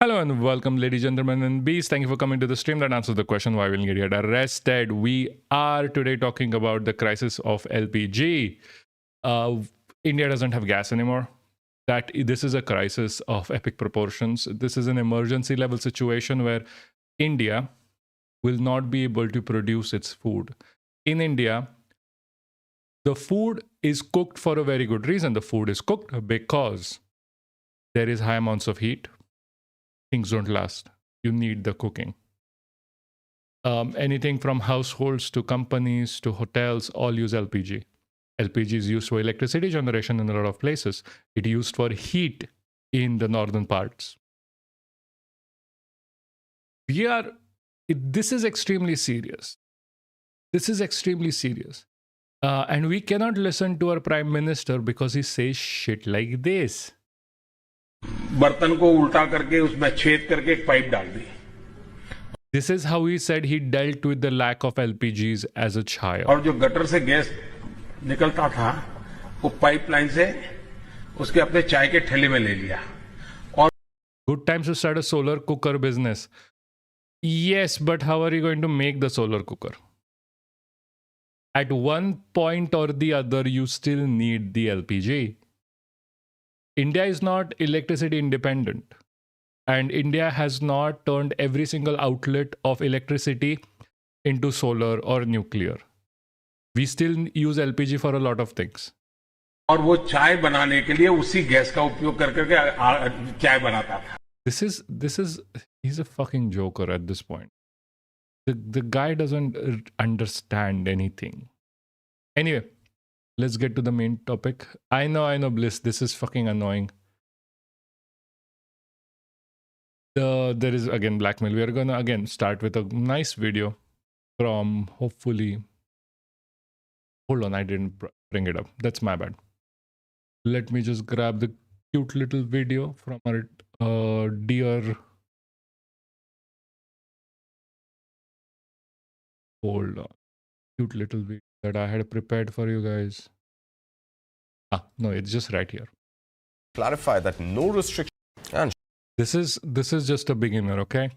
Hello and welcome, ladies, gentlemen, and bees. Thank you for coming to the stream that answers the question why will you get arrested. We are today talking about the crisis of LPG. India doesn't have gas anymore. This is a crisis of epic proportions. This is an emergency level situation where India will not be able to produce its food. In India, the food is cooked for a very good reason. The food is cooked because there is high amounts of heat. Things don't last. You need the cooking. Anything from households to companies to hotels all use LPG. LPG is used for electricity generation in a lot of places. It's used for heat in the northern parts. This is extremely serious. This is extremely serious. And we cannot listen to our prime minister because he says shit like this. बर्तन को उल्टा करके उसमें छेद करके एक pipe डाल दी. This is how he said he dealt with the lack of LPGs as a child. और जो गटर से गैस निकलता था वो पाइपलाइन से उसके अपने चाय के ठेले में ले लिया. और Good times to start a solar cooker business. Yes, but how are you going to make the solar cooker? At one point or the other, you still need the LPG. India is not electricity independent, and India has not turned every single outlet of electricity into solar or nuclear. We still use LPG for a lot of things. और वो चाय बनाने के लिए उसी gas का उपयोग करके चाय बनाता था. He's a fucking joker at this point. The guy doesn't understand anything. Anyway, let's get to the main topic. I know, Bliss. This is fucking annoying. There is again blackmail. We are gonna again start with a nice video from hopefully. Hold on, I didn't bring it up. That's my bad. Let me just grab the cute little video from our dear. Hold on, cute little video that I had prepared for you guys. No, it's just right here. Clarify that no restriction. And this is just a beginner, okay?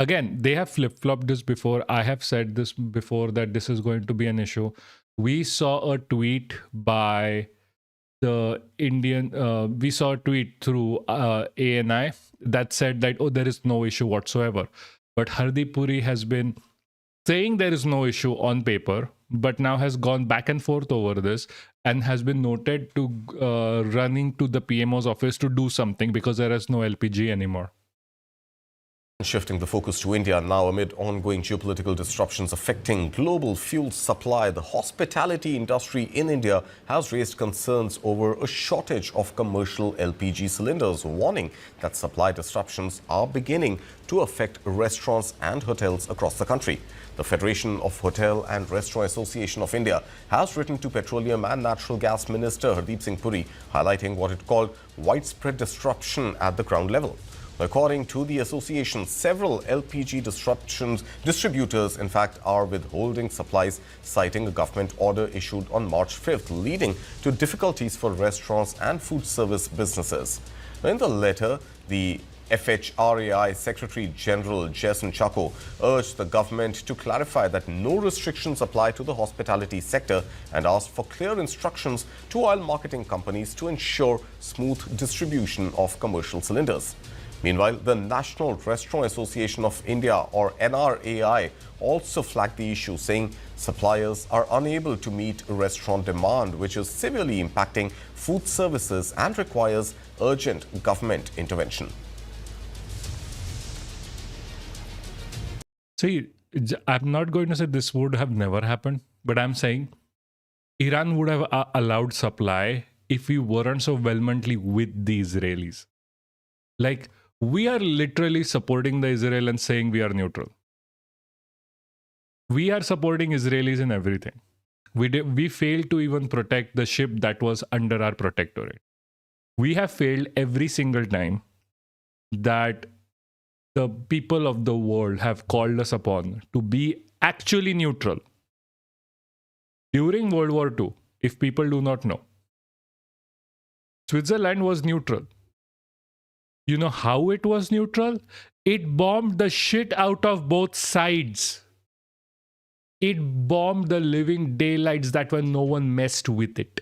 Again, they have flip-flopped this before. I have said this before that this is going to be an issue. We saw a tweet by the Indian. We saw a tweet through ANI that said that there is no issue whatsoever. But Hardeep Puri has been saying there is no issue on paper, but now has gone back and forth over this and has been noted to running to the PMO's office to do something because there is no LPG anymore. Shifting the focus to India now amid ongoing geopolitical disruptions affecting global fuel supply, the hospitality industry in India has raised concerns over a shortage of commercial LPG cylinders, warning that supply disruptions are beginning to affect restaurants and hotels across the country. The Federation of Hotel and Restaurant Association of India has written to Petroleum and Natural Gas Minister Hardeep Singh Puri, highlighting what it called widespread disruption at the ground level. According to the association, several LPG distributors, in fact, are withholding supplies, citing a government order issued on March 5th, leading to difficulties for restaurants and food service businesses. In the letter, the FHRAI Secretary General Jason Chacko urged the government to clarify that no restrictions apply to the hospitality sector and asked for clear instructions to oil marketing companies to ensure smooth distribution of commercial cylinders. Meanwhile, the National Restaurant Association of India, or NRAI, also flagged the issue, saying suppliers are unable to meet restaurant demand, which is severely impacting food services and requires urgent government intervention. See, I'm not going to say this would have never happened, but I'm saying Iran would have allowed supply if we weren't so vehemently with the Israelis. Like, we are literally supporting the Israel and saying we are neutral. We are supporting Israelis in everything. We failed to even protect the ship that was under our protectorate. We have failed every single time that the people of the world have called us upon to be actually neutral. During World War II, if people do not know, Switzerland was neutral. You know how it was neutral? It bombed the shit out of both sides. It bombed the living daylights that when no one messed with it.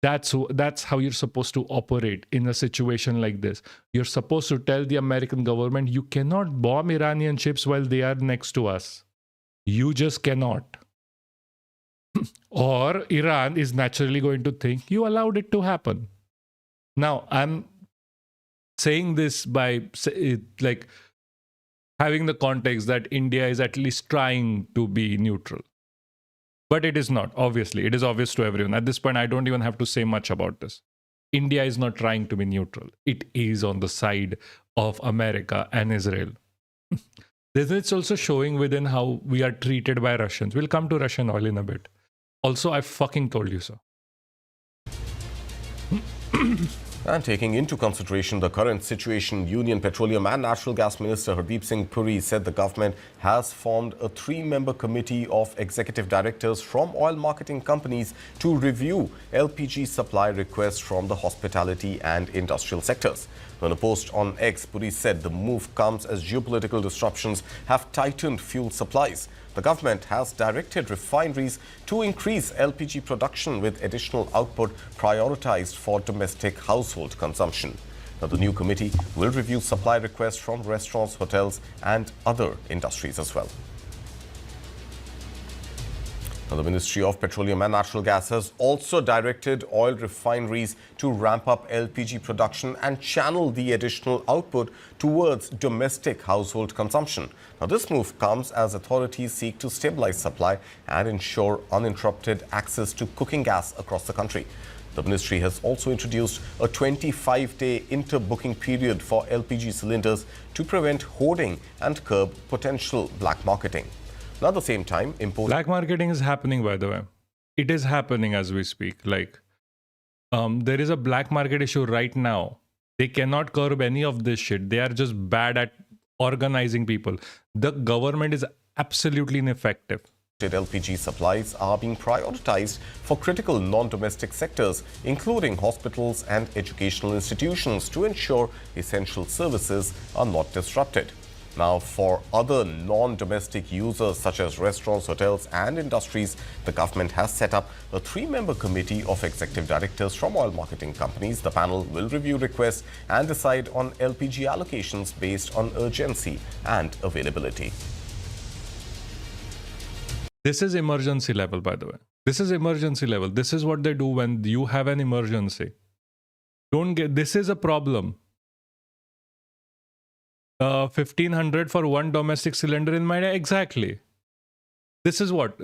That's how you're supposed to operate in a situation like this. You're supposed to tell the American government, you cannot bomb Iranian ships while they are next to us. You just cannot. Or Iran is naturally going to think you allowed it to happen. Now, I'm saying this by like having the context that India is at least trying to be neutral. But it is not, obviously. It is obvious to everyone. At this point, I don't even have to say much about this. India is not trying to be neutral. It is on the side of America and Israel. It's also showing within how we are treated by Russians. We'll come to Russian oil in a bit. Also, I fucking told you so. And taking into consideration the current situation, Union Petroleum and Natural Gas Minister Hardeep Singh Puri said the government has formed a 3-member committee of executive directors from oil marketing companies to review LPG supply requests from the hospitality and industrial sectors. In a post on X, Puri said the move comes as geopolitical disruptions have tightened fuel supplies. The government has directed refineries to increase LPG production with additional output prioritized for domestic household consumption. Now, the new committee will review supply requests from restaurants, hotels and other industries as well. Now, the Ministry of Petroleum and Natural Gas has also directed oil refineries to ramp up LPG production and channel the additional output towards domestic household consumption. Now, this move comes as authorities seek to stabilize supply and ensure uninterrupted access to cooking gas across the country. The ministry has also introduced a 25-day interbooking period for LPG cylinders to prevent hoarding and curb potential black marketing. Now, at the same time, black marketing is happening, by the way. It is happening as we speak. Like, there is a black market issue right now. They cannot curb any of this shit. They are just bad at organizing people. The government is absolutely ineffective. LPG supplies are being prioritized for critical non-domestic sectors, including hospitals and educational institutions, to ensure essential services are not disrupted. Now, for other non-domestic users such as restaurants, hotels and industries, the government has set up a 3-member committee of executive directors from oil marketing companies. The panel will review requests and decide on LPG allocations based on urgency and availability. This is emergency level, by the way. This is emergency level. This is what they do when you have an emergency. This is a problem. 1,500 for one domestic cylinder in my day. Exactly. This is what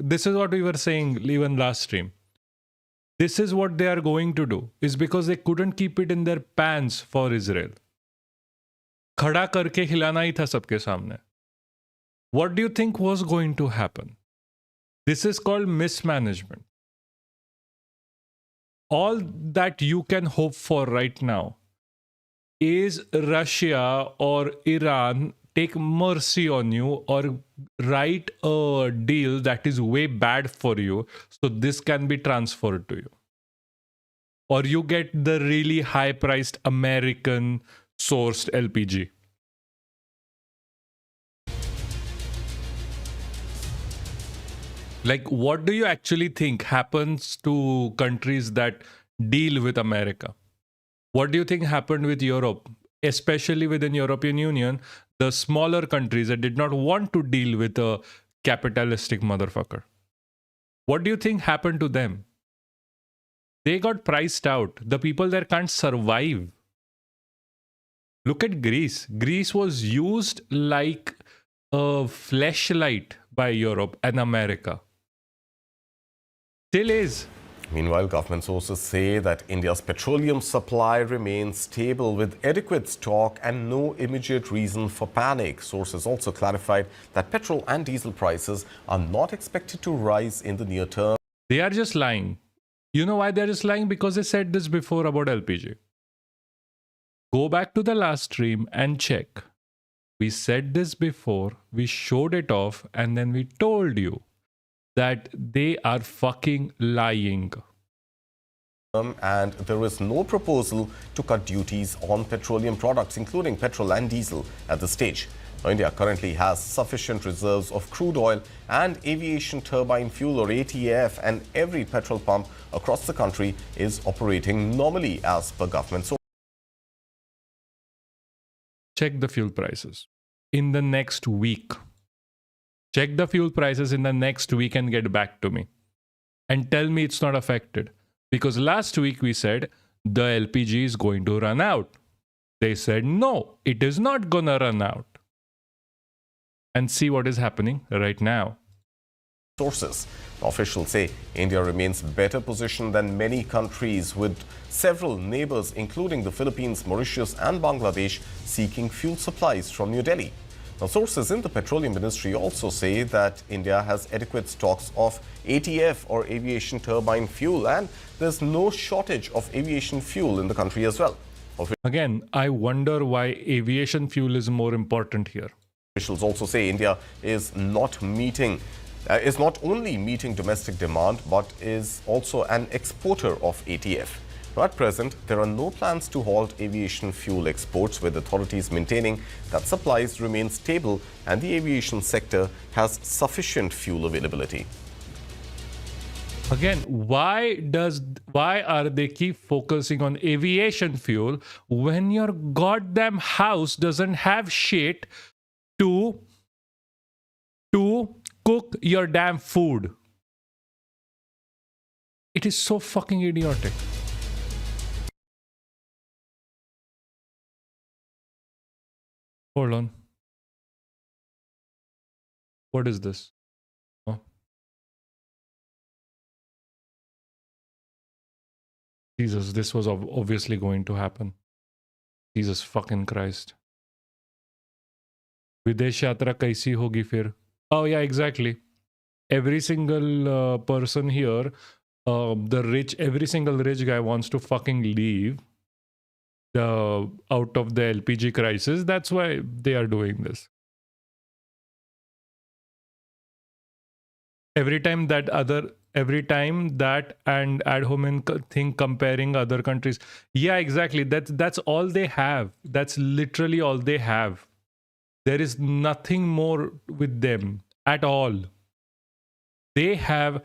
we were saying even last stream. This is what they are going to do, is because they couldn't keep it in their pants for Israel. खड़ा करके खिलाना ही था सबके सामने. What do you think was going to happen? This is called mismanagement. All that you can hope for right now is Russia or Iran take mercy on you or write a deal that is way bad for you, so this can be transferred to you. Or you get the really high-priced American sourced LPG. Like, what do you actually think happens to countries that deal with America? What do you think happened with Europe, especially within European Union, the smaller countries that did not want to deal with a capitalistic motherfucker? What do you think happened to them? They got priced out. The people there can't survive. Look at Greece. Greece was used like a fleshlight by Europe and America. Still is. Meanwhile, government sources say that India's petroleum supply remains stable with adequate stock and no immediate reason for panic. Sources also clarified that petrol and diesel prices are not expected to rise in the near term. They are just lying. You know why they're just lying? Because they said this before about LPG. Go back to the last stream and check. We said this before, we showed it off, and then we told you that they are fucking lying. And there is no proposal to cut duties on petroleum products, including petrol and diesel, at this stage. Now, India currently has sufficient reserves of crude oil and aviation turbine fuel, or ATF, and every petrol pump across the country is operating normally as per government. So, check the fuel prices in the next week. Check the fuel prices in the next week and get back to me. And tell me it's not affected. Because last week we said the LPG is going to run out. They said no, it is not gonna run out. And see what is happening right now. sources. Officials say India remains better positioned than many countries, with several neighbors, including the Philippines, Mauritius and Bangladesh, seeking fuel supplies from New Delhi. Now, sources in the Petroleum Ministry also say that India has adequate stocks of ATF, or aviation turbine fuel, and there's no shortage of aviation fuel in the country as well. Again, I wonder why aviation fuel is more important here. Officials also say India is not only meeting domestic demand, but is also an exporter of ATF. Now, at present, there are no plans to halt aviation fuel exports, with authorities maintaining that supplies remain stable and the aviation sector has sufficient fuel availability. Again, why are they keep focusing on aviation fuel when your goddamn house doesn't have shit to cook your damn food? It is so fucking idiotic. Hold on. What is this? Oh. Jesus, this was obviously going to happen. Jesus fucking Christ. Videsh yatra kaisi hogi fir? Oh yeah, exactly. Every single person here, every single rich guy wants to fucking leave out of the LPG crisis. That's why they are doing this. Every time that and ad hominem thing comparing other countries. Yeah, exactly. That's all they have. That's literally all they have. There is nothing more with them at all. They have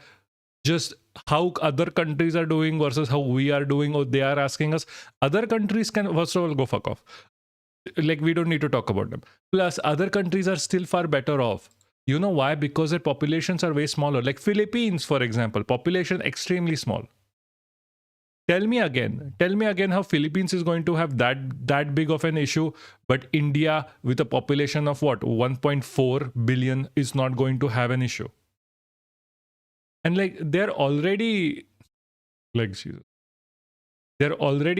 just how other countries are doing versus how we are doing, or they are asking us. Other countries can, first of all, go fuck off. Like, we don't need to talk about them. Plus, other countries are still far better off. You know why? Because their populations are way smaller. Like Philippines, for example, population extremely small. Tell me again how Philippines is going to have that big of an issue, but India with a population of what, 1.4 billion is not going to have an issue. And like they're already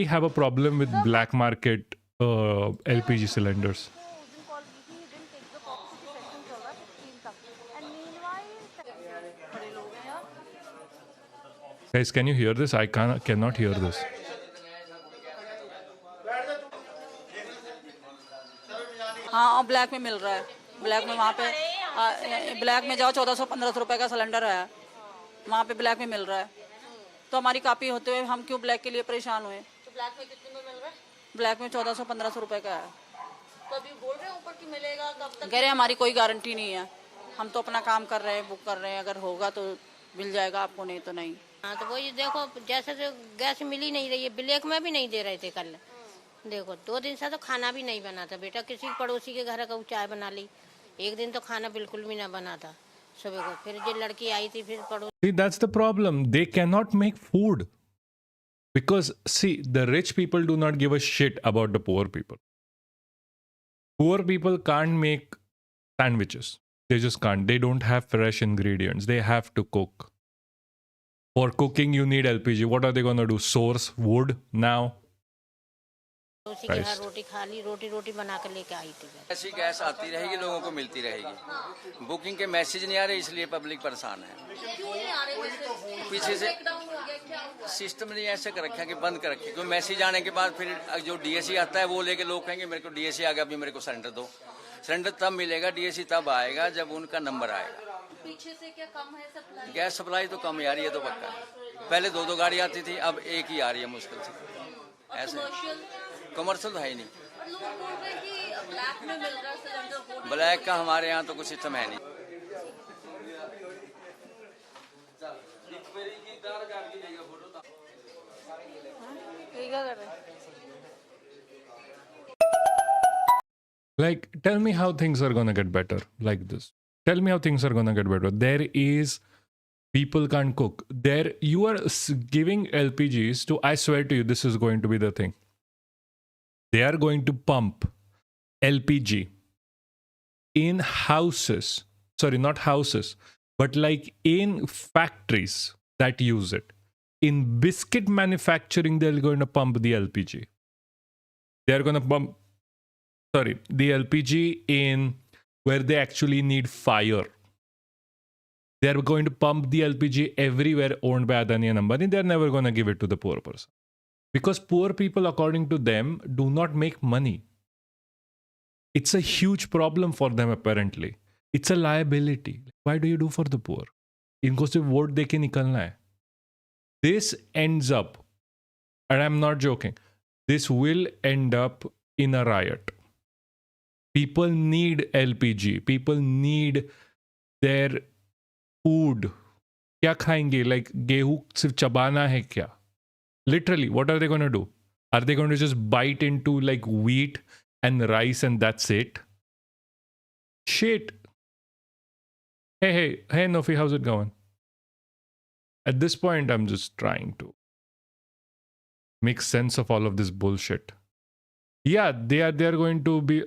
have a problem with black market LPG cylinders. Guys, can you hear this? I cannot hear this. हाँ, black में मिल रहा है. Black में वहाँ पे black में जाओ 1400-1500 रुपए का सिलेंडर है. वहाँ पे ब्लैक में मिल रहा है. तो हमारी कॉपी होते हुए हम क्यों ब्लैक के लिए परेशान हुए? तो ब्लैक में कितने में मिल रहा है? ब्लैक में 1400-1500 रुपए का है. तो अभी बोल रहे हैं ऊपर की मिलेगा कब तक? कह रहे हैं हमारी कोई गारंटी नहीं है. हम तो अपना काम कर रहे हैं, बुक कर रहे हैं. अगर होगा तो मिल जाएगा आपको, नहीं तो नहीं. हाँ, तो वही देखो, जैसे जो गैस मिल ही नहीं रही है, ब्लैक में भी नहीं दे रहे थे कल. देखो 2 दिन से तो खाना भी नहीं बना था बेटा. किसी पड़ोसी के घर का चाय बना ली. एक दिन तो खाना बिल्कुल भी ना बना था सुबह को. फिर जो लड़की आई थी, फिर पड़ोसी. See, that's the problem. They cannot make food. Because, see, the rich people do not give a shit about the poor people. Poor people can't make sandwiches. They just can't. They don't have fresh ingredients. They have to cook. For cooking, you need LPG. What are they going to do? Source wood now? उसी के घर रोटी खा ली. रोटी बना कर लेके आई थी. ऐसी gas आती रहेगी, लोगों को मिलती रहेगी. बुकिंग के मैसेज नहीं आ रहे, इसलिए पब्लिक परेशान है. पीछे से सिस्टम नहीं ऐसे कर रखा कि बंद कर रखे. क्योंकि मैसेज आने के बाद फिर जो डीएसी आता है वो लेके लोग कहेंगे मेरे को डीएसी आ गया, अभी मेरे को सिलेंडर दो. सिलेंडर तब मिलेगा, डीएसी तब आएगा जब उनका नंबर आएगा. पीछे से क्या कम है सप्लाई? गैस सप्लाई तो कम यार, ये तो पक्का है. पहले 2-2 गाड़ी आती थी, अब एक ही आ रही है मुश्किल से। ऐसे कमर्शियल तो है ही नहीं। ब्लैक का हमारे यहाँ तो कुछ सिस्टम है नहीं। Like, tell me how things are gonna get better like this. Tell me how things are gonna get better. There is people can't cook. There you are giving LPGs to. I swear to you, this is going to be the thing. They are going to pump LPG in houses. Sorry, not houses, but like in factories that use it. In biscuit manufacturing, they're going to pump the LPG. They're going to pump the LPG in where they actually need fire. They're going to pump the LPG everywhere owned by Adani and Ambani. They're never going to give it to the poor person. Because poor people, according to them, do not make money. It's a huge problem for them, apparently. It's a liability. Why do you do for the poor? इनको सिर्फ vote दे के निकलना है. This ends up, and I'm not joking, this will end up in a riot. People need LPG. People need their food. क्या खाएंगे? Like गेहूं सिर्फ चबाना है क्या? Literally, what are they going to do? Are they going to just bite into like wheat and rice and that's it? Shit. Hey, Nofi, how's it going? At this point, I'm just trying to make sense of all of this bullshit. Yeah, they are going to be,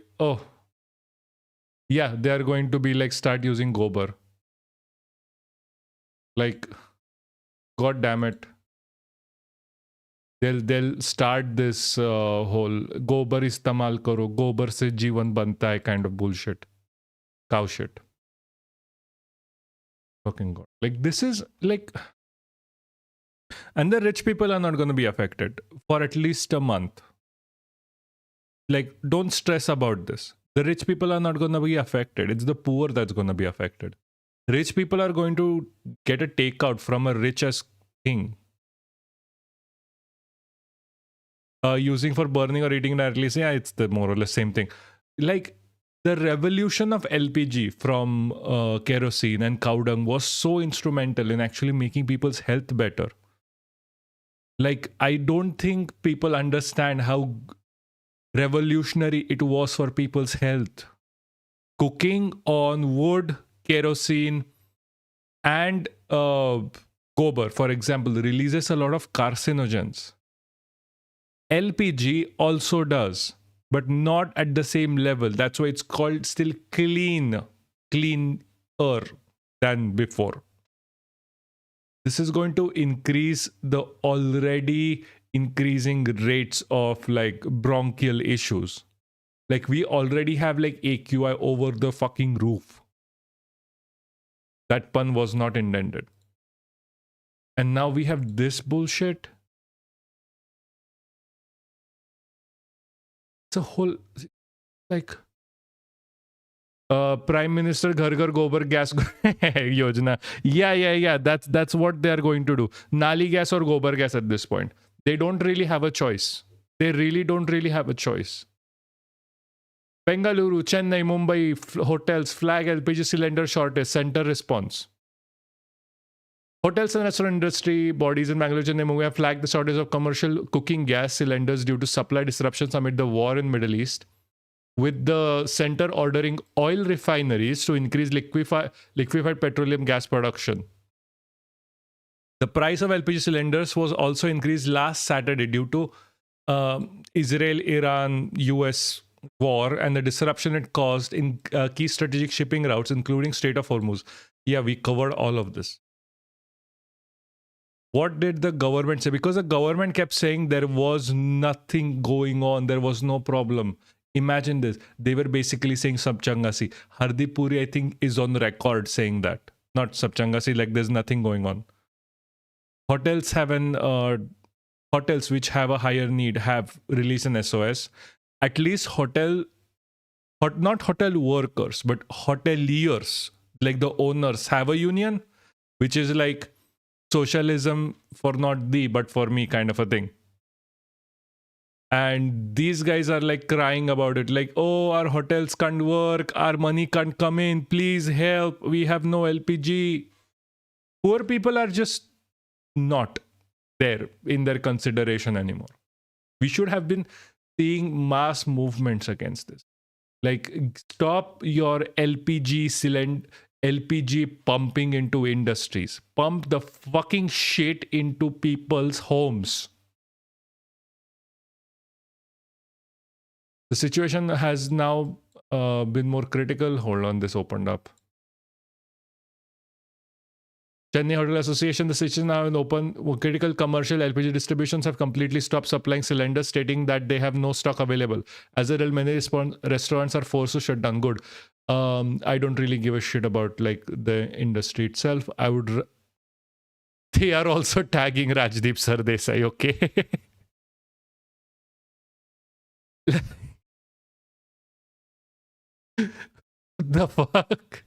they are going to be like start using gobar. Like, god damn it. They'll start this whole gobar istemal karo, gobar se jeevan banta hai kind of bullshit. Cow shit. Fucking god. Like, this is like, and the rich people are not going to be affected for at least a month. Like, don't stress about this. The rich people are not going to be affected. It's the poor that's going to be affected. Rich people are going to get a takeout from a rich-ass king. Using for burning or eating directly, yeah, it's the more or less same thing. Like, the revolution of LPG from kerosene and cow dung was so instrumental in actually making people's health better. Like, I don't think people understand how revolutionary it was for people's health. Cooking on wood, kerosene, and gobar, for example, releases a lot of carcinogens. LPG also does, but not at the same level. That's why it's called still cleaner than before. This is going to increase the already increasing rates of like bronchial issues. Like, we already have like AQI over the fucking roof. That pun was not intended. And now we have this bullshit. It's a whole, like, Prime Minister Ghar Ghar Gobar Gas Yojana. Yeah. That's what they are going to do. Nali gas or Gobar gas at this point. They don't really have a choice. They really don't really have a choice. Bengaluru, Chennai, Mumbai, hotels flag LPG cylinder shortage, center response. Hotels and restaurant industry bodies in Bangalore, Chennai, Mumbai have flagged the shortage of commercial cooking gas cylinders due to supply disruptions amid the war in Middle East, with the center ordering oil refineries to increase liquefied petroleum gas production. The price of LPG cylinders was also increased last Saturday due to Israel, Iran, US war and the disruption it caused in key strategic shipping routes, including Strait of Hormuz. Yeah, we covered all of this. What did the government say? Because the government kept saying there was nothing going on, there was no problem. Imagine this. They were basically saying Sabchangasi. Hardeep Puri, I think, is on record saying that. Not Sabchangasi, like there's nothing going on. Hotels hotels which have a higher need have released an SOS. At least not hotel workers, but hoteliers, like the owners, have a union, which is like socialism for not thee, but for me kind of a thing. And these guys are like crying about it, like, oh, our hotels can't work, our money can't come in, please help, we have no LPG. Poor people are just not there in their consideration anymore. We should have been seeing mass movements against this. Like, stop your LPG pumping into industries. Pump the fucking shit into people's homes. The situation has now been more critical. Hold on, this opened up. Chennai Hotel Association, the situation now in open. Critical commercial LPG distributions have completely stopped supplying cylinders, stating that they have no stock available. As a result, many restaurants are forced to shut down. Good. I don't really give a shit about like the industry itself. I would. They are also tagging Rajdeep Sardesai. Okay. The fuck?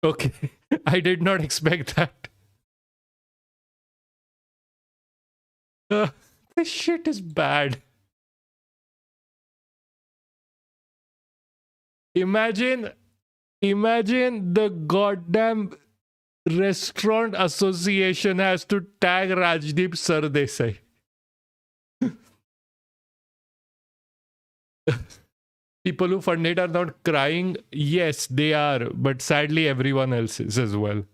Okay, I did not expect that. This shit is bad. Imagine the goddamn restaurant association has to tag Rajdeep Sardesai. People who fund it are not crying. Yes, they are, but sadly everyone else is as well.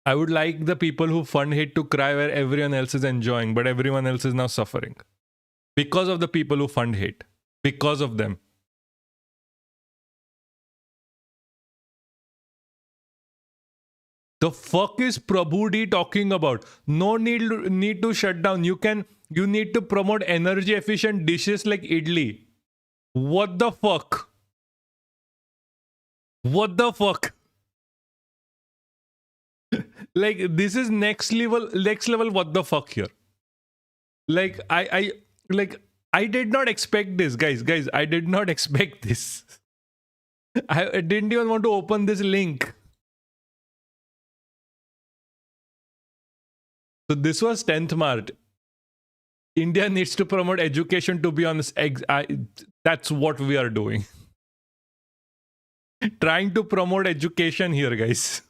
I would like the people who fund hate to cry where everyone else is enjoying, but everyone else is now suffering. Because of the people who fund hate. Because of them. The fuck is Prabhu talking about? No need to shut down. You need to promote energy efficient dishes like idli. What the fuck? What the fuck? Like, this is next level what the fuck here. Like, I did not expect this, guys. I did not expect this. I didn't even want to open this link. So this was 10th March. India needs to promote education, to be honest. That's what we are doing. Trying to promote education here, guys.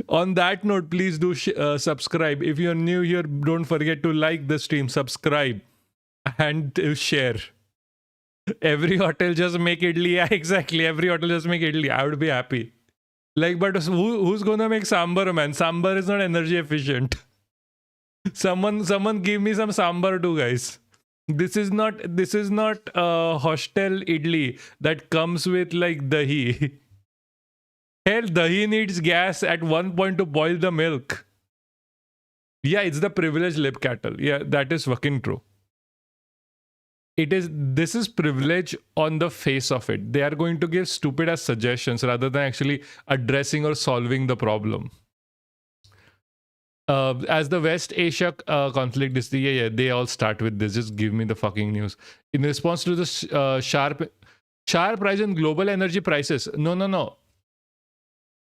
On that note, please do subscribe. If you're new here, don't forget to like the stream, subscribe, and share. Every hotel just make idli. Yeah, exactly. Every hotel just make idli. I would be happy. Like, but who's gonna make sambar, man? Sambar is not energy efficient. Someone give me some sambar too, guys. This is not hostel idli that comes with like dahi. Hell, dahi needs gas at one point to boil the milk. Yeah, it's the privileged lip cattle. Yeah, that is fucking true. This is privilege on the face of it. They are going to give stupid ass suggestions rather than actually addressing or solving the problem. As the West Asia conflict is they all start with this. Just give me the fucking news. In response to the sharp rise in global energy prices. No.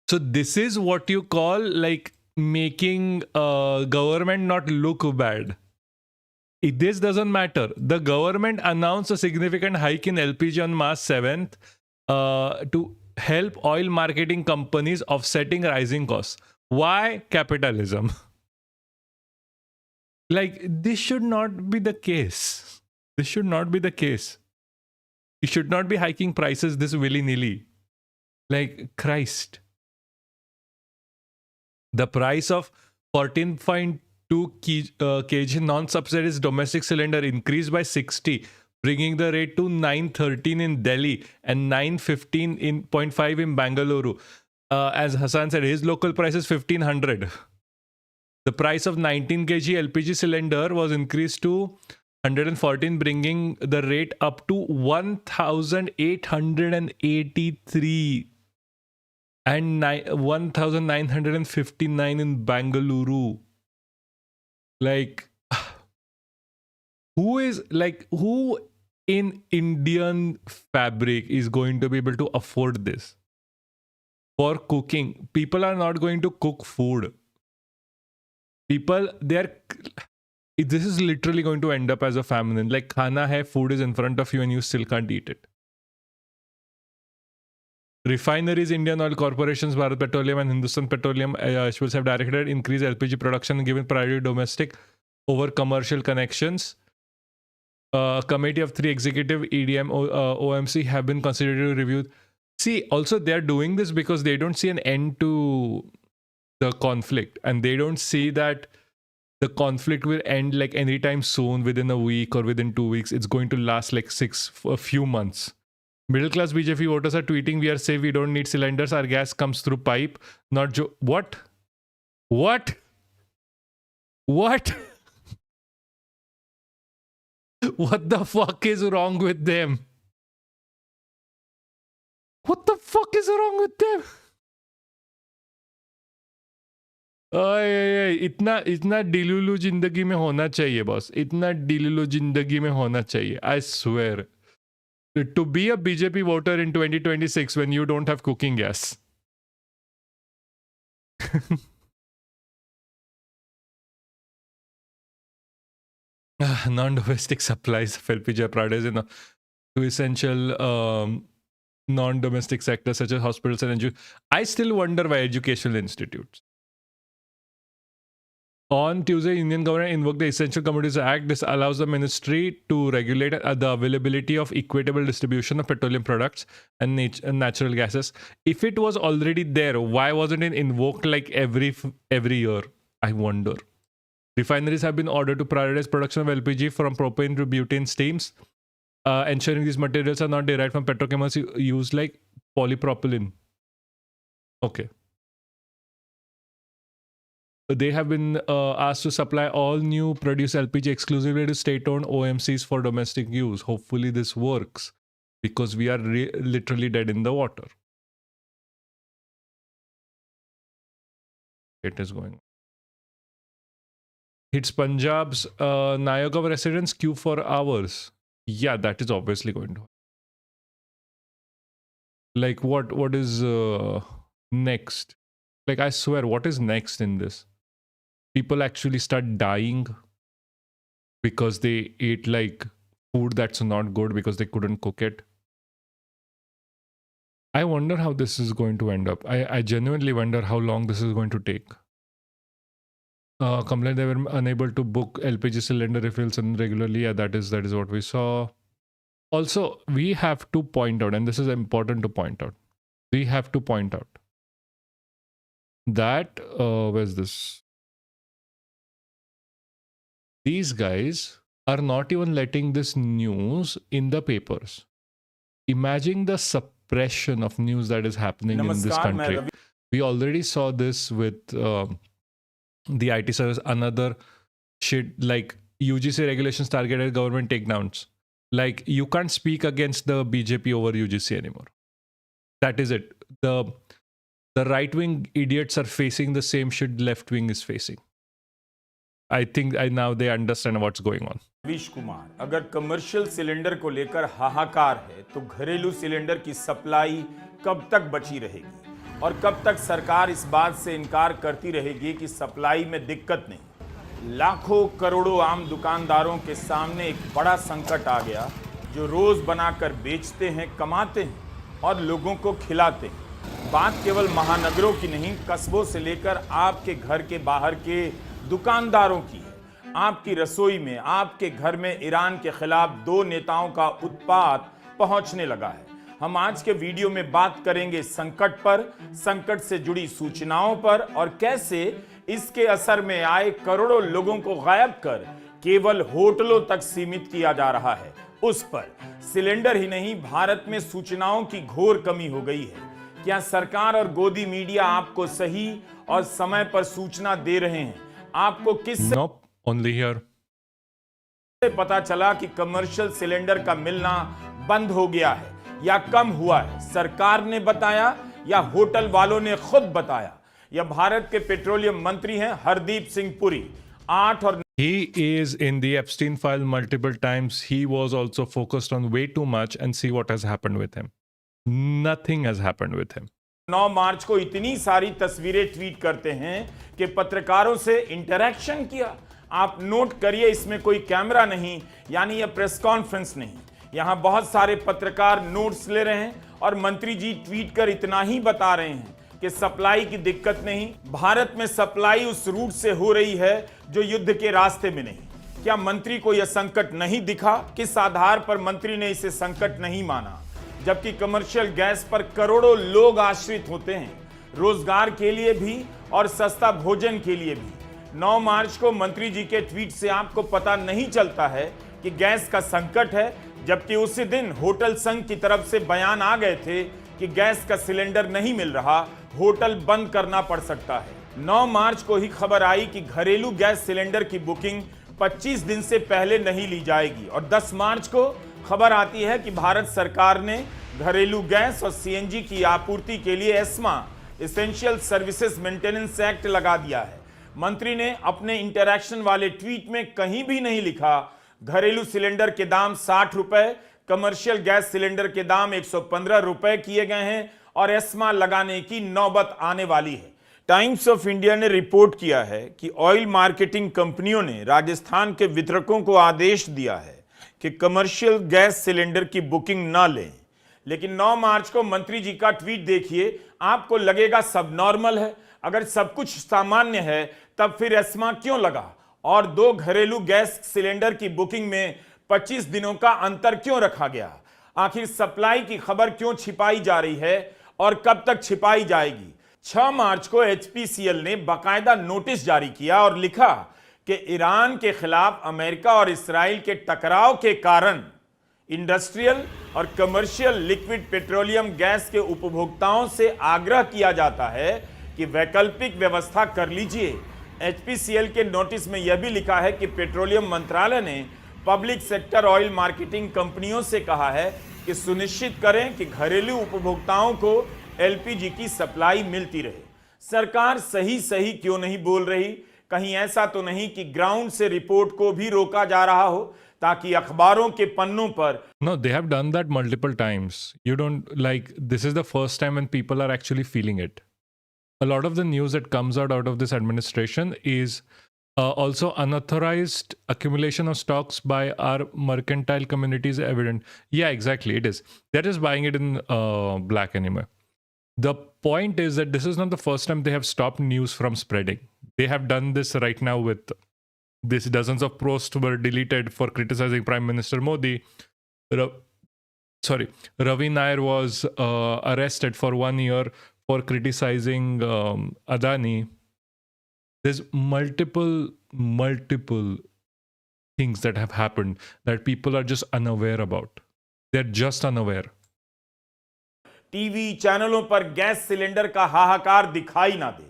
So this is what you call like making government not look bad. This doesn't matter. The government announced a significant hike in LPG on March 7th to help oil marketing companies offsetting rising costs. Why? Capitalism. Like, this should not be the case. This should not be the case. You should not be hiking prices this willy-nilly. Like, Christ. The price of 14.2 kg non-subsidized domestic cylinder increased by 60, bringing the rate to 913 in Delhi and 915.5 in Bangalore. As Hassan said, his local price is 1500. The price of 19 kg LPG cylinder was increased to 114, bringing the rate up to 1,883 and 1,959 in Bangalore. Like, who in Indian fabric is going to be able to afford this? For cooking, people are not going to cook food. People, this is literally going to end up as a famine. Like, khana hai, food is in front of you and you still can't eat it. Refineries, Indian oil corporations, Bharat Petroleum and Hindustan Petroleum will have directed increase LPG production and given priority domestic over commercial connections. Committee of 3 executive EDM OMC have been considered to review. See, also they're doing this because they don't see an end to the conflict, and they don't see that the conflict will end like anytime soon, within a week or within 2 weeks. It's going to last like a few months. Middle class BJP voters are tweeting, we are safe, we don't need cylinders, our gas comes through pipe, not what? What? What? What the fuck is wrong with them? What the fuck is wrong with them? इतना डिलुलु जिंदगी में होना चाहिए boss, इतना डिलुलु जिंदगी में होना चाहिए. I swear. To be a BJP voter in 2026 when you don't have cooking gas. Non-domestic supplies of LPG are prioritized to essential non-domestic sectors such as hospitals and education. I still wonder why educational institutes. On Tuesday, Indian government invoked the Essential Commodities Act. This allows the ministry to regulate the availability of equitable distribution of petroleum products and natural gases. If it was already there, why wasn't it invoked like every year? I wonder. Refineries have been ordered to prioritize production of LPG from propane to butane steams, ensuring these materials are not derived from petrochemicals used like polypropylene. Okay. They have been asked to supply all new produced LPG exclusively to state-owned OMCs for domestic use. Hopefully this works, because we are literally dead in the water. It is going on. Hits Punjab's Nayagaon residents queue for hours. Yeah, that is obviously going to. Like what is next? Like, I swear, what is next in this? People actually start dying because they ate like food that's not good because they couldn't cook it. I wonder how this is going to end up. I genuinely wonder how long this is going to take. Complained they were unable to book LPG cylinder refills and regularly. Yeah, that is what we saw. Also, we have to point out, and this is important to point out. We have to point out that where's this? These guys are not even letting this news in the papers. Imagine the suppression of news that is happening in this country. We already saw this with the IT service. Another shit like UGC regulations targeted government takedowns. Like, you can't speak against the BJP over UGC anymore. That is it. The right-wing idiots are facing the same shit left-wing is facing. I think now they understand what's going on. Ravish Kumar, अगर commercial cylinder को लेकर हाहाकार है तो घरेलू cylinder की supply कब तक बची रहेगी और कब तक सरकार इस बात से इनकार करती रहेगी कि सप्लाई में दिक्कत नहीं? लाखों करोड़ों आम दुकानदारों के सामने एक बड़ा संकट आ गया, जो रोज बनाकर बेचते हैं, कमाते हैं और लोगों को खिलाते हैं। बात केवल महानगरों की नहीं, कस्बों से लेकर आपके घर के बाहर के दुकानदारों की है। आपकी रसोई में, आपके घर में ईरान के खिलाफ 2 नेताओं का उत्पात पहुंचने लगा है। हम आज के वीडियो में बात करेंगे संकट पर, संकट से जुड़ी सूचनाओं पर और कैसे इसके असर में आए करोड़ों लोगों को गायब कर केवल होटलों तक सीमित किया जा रहा है। उस पर सिलेंडर ही नहीं, भारत में सूचनाओं की घोर कमी हो गई है। क्या सरकार और गोदी मीडिया आपको सही और समय पर सूचना दे रहे हैं? आपको किससे only here पता चला कि कमर्शियल सिलेंडर का मिलना बंद हो गया है या कम हुआ है? सरकार ने बताया या होटल वालों ने खुद बताया? यह भारत के पेट्रोलियम मंत्री हैं हरदीप सिंह पुरी। 8 और He is in the Epstein file multiple times. He was also focused on way too much, and see what has happened with him. Nothing has happened with him. 9 मार्च को इतनी सारी तस्वीरें ट्वीट करते हैं कि पत्रकारों से इंटरैक्शन किया। आप नोट करिए, इसमें कोई कैमरा नहीं, यानी यह प्रेस कॉन्फ्रेंस नहीं। यहां बहुत सारे पत्रकार नोट्स ले रहे हैं और मंत्री जी ट्वीट कर इतना ही बता रहे हैं कि सप्लाई की दिक्कत नहीं, भारत में सप्लाई उस रूट से हो रही है जो युद्ध के रास्ते में नहीं। क्या मंत्री को यह संकट नहीं दिखा? किस आधार पर मंत्री ने इसे संकट नहीं माना? जबकि कमर्शियल गैस पर करोड़ों लोग आश्रित होते हैं, रोजगार के लिए भी और सस्ता भोजन के लिए भी। 9 मार्च को मंत्री जी के ट्वीट से आपको पता नहीं चलता है कि गैस का संकट है, जबकि उसी दिन होटल संघ की तरफ से बयान आ गए थे कि गैस का सिलेंडर नहीं मिल रहा, होटल बंद करना पड़ सकता है। 9 मार्च को ही खबर आई कि घरेलू गैस सिलेंडर की बुकिंग 25 दिन से पहले नहीं ली जाएगी, और 10 मार्च को खबर आती है कि भारत सरकार ने घरेलू गैस और सीएनजी की आपूर्ति के लिए ESMA essential services maintenance act लगा दिया है। मंत्री ने अपने इंटरैक्शन वाले ट्वीट में कहीं भी नहीं लिखा घरेलू सिलेंडर के दाम 60 रुपए, कमर्शियल गैस सिलेंडर के दाम 115 रुपए किए गए हैं और एस्मा लगाने की नौबत आने वाली है। टाइम्स ऑफ इंडिया ने रिपोर्ट किया है कि ऑयल मार्केटिंग कंपनियों ने राजस्थान के वितरकों को आदेश दिया है कि कमर्शियल गैस सिलेंडर की बुकिंग ना लें। लेकिन 9 मार्च को मंत्री जी का ट्वीट देखिए, आपको लगेगा सब नॉर्मल है। अगर सब कुछ सामान्य है तब फिर एस्मा क्यों लगा, और 2 घरेलू गैस सिलेंडर की बुकिंग में 25 दिनों का अंतर क्यों रखा गया? आखिर सप्लाई की खबर क्यों छिपाई जा रही है और कब तक छिपाई जाएगी? 6 मार्च को एचपीसीएल ने बाकायदा नोटिस जारी किया और लिखा कि ईरान के खिलाफ अमेरिका और इसराइल के टकराव के कारण इंडस्ट्रियल और कमर्शियल लिक्विड पेट्रोलियम गैस के उपभोक्ताओं से आग्रह किया जाता है कि वैकल्पिक व्यवस्था कर लीजिए। एचपीसीएल के नोटिस में यह भी लिखा है कि पेट्रोलियम मंत्रालय ने पब्लिक सेक्टर ऑयल मार्केटिंग कंपनियों से कहा है कि सुनिश्चित करें कि घरेलू उपभोक्ताओं को एलपीजी की सप्लाई मिलती रहे। सरकार सही क्यों नहीं बोल रही? कहीं ऐसा तो नहीं कि ग्राउंड से रिपोर्ट को भी रोका जा रहा हो ताकि अखबारों के पन्नों पर। No, they have done that multiple times. You don't like, this is the first time when people are actually feeling it. A lot of the news that comes out of this administration is also unauthorized accumulation of stocks by our mercantile community is evident. Yeah, exactly, it is. They're just buying it in black anyway. The point is that this is not the first time they have stopped news from spreading. They have done this right now with this. Dozens of posts were deleted for criticizing Prime Minister Modi. Ravi Nair was arrested for 1 year for criticizing Adani. There's multiple things that have happened that people are just unaware about. They're just unaware. TV चैनलों पर gas cylinder का हाहाकार दिखाई ना दे।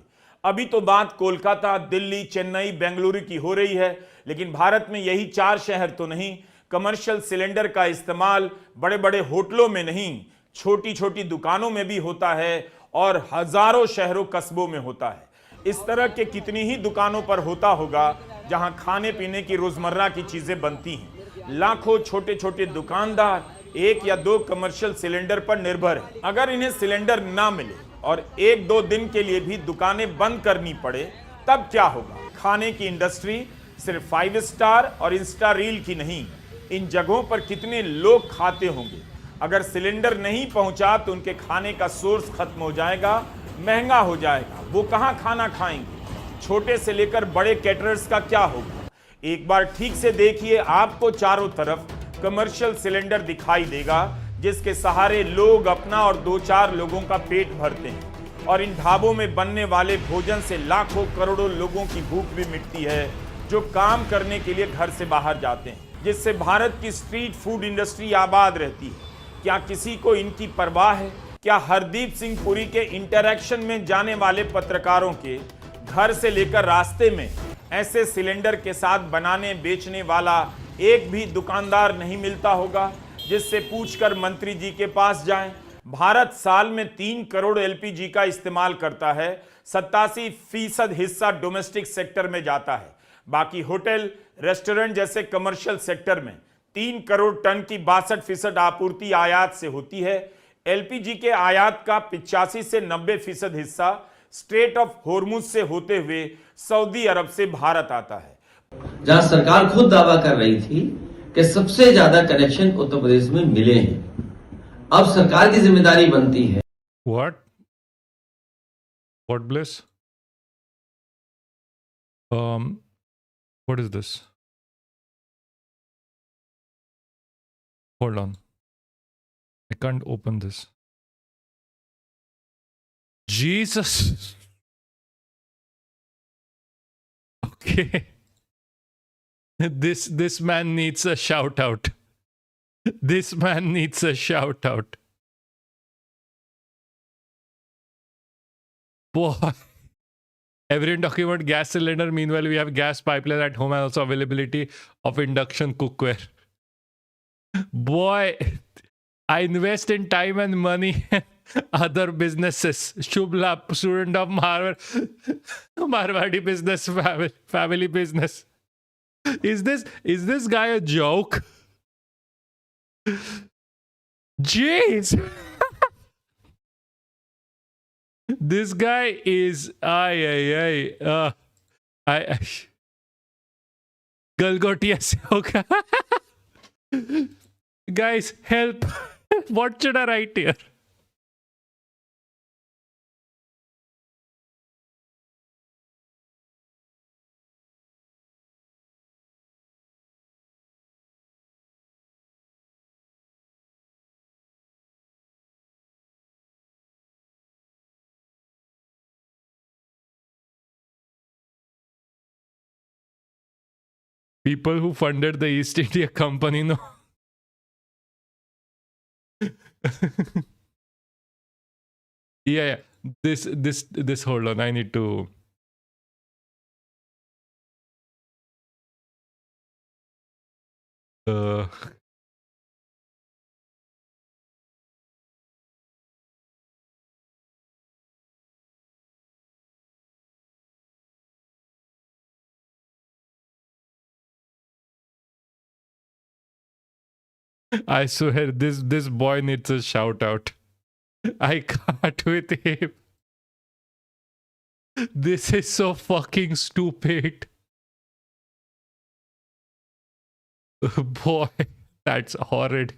अभी तो बात कोलकाता, दिल्ली, चेन्नई, बेंगलुरु की हो रही है, लेकिन भारत में यही 4 शहर तो नहीं। कमर्शियल सिलेंडर का इस्तेमाल बड़े बड़े होटलों में नहीं, छोटी छोटी दुकानों में भी होता है और हजारों शहरों कस्बों में होता है। इस तरह के कितनी ही दुकानों पर होता होगा जहां खाने पीने की रोजमर्रा की चीजें बनती हैं। लाखों छोटे छोटे दुकानदार 1 या 2 कमर्शियल सिलेंडर पर निर्भर है। अगर इन्हें सिलेंडर ना मिले और 1-2 दिन के लिए भी दुकानें बंद करनी पड़े तब क्या होगा? खाने की इंडस्ट्री सिर्फ 5 स्टार और इंस्टा रील की नहीं, इन जगहों पर कितने लोग खाते होंगे। अगर सिलेंडर नहीं पहुंचा तो उनके खाने का सोर्स खत्म हो जाएगा, महंगा हो जाएगा, वो कहां खाना खाएंगे? छोटे से लेकर बड़े कैटरर्स का क्या होगा? एक बार ठीक से देखिए, आपको चारों तरफ कमर्शियल सिलेंडर दिखाई देगा जिसके सहारे लोग अपना और 2-4 लोगों का पेट भरते हैं, और इन ढाबों में बनने वाले भोजन से लाखों करोड़ों लोगों की भूख भी मिटती है जो काम करने के लिए घर से बाहर जाते हैं, जिससे भारत की स्ट्रीट फूड इंडस्ट्री आबाद रहती है। क्या किसी को इनकी परवाह है? क्या हरदीप सिंह पुरी के इंटरैक्शन में जाने वाले पत्रकारों के घर से लेकर रास्ते में ऐसे सिलेंडर के साथ बनाने बेचने वाला एक भी दुकानदार नहीं मिलता होगा जिससे पूछकर मंत्री जी के पास जाएं? भारत साल में 3 करोड़ एलपीजी का इस्तेमाल करता है, 87% हिस्सा डोमेस्टिक सेक्टर में जाता है। बाकी होटल, रेस्टोरेंट जैसे कमर्शियल सेक्टर में 3 करोड़ टन की 62% आपूर्ति आयात से होती है। एलपीजी के आयात का 85 से 90% हिस्सा स्ट्रेट ऑफ होर्मुज से होते हुए सऊदी अरब से भारत आता है। जहां सरकार खुद दावा कर रही थी कि सबसे ज्यादा कनेक्शन उत्तर प्रदेश में मिले हैं, अब सरकार की जिम्मेदारी बनती है। What? What bliss? What is this? Hold on. I can't open this. Jesus. Okay. This man needs a shout out. This man needs a shout out. Boy. Everyone talking about gas cylinder. Meanwhile, we have gas pipeline at home and also availability of induction cookware. Boy, I invest in time and money and other businesses. Shubh, student of Marwadi business, family business. Is this guy a joke? Jeez. This guy is I Galgotia से होगा. Guys, help. What should I write here? People who funded the East India Company, no. Yeah. This hold on, I need to I swear this boy needs a shout out. I can't with him. This is so fucking stupid. Boy, that's horrid.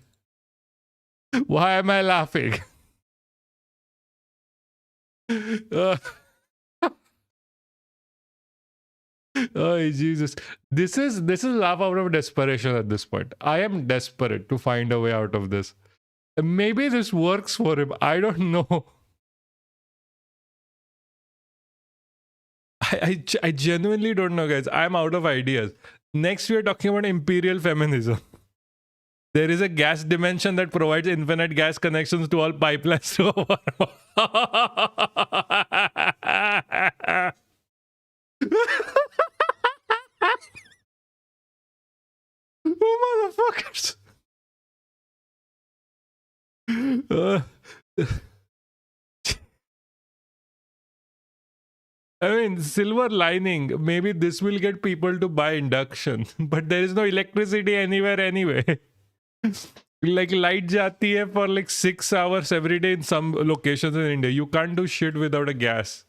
Why am I laughing? Oh Jesus. This is laugh out of desperation at this point. I am desperate to find a way out of this. Maybe this works for him. I don't know. I genuinely don't know, guys. I'm out of ideas. Next, we are talking about imperial feminism. There is a gas dimension that provides infinite gas connections to all pipelines. Oh, motherfuckers. I mean, silver lining. Maybe this will get people to buy induction, but there is no electricity anywhere anyway. Like light jati hai for like 6 hours every day in some locations in India. You can't do shit without a gas.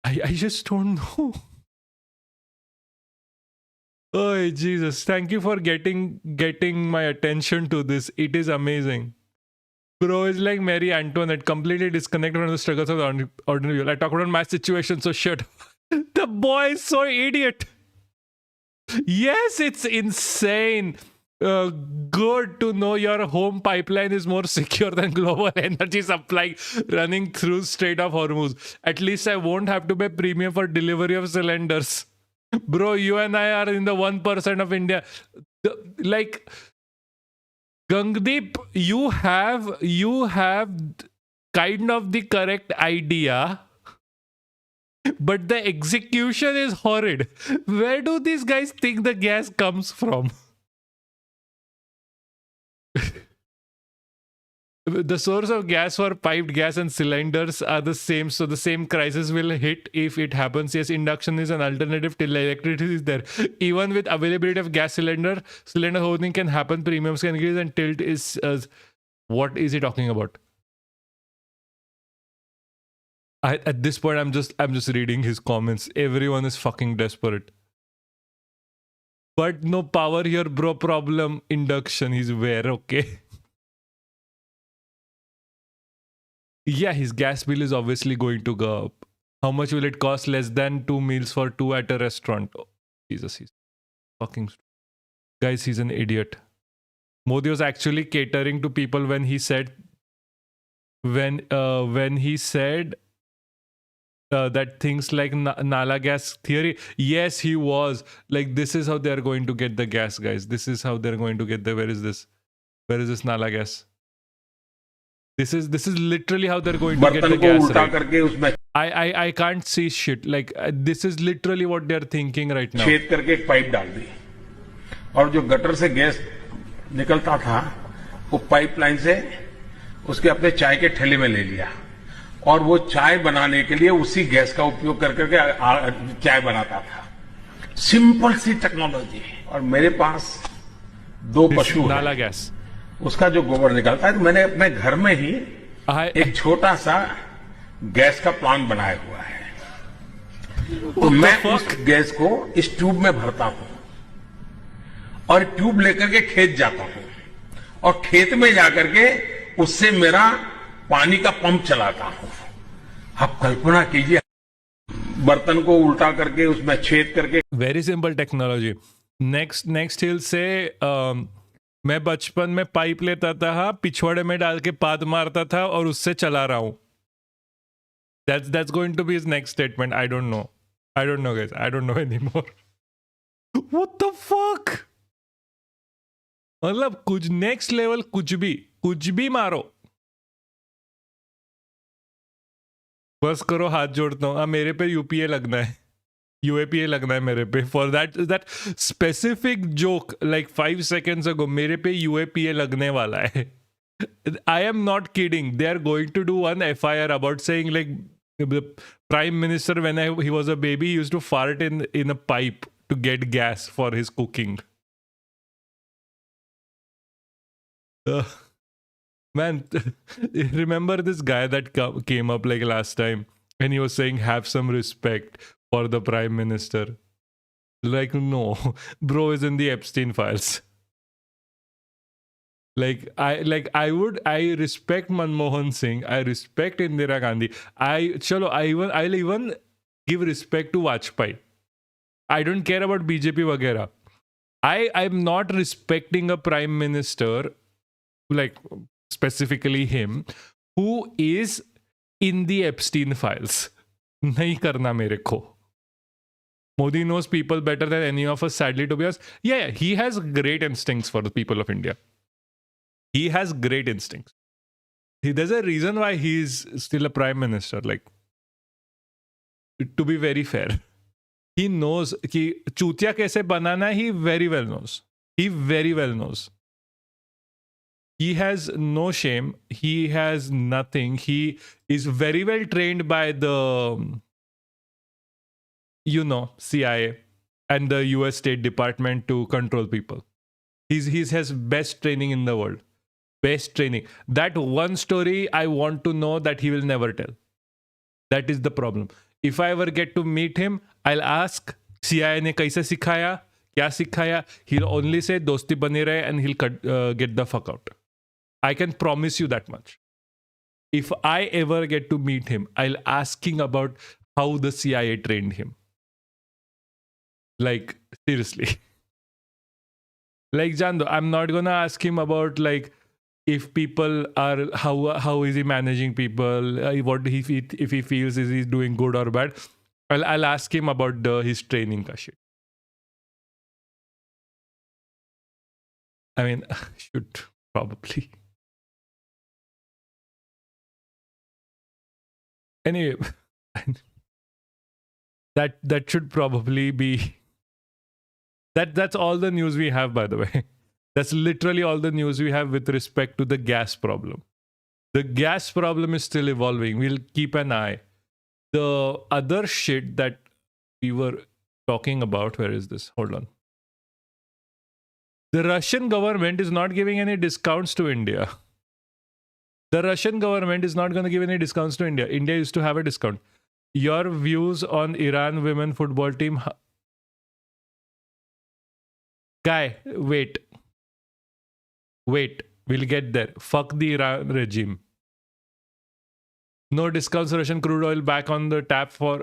I just don't know. Oh Jesus! Thank you for getting my attention to this. It is amazing. Bro is like Mary Antoinette, completely disconnected from the struggles of the ordinary people. I talk about my situation, so shut. The boy is so idiot. Yes, it's insane. Good to know your home pipeline is more secure than global energy supply running through Strait of Hormuz. At least I won't have to pay premium for delivery of cylinders. Bro, you and I are in the 1% of India. Like, Gangdeep, you have kind of the correct idea, but the execution is horrid. Where do these guys think the gas comes from? the source of gas for piped gas and cylinders are the same, so the same crisis will hit if it happens. Yes, induction is an alternative till electricity is there. Even with availability of gas cylinder holding can happen, premiums can increase, and tilt is what is he talking about? At this point I'm just reading his comments. Everyone is fucking desperate. But no power here, bro. Problem induction. He's where? Okay. Yeah, his gas bill is obviously going to go up. How much will it cost? Less than 2 meals for 2 at a restaurant. Oh, Jesus, he's fucking... Guys, he's an idiot. Modi was actually catering to people when he said... When he said... that things like Nala gas theory. Yes, he was. Like, this is how they're going to get the gas, guys. This is how they're going to get the... Where is this? Where is this Nala gas? This is literally how they're going to get the gas, right? I can't see shit. Like, this is literally what they're thinking right now. छेद करके एक pipe डाल दी और जो gutter से gas निकलता था वो पाइपलाइन से उसके अपने चाय के ठेले में ले लिया और वो चाय बनाने के लिए उसी गैस का उपयोग करके चाय बनाता था। सिंपल सी टेक्नोलॉजी। और मेरे पास 2 पशु हैं। नाला गैस, उसका जो गोबर निकलता है, तो मैंने अपने घर में ही एक छोटा सा गैस का प्लांट बनाया हुआ है। तो मैं उस गैस को इस ट्यूब में भरता हूं और ट्यूब लेकर के खेत जाता हूं और खेत में जाकर के उससे मेरा पानी का पंप चलाता हूं। आप कल्पना कीजिए, बर्तन को उल्टा करके उसमें छेद करके। Very simple technology. नेक्स्ट हिल से मैं बचपन में पाइप लेता था, पिछवाड़े में डाल के पाद मारता था और उससे चला रहा हूं। That's going to be his next statement. I don't know guys. I don't know anymore. What the fuck? मतलब कुछ नेक्स्ट लेवल, कुछ भी मारो, बस करो। हाथ जोड़ता हूँ। मेरे पे यूपीए लगना है, यूएपीए लगना है मेरे पे for that specific joke like 5 seconds ago। मेरे पे यूएपीए लगने वाला है। I am not kidding. They are going to do one FIR about saying like the prime minister when he was a baby he used to fart in a pipe to get gas for his cooking. Man, remember this guy that came up like last time and he was saying have some respect for the prime minister. Like, no, bro is in the Epstein files. I respect Manmohan Singh, I respect Indira Gandhi, I'll even give respect to Vajpayee. I don't care about BJP वगैरह. I'm not respecting a prime minister, like specifically him, who is in the Epstein files. नहीं करना मेरे को. Modi knows people better than any of us, sadly, to be honest. Yeah, he has great instincts for the people of India. He has great instincts. There's a reason why he's still a prime minister. Like, to be very fair, he knows कि चूतिया कैसे बनाना. He very well knows. He very well knows. He has no shame. He has nothing. He is very well trained by the, CIA and the US State Department to control people. He has best training in the world. Best training. That one story I want to know that he will never tell. That is the problem. If I ever get to meet him, I'll ask, CIA ने कैसे सिखाया, क्या सिखाया? He'll only say दोस्ती बनी रहे and he'll get the fuck out. I can promise you that much. If I ever get to meet him, I'll ask him about how the CIA trained him. Like, seriously. Like, Jando, I'm not gonna ask him about like if people are how is he managing people, if he feels is he doing good or bad. I'll ask him about his training ka shit. I mean, should probably. Anyway, that should probably be. That's all the news we have, by the way. That's literally all the news we have with respect to the gas problem. The gas problem is still evolving. We'll keep an eye. The other shit that we were talking about, where is this? Hold on. The Russian government is not giving any discounts to India. The Russian government is not going to give any discounts to India. India used to have a discount. Your views on Iran women football team? Guy, wait. We'll get there. Fuck the Iran regime. No discounts. Russian crude oil back on tap for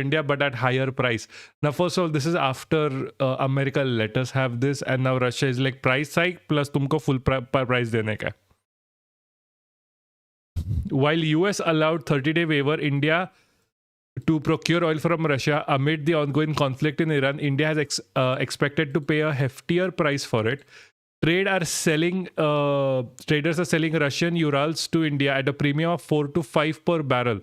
India, but at higher price. Now, first of all, this is after America let us have this, and now Russia is like price hike plus tumko full price dene ka. While US allowed 30-day waiver, India to procure oil from Russia amid the ongoing conflict in Iran, India has expected to pay a heftier price for it. Traders are selling Russian Urals to India at a premium of $4 to $5 per barrel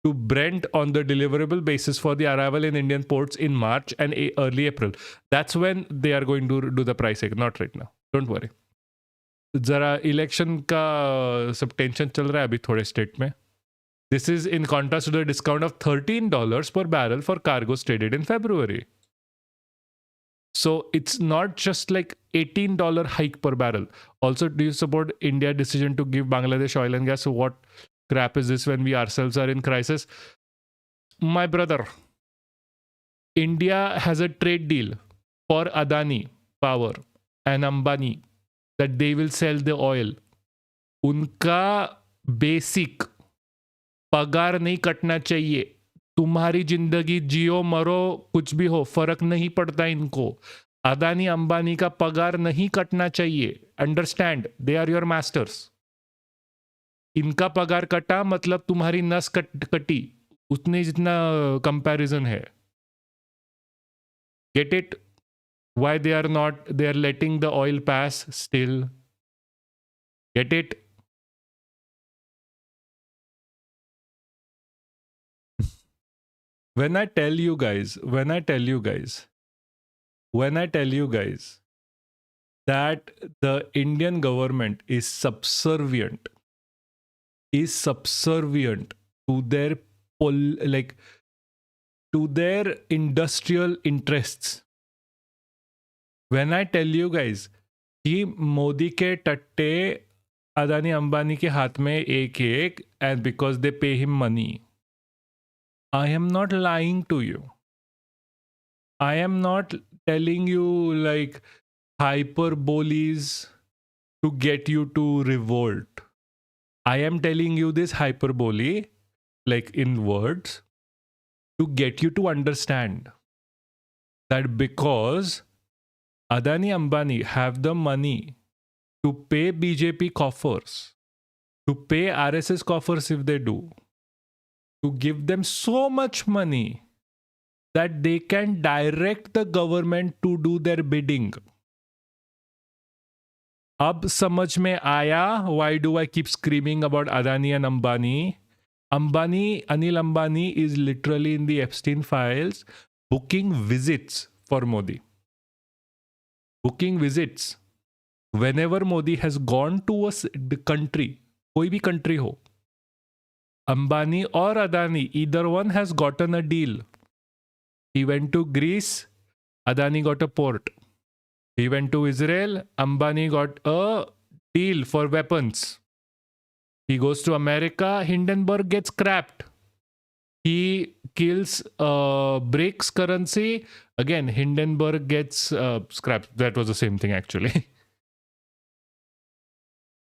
to Brent on the deliverable basis for the arrival in Indian ports in March and early April. That's when they are going to do the price hike, not right now. Don't worry. जरा election का सब tension चल रहा है अभी थोड़े state में. This is in contrast to the discount of $13 per barrel for cargoes traded in February. So it's not just like $18 hike per barrel. Also, do you support India's decision to give Bangladesh oil and gas? So what crap is this when we ourselves are in crisis? My brother, India has a trade deal for Adani Power and Ambani that they will sell the oil. उनका basic पगार नहीं कटना चाहिए. तुम्हारी जिंदगी जियो मरो कुछ भी हो फर्क नहीं पड़ता इनको. अदानी अंबानी का पगार नहीं कटना चाहिए. Understand, they are your masters. इनका पगार कटा मतलब तुम्हारी नस कटी. उतने जितना कंपैरिजन है. Get it? Why they are letting the oil pass still. Get it? When I tell you guys that the Indian government is subservient to their to their industrial interests. When I tell you guys कि मोदी के टट्टे अदानी अंबानी के हाथ में एक and because they pay him money, I am not lying to you. I am not telling you like hyperboles to get you to revolt. I am telling you this hyperbole, like in words, to get you to understand that because Adani Ambani have the money to pay BJP coffers, to pay RSS coffers if they do, to give them so much money that they can direct the government to do their bidding. Ab samajh mein aaya, why do I keep screaming about Adani and Ambani? Anil Ambani is literally in the Epstein files booking visits for Modi. Booking visits. Whenever Modi has gone to a country, koi bhi country ho, Ambani or Adani, either one has gotten a deal. He went to Greece, Adani got a port. He went to Israel, Ambani got a deal for weapons. He goes to America, Hindenburg gets scrapped. He kills BRICS currency. Again, Hindenburg gets scrapped. That was the same thing actually.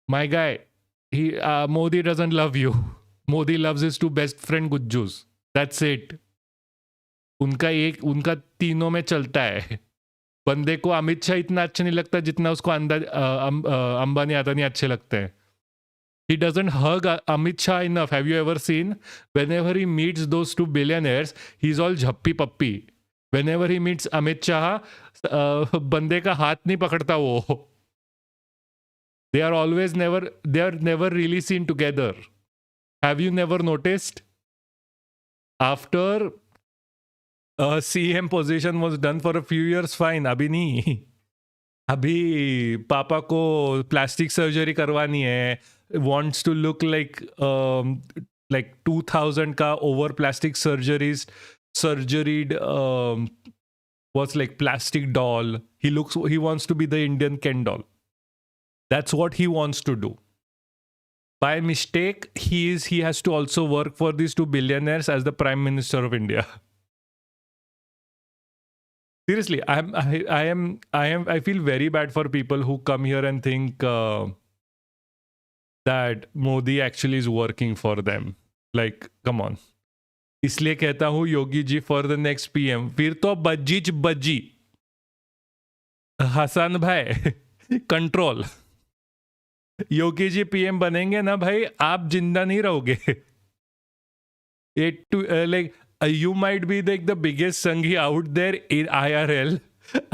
My guy, Modi doesn't love you. Modi loves his two best friend Gujjus. That's it. उनका तीनों में चलता है. बंदे को अमित शाह इतना अच्छा नहीं लगता जितना उसको अंबानी अदानी अच्छे लगते हैं. He doesn't hug Amit Shah enough. Have you ever seen? Whenever he meets those two billionaires, he's all jhappi pappi. Whenever he meets Amit Shah, बंदे का हाथ नहीं पकड़ता वो. They are never really seen together. Have you never noticed? After CM position was done for a few years, fine. अभी नहीं. अभी पापा को प्लास्टिक सर्जरी करवानी है, wants to look like 2000 ka over plastic surgeries, surgeried what's like plastic doll. He wants to be the Indian Ken doll. That's what he wants to do. By mistake, he has to also work for these two billionaires as the Prime Minister of India. Seriously, I feel very bad for people who come here and think that Modi actually is working for them. Like, come on. इसलिए कहता हूँ Yogi ji for the next PM. फिर तो बज्जीच बज्जी. हसन भाई control. Yogi ji PM बनेंगे ना भाई, आप जिंदा नहीं रहोगे. Like you might be like the biggest Sanghi out there in IRL.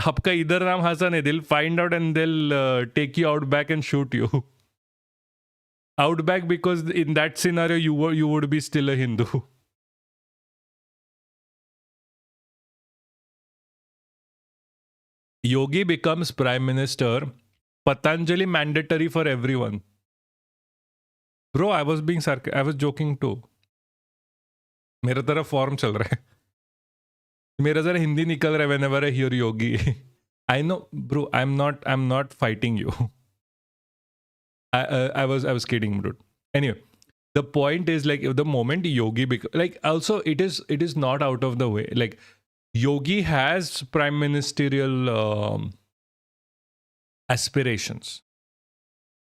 आपका इधर नाम हसन है. They'll find out and they'll take you out back and shoot you. Out back, because in that scenario you would be still a Hindu. Yogi becomes prime minister. Patanjali mandatory for everyone. Bro, I was being sarcastic. I was joking too. मेरा तरफ form चल रहा है. मेरा जरा हिंदी निकल रहा है whenever I hear yogi. I know, bro. I'm not fighting you. I was kidding, bro. Anyway, the point is, like, the moment yogi like, also it is not out of the way. Like, yogi has prime ministerial aspirations.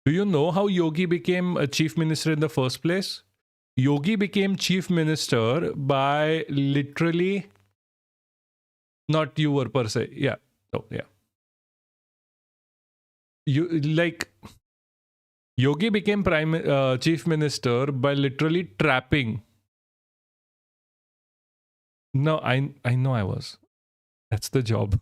Do you know how yogi became a chief minister in the first place? Yogi became chief minister by literally, not you were per se. Yeah. Oh, yeah. Yogi became chief minister by literally trapping. No, I know I was. That's the job.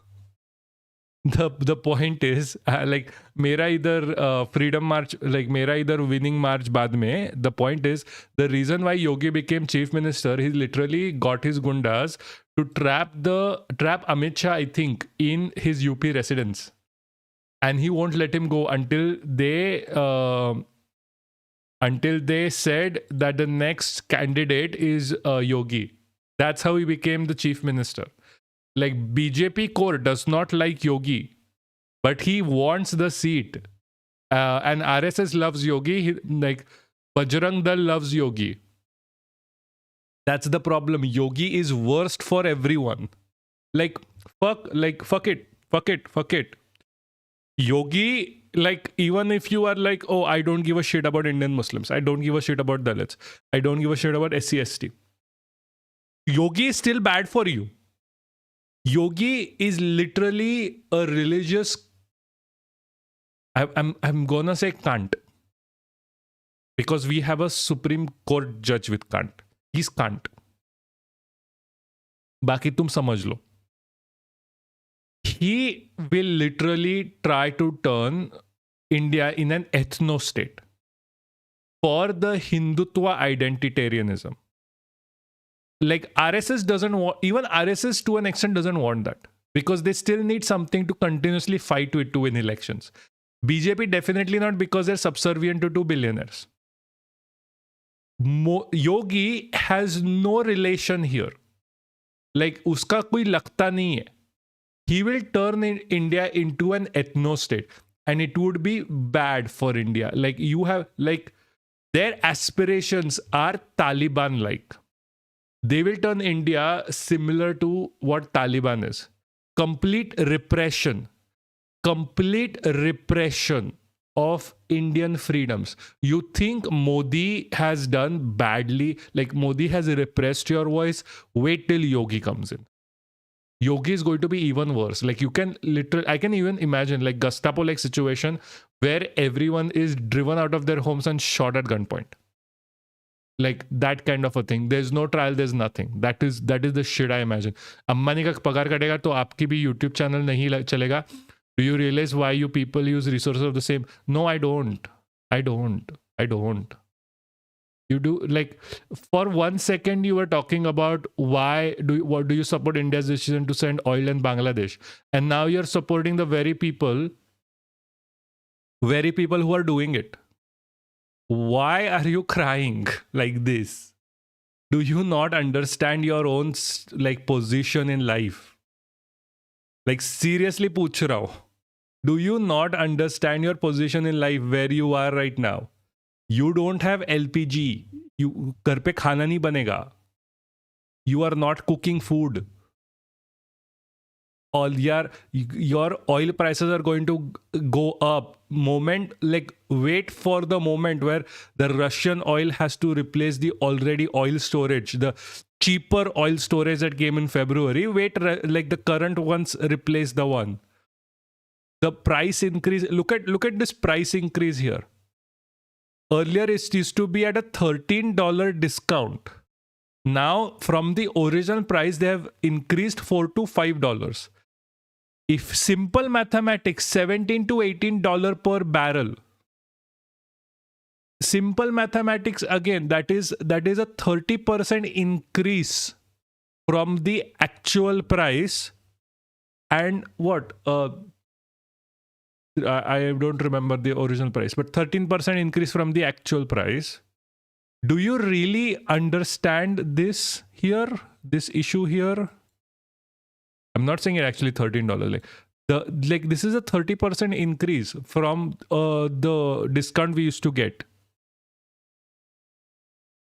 The point is, like, मेरा इधर freedom march, like मेरा इधर winning march बाद में, the point is, the reason why Yogi became chief minister, he literally got his gundas to trap Amit Shah, I think, in his UP residence, and he won't let him go until they said that the next candidate is Yogi. That's how he became the chief minister. Like, BJP core does not like Yogi, but he wants the seat. And RSS loves Yogi. Like, Bajrang Dal loves Yogi. That's the problem. Yogi is worst for everyone. Like, fuck it. Yogi, like, even if you are like, oh, I don't give a shit about Indian Muslims, I don't give a shit about Dalits, I don't give a shit about SC/ST, Yogi is still bad for you. Yogi is literally a religious, I'm gonna say cunt, because we have a Supreme Court judge with cunt. He's cunt. Baki tum samajh lo. He will literally try to turn India in an ethno state for the Hindutva identitarianism. Like, RSS doesn't want, even RSS to an extent doesn't want that, because they still need something to continuously fight with to win elections. BJP definitely not, because they're subservient to two billionaires. Yogi has no relation here. Like, uska koi lagta nahi hai. He will turn India into an ethno state, and it would be bad for India. Like, you have, like, their aspirations are Taliban like. They will turn India similar to what Taliban is. Complete repression of Indian freedoms. You think Modi has done badly, like Modi has repressed your voice? Wait till Yogi comes in. Yogi is going to be even worse. Like, you can literally, I can even imagine like Gestapo-like situation where everyone is driven out of their homes and shot at gunpoint. Like, that kind of a thing. There's no trial, there's nothing. That is the shit I imagine. Ambani का पगार कटेगा तो आपकी भी YouTube channel नहीं चलेगा. Do you realize why you people use resources of the same? No, I don't. You do. Like, for 1 second you were talking about what do you support India's decision to send oil in Bangladesh, and now you're supporting the very people who are doing it. Why are you crying like this? Do you not understand your own like position in life? Like seriously पूछ रहा हूँ. Do you not understand your position in life where you are right now? You don't have LPG. You घर पे खाना नहीं बनेगा. You are not cooking food. All your oil prices are going to go up. Wait for the moment where the Russian oil has to replace the already oil storage, the cheaper oil storage that came in February. Wait, like the current ones replace the one. The price increase. Look at this price increase here. Earlier it used to be at a $13 discount. Now from the original price they have increased $4 to $5. If simple mathematics, $17 to $18 per barrel. Simple mathematics again, that is a 30% increase from the actual price. And what? I don't remember the original price, but 13% increase from the actual price. Do you really understand this here? This issue here? I'm not saying it actually $13. This is a 30% increase from the discount we used to get.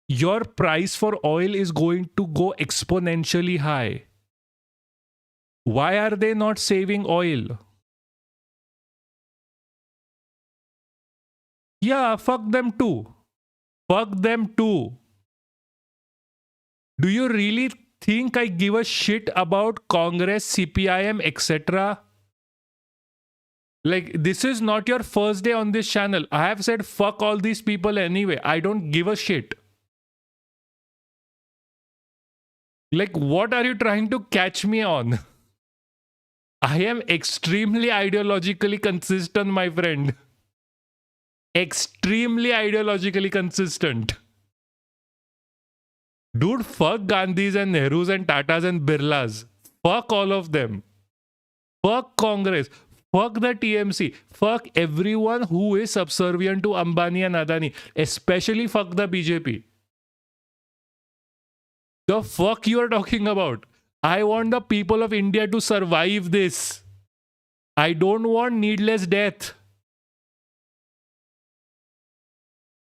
Your price for oil is going to go exponentially high. Why are they not saving oil? Yeah, fuck them too. Fuck them too. Do you really think I give a shit about Congress, CPIM, etc.? Like, this is not your first day on this channel. I have said fuck all these people anyway. I don't give a shit. Like, what are you trying to catch me on? I am extremely ideologically consistent, my friend. Extremely ideologically consistent. Dude, fuck Gandhis and Nehrus and Tatas and Birlas. Fuck all of them. Fuck Congress. Fuck the TMC. Fuck everyone who is subservient to Ambani and Adani. Especially fuck the BJP. The fuck you are talking about? I want the people of India to survive this. I don't want needless death.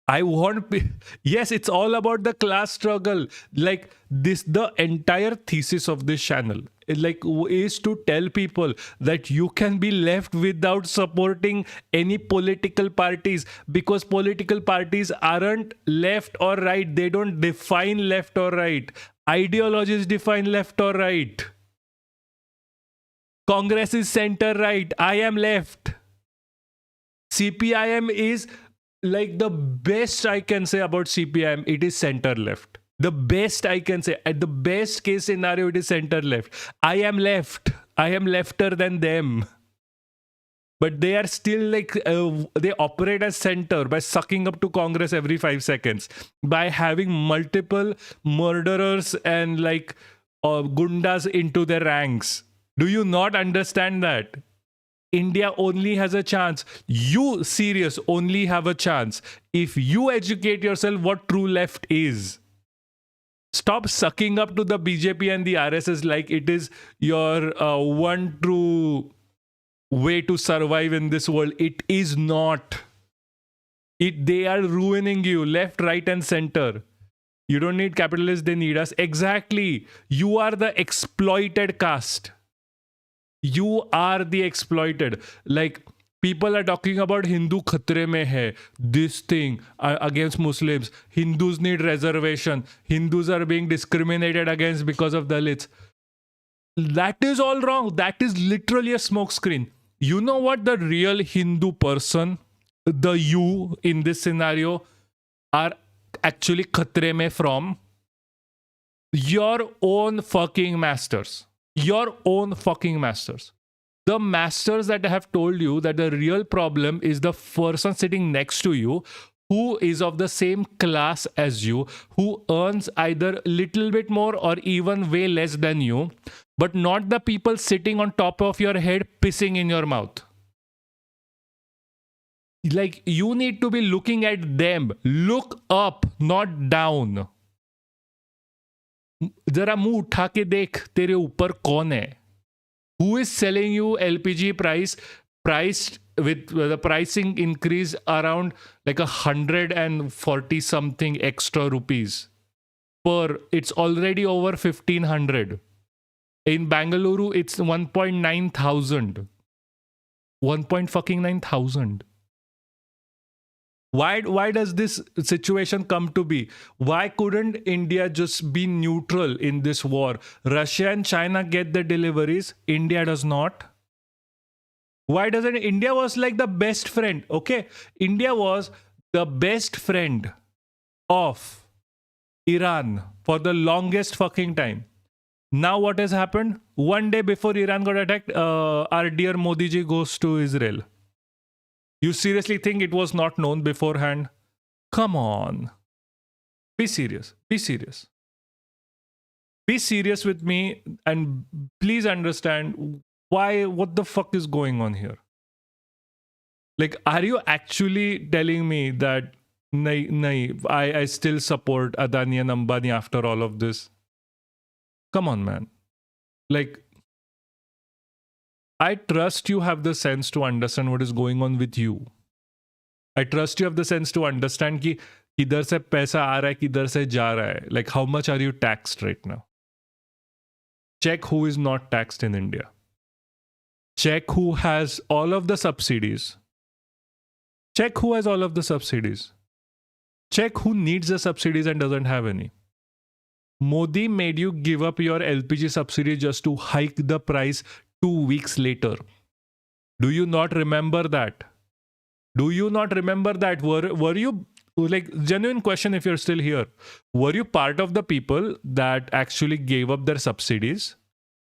I want... Yes, it's all about the class struggle. Like this, the entire thesis of this channel is to tell people that you can be left without supporting any political parties, because political parties aren't left or right. They don't define left or right. Ideologies define left or right. Congress is center right. I am left. CPIM is... like the best I can say about CPIM, it is center left. The best I can say, at the best case scenario, it is center left. I am left. I am lefter than them. But they are still like, they operate as center by sucking up to Congress every 5 seconds. By having multiple murderers and like gundas into their ranks. Do you not understand that? India only has a chance. You, serious, only have a chance if you educate yourself what true left is. Stop sucking up to the BJP and the RSS like it is your one true way to survive in this world. It is not. They are ruining you left, right, and center. You don't need capitalists, they need us. Exactly. You are the exploited caste. You are the exploited. Like, people are talking about Hindu khatre mein hai. This thing against Muslims. Hindus need reservation. Hindus are being discriminated against because of Dalits. That is all wrong. That is literally a smokescreen. You know what the real Hindu person, the you in this scenario, are actually khatre mein from? Your own fucking masters. Your own fucking masters. The masters that have told you that the real problem is the person sitting next to you who is of the same class as you, who earns either little bit more or even way less than you, but not the people sitting on top of your head pissing in your mouth. like you need to be looking at them. Look up, not down. जरा मुंह उठा के देख तेरे ऊपर कौन है. Who is selling you LPG priced with the pricing increase around like 140 something extra rupees per? It's already over 1500. In Bangalore, it's 1.9 thousand. 1.9 thousand. Why does this situation come to be? Why couldn't India just be neutral in this war? Russia and China get the deliveries, India does not. Why doesn't India was like the best friend? Okay, India was the best friend of Iran for the longest fucking time. Now what has happened? One day before Iran got attacked, our dear Modi ji goes to Israel. You seriously think it was not known beforehand? Come on. Be serious. Be serious. Be serious with me and please understand what the fuck is going on here. Like, are you actually telling me that I still support Adani and Ambani after all of this? Come on, man. Like, I trust you have the sense to understand what is going on with you. I trust you have the sense to understand कि किधर से पैसा आ रहा है, किधर से जा रहा है. Like, how much are you taxed right now? Check who is not taxed in India. Check who has all of the subsidies. Check who has all of the subsidies. Check who needs the subsidies and doesn't have any. Modi made you give up your LPG subsidy just to hike the price 2 weeks later. Do you not remember that? Do you not remember that? Were you, like, genuine question if you're still here, were you part of the people that actually gave up their subsidies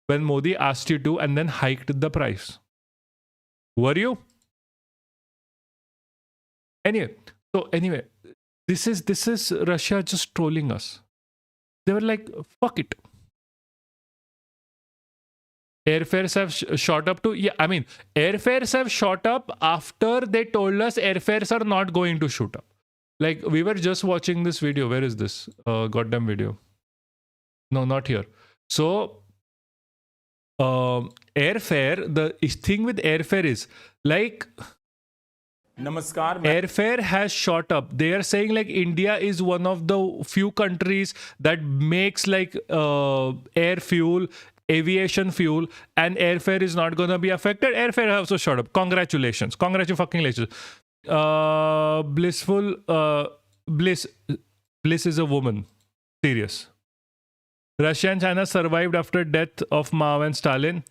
when Modi asked you to and then hiked the price? Were you? Anyway, this is Russia just trolling us. They were like, fuck it. Airfares have shot up to, airfares have shot up after they told us airfares are not going to shoot up. Like, we were just watching this video. Where is this goddamn video? No, not here. So, airfare, the thing with airfare is, like, Namaskar. Airfare has shot up. They are saying like India is one of the few countries that makes like air fuel, aviation fuel, and airfare is not going to be affected. Airfare has also shot up. Congratulations. Congratulations. Bliss is a woman. Serious. Russia and China survived after death of Mao and Stalin.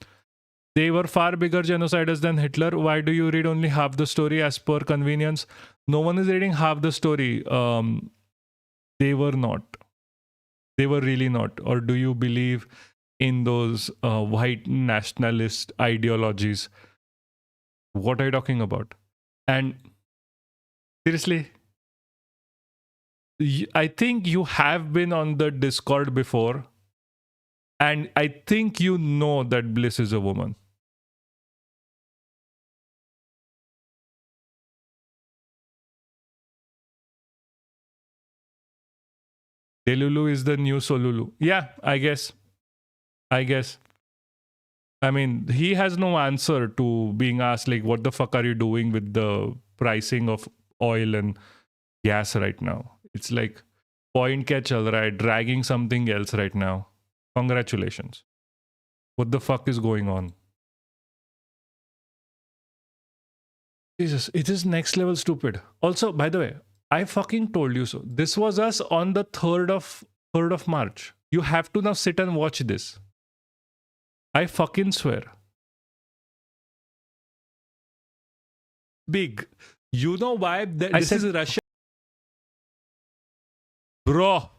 They were far bigger genociders than Hitler. Why do you read only half the story as per convenience? No one is reading half the story. They were not. They were really not. Or do you believe in those white nationalist ideologies? What are you talking about? And seriously, I think you have been on the Discord before. And I think you know that Bliss is a woman. Delulu is the new Solulu. Yeah, I guess. I mean, he has no answer to being asked, like, what the fuck are you doing with the pricing of oil and gas right now? It's like, point kya chal raha hai, dragging something else right now. Congratulations. What the fuck is going on? Jesus, it is next level stupid. Also, by the way, I fucking told you so. This was us on the 3rd of March. You have to now sit and watch this. I fucking swear. Big. You know why? This is Russia. Bro,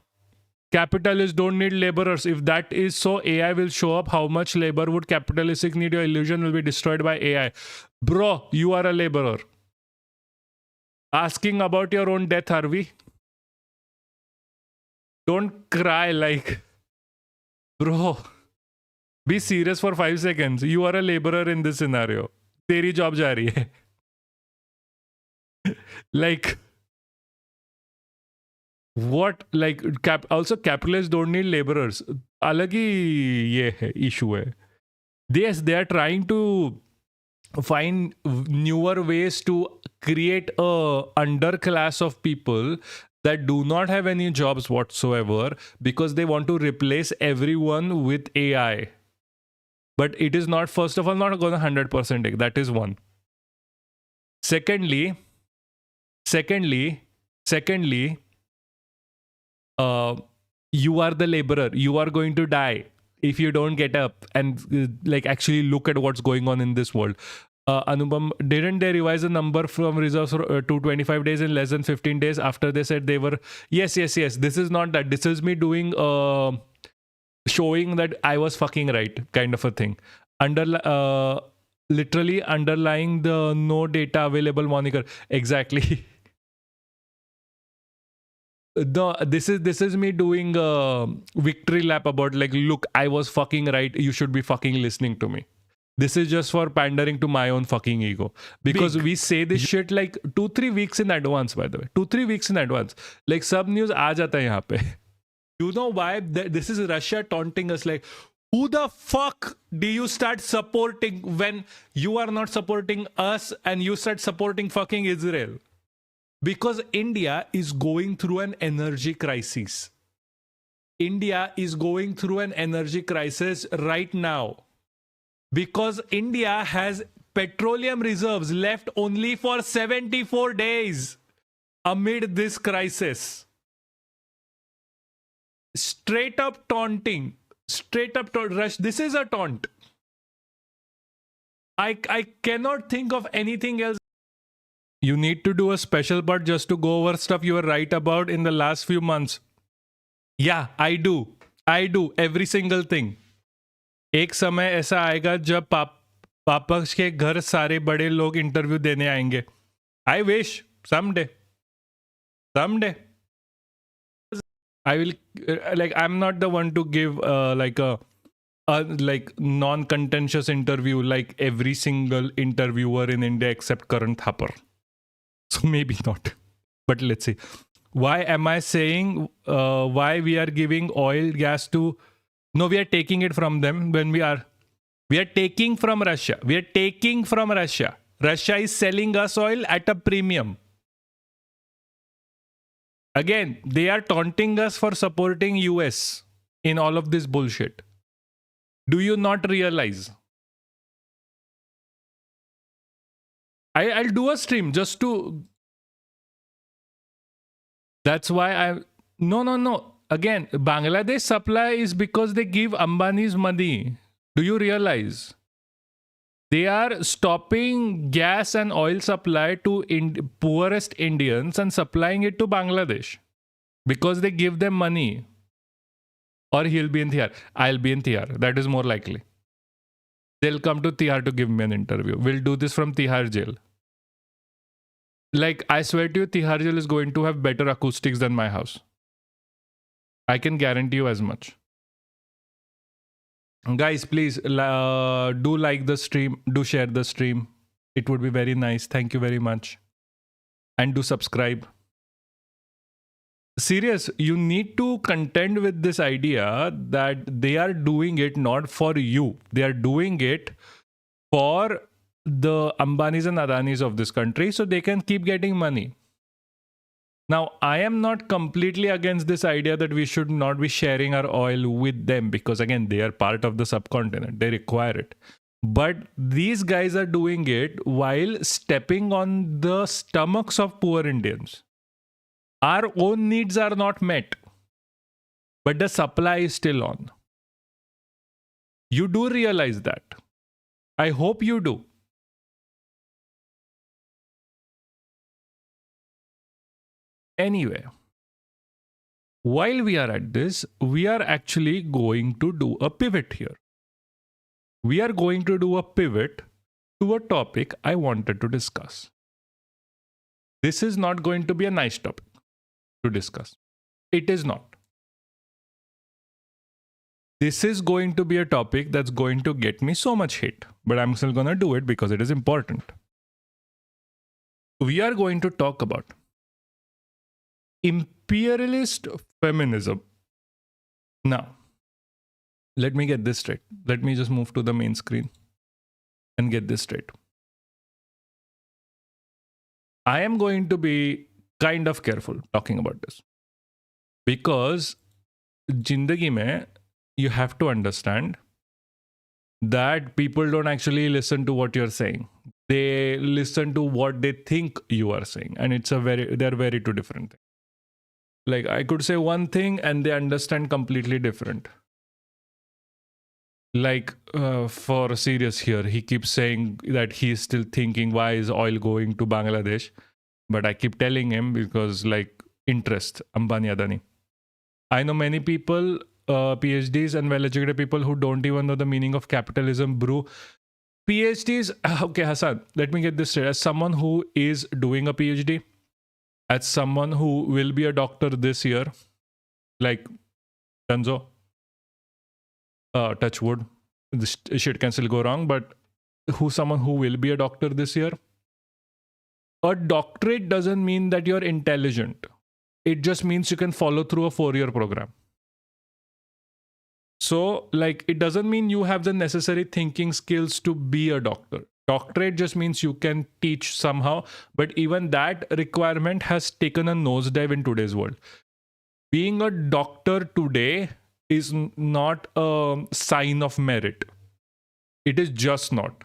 capitalists don't need laborers. If that is so, AI will show up. How much labor would capitalistic need? Your illusion will be destroyed by AI. Bro, you are a laborer. Asking about your own death, are we? Don't cry like... Bro, be serious for 5 seconds. You are a laborer in this scenario. Teri job ja rahi hai. Like, what? Like, also capitalists don't need laborers. अलग ही ये है issue है. Yes, they are trying to find newer ways to create a underclass of people that do not have any jobs whatsoever because they want to replace everyone with AI. But it is not, first of all, not going to 100% take. That is one. Secondly, you are the laborer. You are going to die if you don't get up and like actually look at what's going on in this world. Anupam, didn't they revise the number from reserves to 25 days in less than 15 days after they said they were... Yes. This is not that. This is me doing... showing that I was fucking right, kind of a thing. Literally underlying the no data available moniker. Exactly. No, this is me doing a victory lap about like, look, I was fucking right. You should be fucking listening to me. This is just for pandering to my own fucking ego. Because we say this shit like 2-3 weeks in advance, by the way. 2-3 weeks in advance. Like, sub news aa jata hai yahan pe. You know why? This is Russia taunting us like, who the fuck do you start supporting when you are not supporting us and you start supporting fucking Israel? Because India is going through an energy crisis. India is going through an energy crisis right now. Because India has petroleum reserves left only for 74 days amid this crisis. Straight up taunting. Rush. This is a taunt. I cannot think of anything else. You need to do a special part just to go over stuff you were right about in the last few months. Yeah, I do. Every single thing. एक समय ऐसा आएगा जब पापक्ष के घर सारे बड़े लोग इंटरव्यू देने आएंगे. I wish someday. I will like, I'm not the one to give like a like non-contentious interview like every single interviewer in India except Karan Thapar. So maybe not. But let's see. Why am I saying why we are giving oil, gas to... No, we are taking it from them when we are taking from Russia. Russia is selling us oil at a premium. Again, they are taunting us for supporting US in all of this bullshit. Do you not realize? I'll do a stream just to... That's why I... No. Again, Bangladesh supply is because they give Ambani's money. Do you realize? They are stopping gas and oil supply to poorest Indians and supplying it to Bangladesh because they give them money. Or he'll be in Tihar. I'll be in Tihar. That is more likely. They'll come to Tihar to give me an interview. We'll do this from Tihar jail. Like, I swear to you, Tihar jail is going to have better acoustics than my house. I can guarantee you as much. Guys, please do like the stream. Do share the stream. It would be very nice. Thank you very much. And do subscribe. Serious, you need to contend with this idea that they are doing it not for you. They are doing it for the Ambanis and Adanis of this country so they can keep getting money. Now, I am not completely against this idea that we should not be sharing our oil with them because, again, they are part of the subcontinent. They require it. But these guys are doing it while stepping on the stomachs of poor Indians. Our own needs are not met, but the supply is still on. You do realize that. I hope you do. Anyway, while we are at this, we are actually going to do a pivot here. We are going to do a pivot to a topic I wanted to discuss. This is not going to be a nice topic to discuss. It is not. This is going to be a topic that's going to get me so much hate, but I'm still going to do it because it is important. we are going to talk about imperialist feminism. Now, let me get this straight. Let me just move to the main screen and get this straight. I am going to be kind of careful talking about this because Jindagi mein, you have to understand that people don't actually listen to what you're saying. They listen to what they think you are saying, and they're very two different things. Like I could say one thing and they understand completely different. Like for serious here, he keeps saying that he's still thinking why is oil going to Bangladesh, but I keep telling him because like interest, Ambani Adani. I know many people, PhDs and well-educated people who don't even know the meaning of capitalism, bro. PhDs, okay, Hassan, let me get this straight. As someone who is doing a PhD, as someone who will be a doctor this year, like Danzo, touch wood, this shit can still go wrong, but someone who will be a doctor this year, a doctorate doesn't mean that you're intelligent. It just means you can follow through a 4-year program. So, like, it doesn't mean you have the necessary thinking skills to be a doctor. Doctorate just means you can teach somehow, but even that requirement has taken a nosedive in today's world. Being a doctor today is not a sign of merit. It is just not.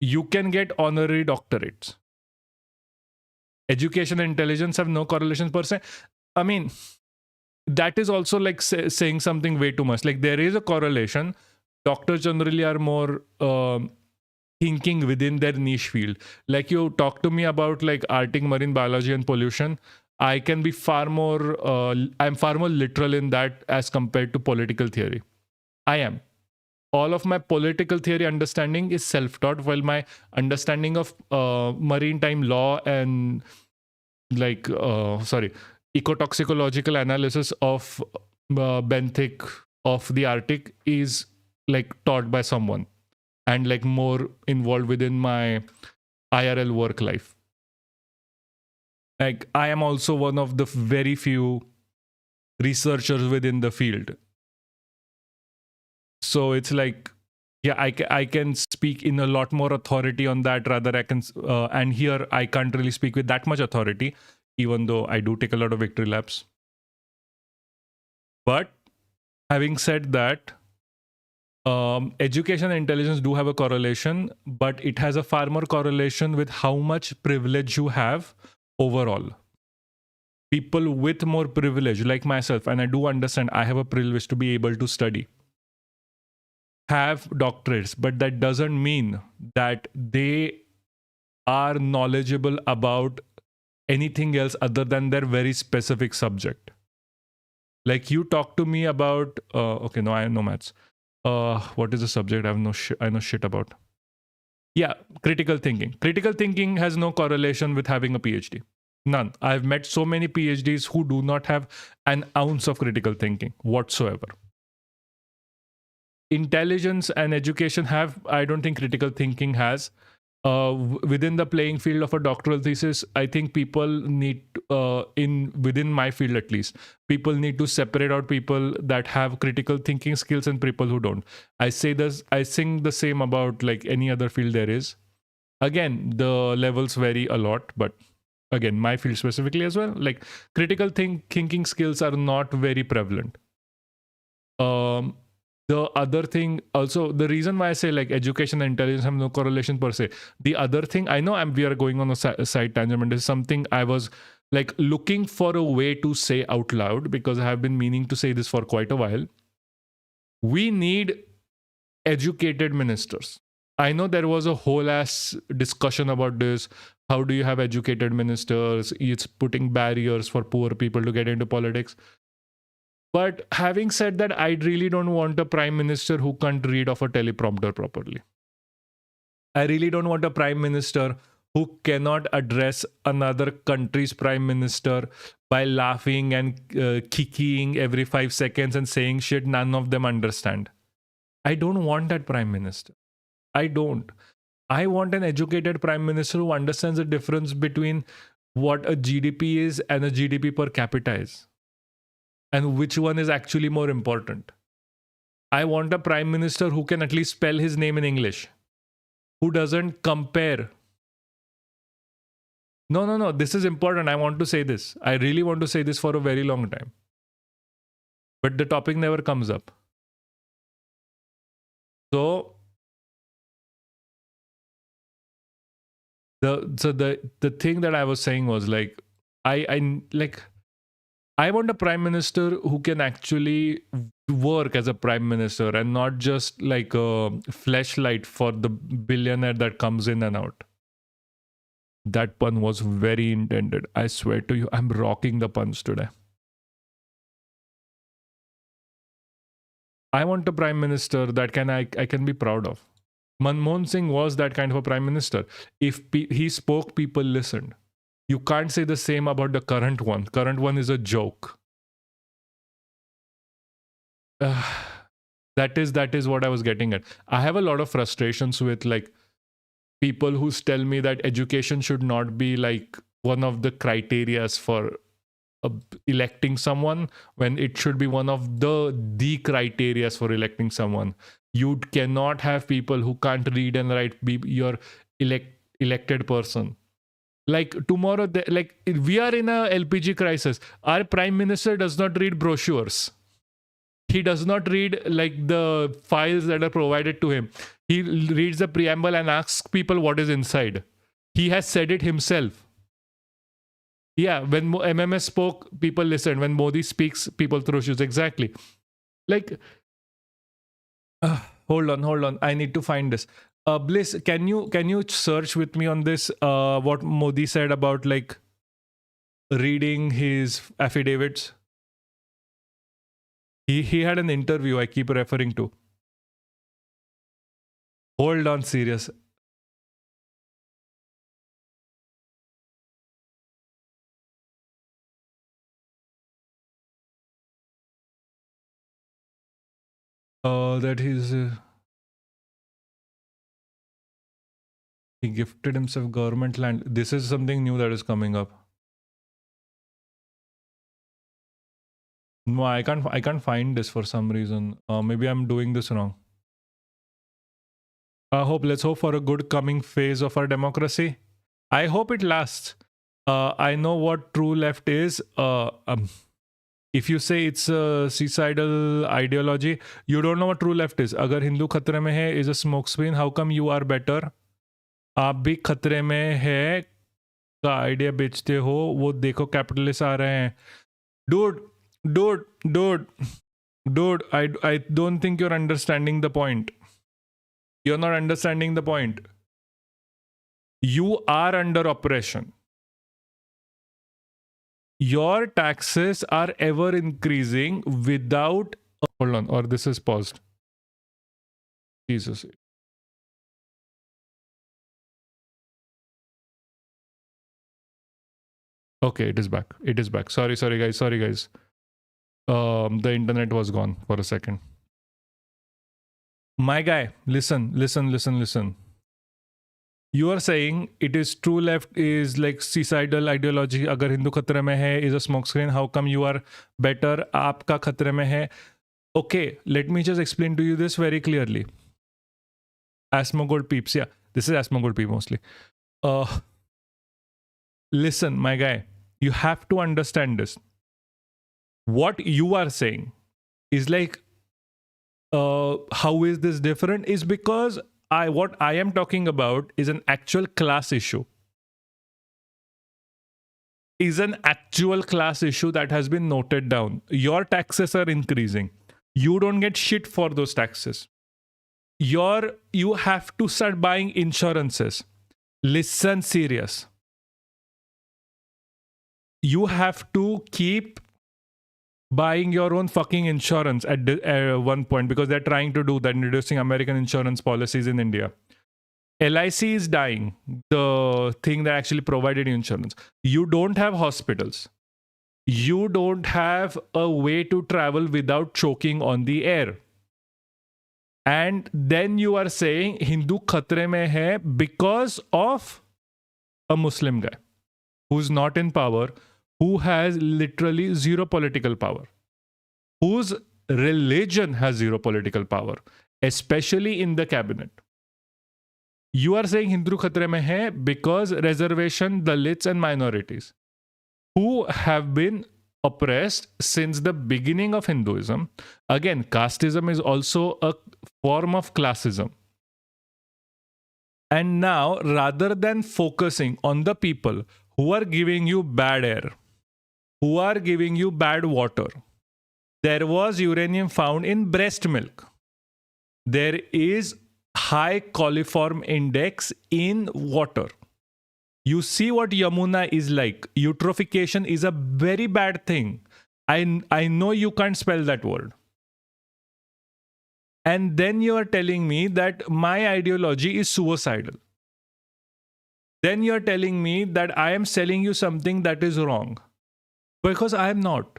You can get honorary doctorates. Education and intelligence have no correlation per se. I mean, that is also like saying something way too much. Like there is a correlation. Doctors generally are more thinking within their niche field. Like you talk to me about like Arctic marine biology and pollution. I can be far more, I'm far more literal in that as compared to political theory. I am. All of my political theory understanding is self-taught, while my understanding of maritime law and like, ecotoxicological analysis of benthic of the Arctic is like taught by someone and like more involved within my IRL work life. Like I am also one of the very few researchers within the field. So it's like, yeah, I can speak in a lot more authority on that. Rather, I can, and here I can't really speak with that much authority, even though I do take a lot of victory laps. But having said that, education and intelligence do have a correlation, but it has a far more correlation with how much privilege you have overall. People with more privilege, like myself, and I do understand I have a privilege to be able to study, have doctorates, but that doesn't mean that they are knowledgeable about anything else other than their very specific subject. Like you talk to me about, okay, no, I know maths. What is the subject I know shit about? Yeah, critical thinking. Critical thinking has no correlation with having a PhD. None. I've met so many PhDs who do not have an ounce of critical thinking whatsoever. Intelligence and education have, I don't think critical thinking has. Within the playing field of a doctoral thesis, I think people need, within my field at least, people need to separate out people that have critical thinking skills and people who don't. I say this, I think the same about like any other field there is. Again, the levels vary a lot, but again, my field specifically as well, like critical thinking skills are not very prevalent. The other thing also, the reason why I say like education and intelligence have no correlation per se. The other thing, I know we are going on a side tangent, and this is something I was like looking for a way to say out loud because I have been meaning to say this for quite a while. We need educated ministers. I know there was a whole ass discussion about this. How do you have educated ministers? It's putting barriers for poor people to get into politics. But having said that, I really don't want a prime minister who can't read off a teleprompter properly. I really don't want a prime minister who cannot address another country's prime minister by laughing and kicking every 5 seconds and saying shit none of them understand. I don't want that prime minister. I don't. I want an educated prime minister who understands the difference between what a GDP is and a GDP per capita is, and which one is actually more important. I want a prime minister who can at least spell his name in English, who doesn't compare. No. This is important. I want to say this. I really want to say this for a very long time. But the topic never comes up. So the thing that I was saying was like, I want a prime minister who can actually work as a prime minister and not just like a fleshlight for the billionaire that comes in and out. That pun was very intended. I swear to you, I'm rocking the puns today. I want a prime minister that I can be proud of. Manmohan Singh was that kind of a prime minister. If he spoke, people listened. You can't say the same about the current one. Current one is a joke. That is what I was getting at. I have a lot of frustrations with like people who tell me that education should not be like one of the criterias for electing someone, when it should be one of the criterias for electing someone. You cannot have people who can't read and write be your elected person. Like tomorrow, like we are in a LPG crisis. Our prime minister does not read brochures. He does not read like the files that are provided to him. He reads the preamble and asks people what is inside. He has said it himself. Yeah, when MMS spoke, people listened. When Modi speaks, people throw shoes. Exactly. Like, hold on. I need to find this. Bliss, can you search with me on this? What Modi said about like reading his affidavits. He had an interview I keep referring to. Hold on, serious. That he gifted himself government land. This is something new that is coming up. No, I can't find this for some reason. Maybe I'm doing this wrong. Let's hope for a good coming phase of our democracy. I hope it lasts. I know what true left is. If you say it's a suicidal ideology, you don't know what true left is. Agar Hindu khatre mein hai is a smokescreen, how come you are better? आप भी खतरे में है का idea बेचते हो, वो देखो कैपिटलिस्ट आ रहे हैं. Dude, I don't think you're understanding the point. You're not understanding the point. You are under oppression. Your taxes are ever increasing without... hold on, or this is paused. Jesus. Okay, it is back. It is back. Sorry guys. The internet was gone for a second. My guy, listen. You are saying it is true left is like suicidal ideology. Agar Hindu khatre mein hai is a smokescreen. How come you are better? Aapka khatre mein hai. Okay, let me just explain to you this very clearly. Asmongold peeps. Yeah, this is Asmongold peep mostly. Listen, my guy, you have to understand this. What you are saying is like, how is this different? Is because what I am talking about is an actual class issue. Is an actual class issue that has been noted down. Your taxes are increasing. You don't get shit for those taxes. You have to start buying insurances. Listen, serious. You have to keep buying your own fucking insurance at one point, because they're trying to do that, introducing American insurance policies in India. LIC is dying, the thing that actually provided insurance. You don't have hospitals. You don't have a way to travel without choking on the air. And then you are saying Hindu khatre mein hai because of a Muslim guy who's not in power, who has literally zero political power, whose religion has zero political power, especially in the cabinet. You are saying Hindu khatre mein hai because reservation, Dalits and minorities who have been oppressed since the beginning of Hinduism. Again, casteism is also a form of classism. And now, rather than focusing on the people who are giving you bad air, who are giving you bad water, there was uranium found in breast milk. There is high coliform index in water. You see what Yamuna is like. Eutrophication is a very bad thing. I know you can't spell that word. And then you are telling me that my ideology is suicidal. Then you are telling me that I am selling you something that is wrong. Because I am not.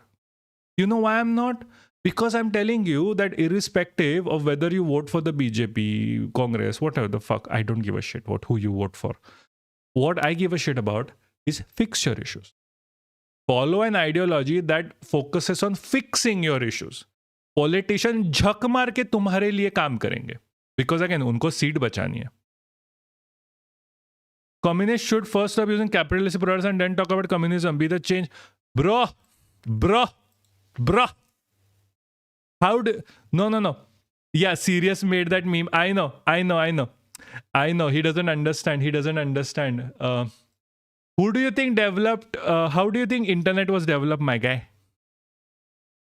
You know why I'm not? Because I'm telling you that irrespective of whether you vote for the BJP, Congress, whatever the fuck, I don't give a shit who you vote for. What I give a shit about is fix your issues. Follow an ideology that focuses on fixing your issues. Politician झक मार के तुम्हारे लिए काम करेंगे. Because again, उनको seat बचानी है. Communists should first stop using capitalist products and then talk about communism. Be the change. Bro. How do... No. Yeah, Sirius made that meme. I know. He doesn't understand. Who do you think developed... how do you think internet was developed, my guy?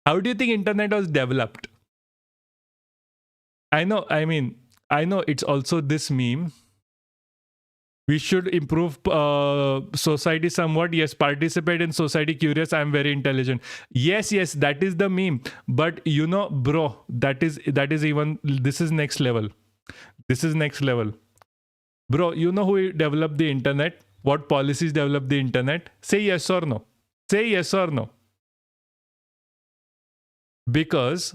How do you think internet was developed? I know it's also this meme. We should improve society somewhat. Yes, participate in society. Curious, I'm very intelligent. Yes, that is the meme. But you know, bro, that is even, this is next level. Bro, you know who developed the internet? What policies developed the internet? Say yes or no. Because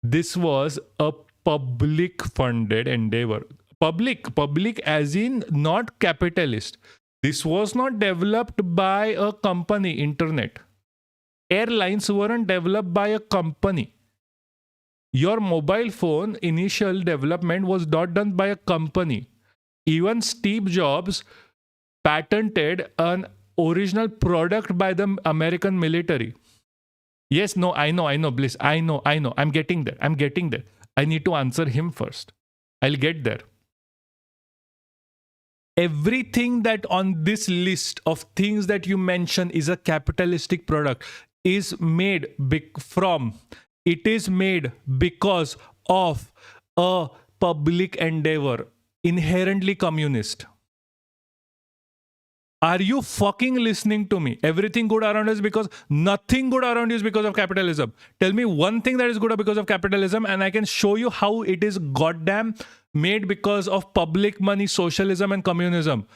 this was a public funded endeavor. Public as in not capitalist. This was not developed by a company, internet. Airlines weren't developed by a company. Your mobile phone initial development was not done by a company. Even Steve Jobs patented an original product by the American military. Yes, no, I know, Bliss. I know. I'm getting there. I need to answer him first. I'll get there. Everything that on this list of things that you mention is a capitalistic product is made because of a public endeavor, inherently communist. Are you fucking listening to me? Everything good around us because nothing good around you is because of capitalism. Tell me one thing that is good because of capitalism and I can show you how it is goddamn made because of public money, socialism and communism.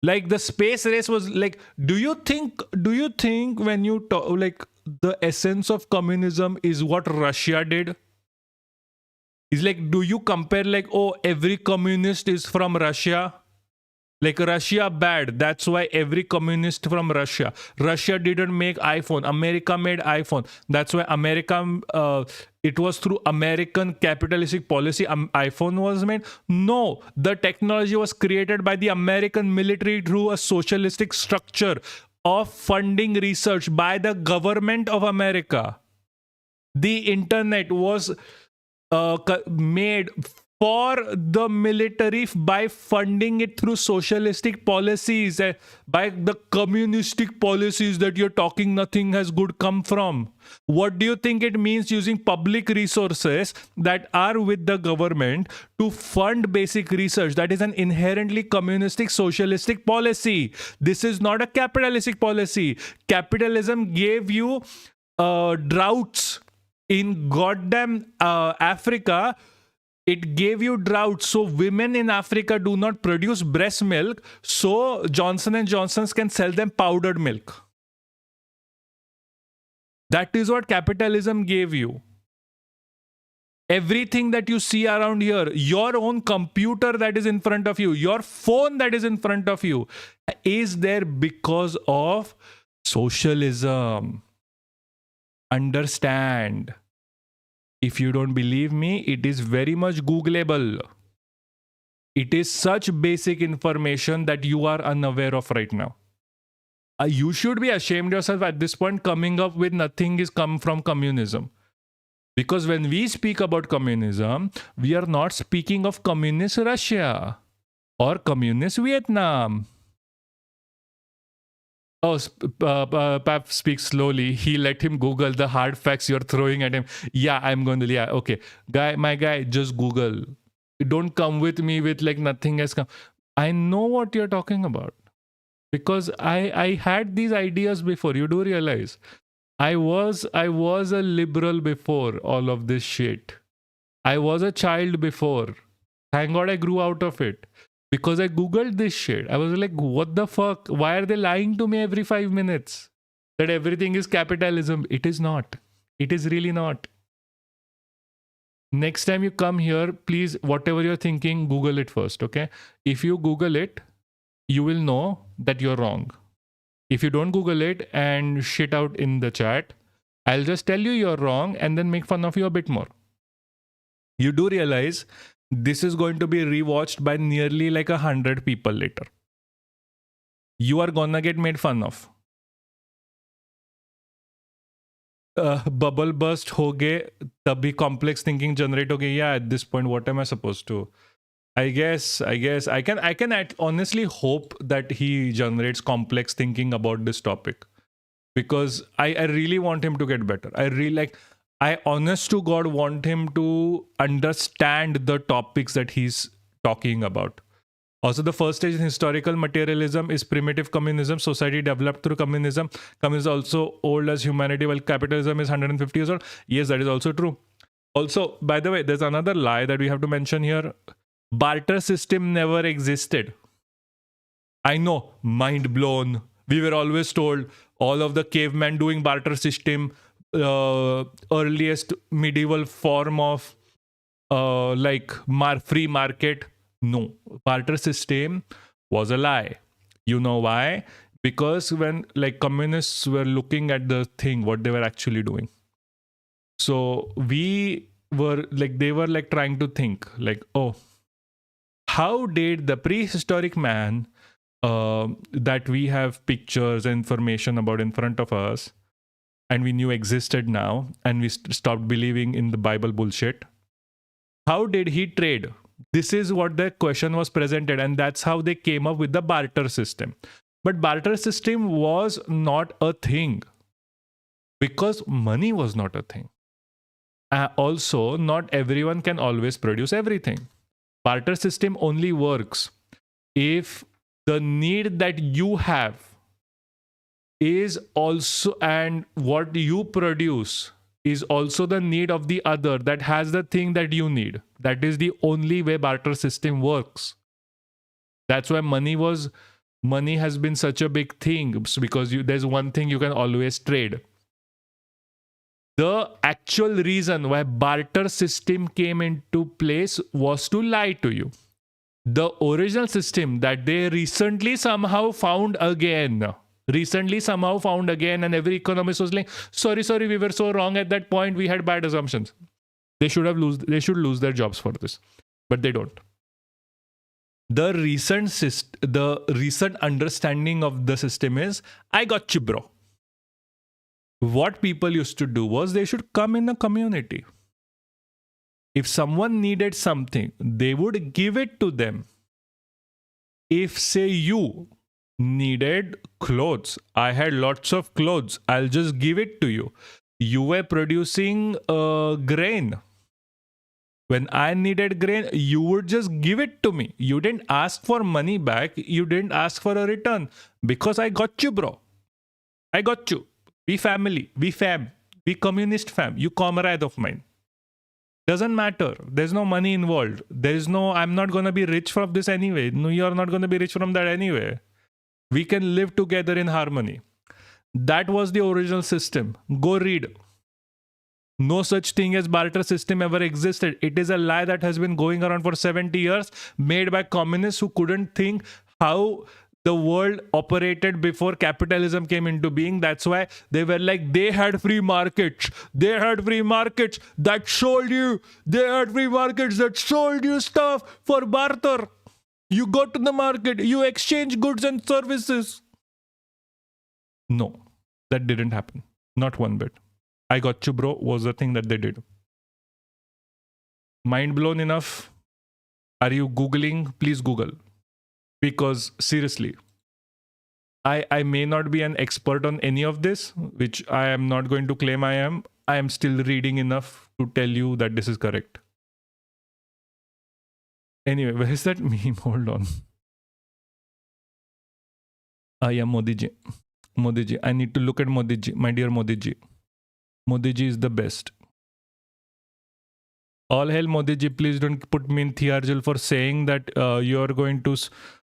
Like the space race was like, do you think when you talk, like the essence of communism is what Russia did? It's like, do you compare like, oh, every communist is from Russia? Like Russia bad, that's why every communist from Russia. Russia didn't make iPhone, America made iPhone. That's why it was through American capitalistic policy iPhone was made. No, the technology was created by the American military through a socialistic structure of funding research by the government of America. The internet was made for the military by funding it through socialistic policies, by the communistic policies that you're talking nothing has good come from. What do you think it means using public resources that are with the government to fund basic research? That is an inherently communistic socialistic policy. This is not a capitalistic policy. Capitalism gave you droughts in goddamn Africa. It gave you drought, so women in Africa do not produce breast milk, so Johnson & Johnson's can sell them powdered milk. That is what capitalism gave you. Everything that you see around here, your own computer that is in front of you, your phone that is in front of you, is there because of socialism. Understand. If you don't believe me, it is very much Googleable. It is such basic information that you are unaware of right now. You should be ashamed yourself at this point coming up with nothing is come from communism. Because when we speak about communism, we are not speaking of communist Russia or communist Vietnam. Oh, Pap speaks slowly. He let him Google the hard facts you're throwing at him. Yeah, I'm going to, yeah, okay. My guy, just Google. Don't come with me with like nothing has come. I know what you're talking about. Because I had these ideas before. You do realize. I was a liberal before all of this shit. I was a child before. Thank God I grew out of it. Because I Googled this shit. I was like, what the fuck? Why are they lying to me every 5 minutes? That everything is capitalism. It is not. It is really not. Next time you come here, please, whatever you're thinking, Google it first, okay? If you Google it, you will know that you're wrong. If you don't Google it and shit out in the chat, I'll just tell you you're wrong and then make fun of you a bit more. You do realize this is going to be rewatched by nearly like 100 people later. You are gonna get made fun of. Bubble burst ho gaye, tabhi complex thinking generate ho gaye. Yeah, at this point, what am I supposed to? I guess I can honestly hope that he generates complex thinking about this topic, because I really want him to get better. I honest to God want him to understand the topics that he's talking about. Also, the first stage in historical materialism is primitive communism. Society developed through communism. Communism is also old as humanity, while capitalism is 150 years old. Yes, that is also true. Also, by the way, there's another lie that we have to mention here. Barter system never existed. I know, mind blown. We were always told all of the cavemen doing barter system, earliest medieval form of free market. No, barter system was a lie. You know why? Because when like communists were looking at the thing, what they were actually doing. So they were like trying to think like, oh, how did the prehistoric man that we have pictures and information about in front of us and we knew existed now, and we stopped believing in the Bible bullshit, how did he trade? This is what the question was presented, and that's how they came up with the barter system. But barter system was not a thing because money was not a thing. Also, not everyone can always produce everything. Barter system only works if the need that you have is also, and what you produce is also the need of the other that has the thing that you need. That is the only way barter system works. That's why money has been such a big thing, because there's one thing you can always trade. The actual reason why barter system came into place was to lie to you. The original system that they recently somehow found again, and every economist was like, sorry, we were so wrong at that point, we had bad assumptions. They should lose their jobs for this, but they don't. The recent understanding of the system is, I got you, bro. What people used to do was they should come in a community. If someone needed something, they would give it to them. If, say, you needed clothes, I had lots of clothes, I'll just give it to you. You were producing grain. When I needed grain, you would just give it to me. You didn't ask for money back. You didn't ask for a return, because I got you, bro. I got you. We family, we fam, we communist fam, you comrade of mine. Doesn't matter. There's no money involved. I'm not going to be rich from this anyway. No, you're not going to be rich from that anyway. We can live together in harmony. That was the original system. Go read. No such thing as barter system ever existed. It is a lie that has been going around for 70 years, made by communists who couldn't think how the world operated before capitalism came into being. That's why they were like, they had free markets. They had free markets that sold you. They had free markets that sold you stuff for barter. You go to the market, you exchange goods and services. No, that didn't happen. Not one bit. I got you, bro, was the thing that they did. Mind blown enough? Are you Googling? Please Google. Because seriously, I may not be an expert on any of this, which I am not going to claim I am. I am still reading enough to tell you that this is correct. Anyway, where is that meme? Hold on. Yeah, Modi ji. Modi ji. I need to look at Modi ji. My dear Modi ji. Modi ji is the best. All hail Modi ji. Please don't put me in Thihar jail for saying that you are going to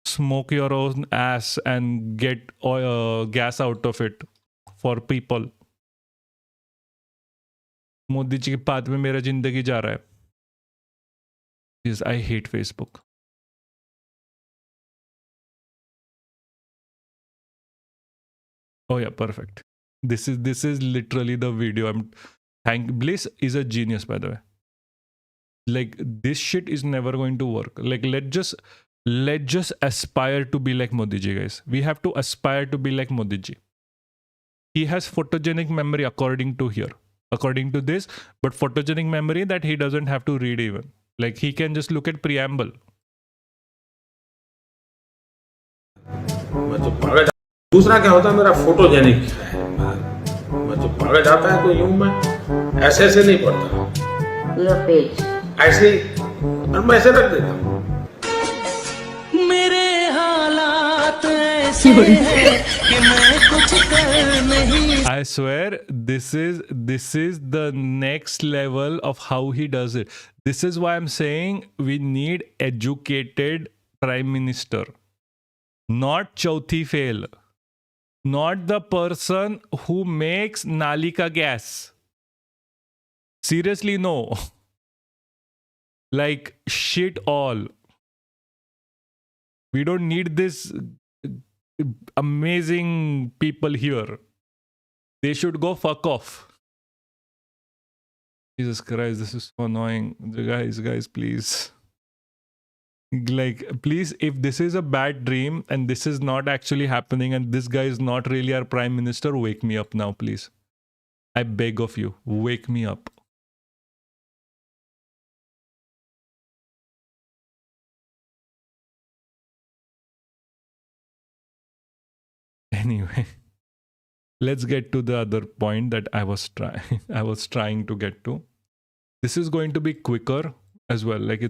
smoke your own ass and get gas out of it for people. Modi ji के पाद में मेरा जिंदगी जा रहा है. Yes, I hate Facebook. Oh yeah, perfect. This is literally the video. Bliss is a genius, by the way. Like, this shit is never going to work. Like, let's just aspire to be like Modi ji, guys. We have to aspire to be like Modi ji. He has photogenic memory according to this, but photogenic memory that he doesn't have to read even. Like, he can just look at preamble. दूसरा क्या होता है, मेरा photogenic है. मैं जब भागा जाता है तो यूं मैं ऐसे नहीं पढ़ता, ऐसे और मैं ऐसे रख देता हूँ. मेरे हालात ऐसे हैं कि मैं कुछ कर नहीं. I swear, this is the next level of how he does it. This is why I'm saying we need educated prime minister, not chauthi fail. Not the person who makes Nalika gas. Seriously, no. Like, shit all. We don't need this amazing people here. They should go fuck off. Jesus Christ, this is so annoying. Guys, please. Like, please, if this is a bad dream and this is not actually happening and this guy is not really our prime minister, wake me up now, please. I beg of you, wake me up. Anyway, let's get to the other point that I was trying to get to. This is going to be quicker as well. Like,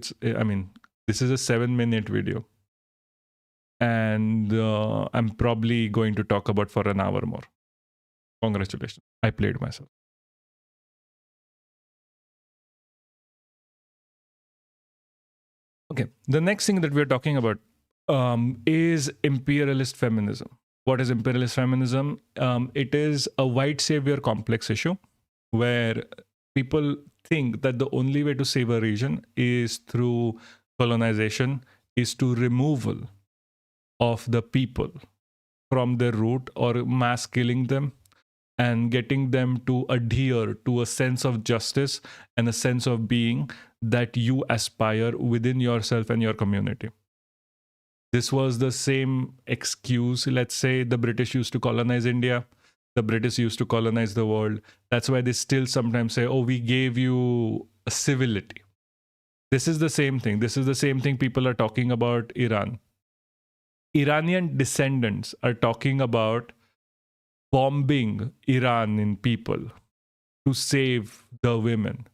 this is a 7-minute video. And I'm probably going to talk about for an hour more. Congratulations. I played myself. Okay. The next thing that we're talking about is imperialist feminism. What is imperialist feminism? It is a white savior complex issue where people think that the only way to save a region is through colonization, is to removal of the people from their root or mass killing them and getting them to adhere to a sense of justice and a sense of being that you aspire within yourself and your community. This was the same excuse, let's say, the British used to colonize India. The British used to colonize the world. That's why they still sometimes say, oh, we gave you a civility. This is the same thing. This is the same thing people are talking about Iran. Iranian descendants are talking about bombing Iran in people to save the women.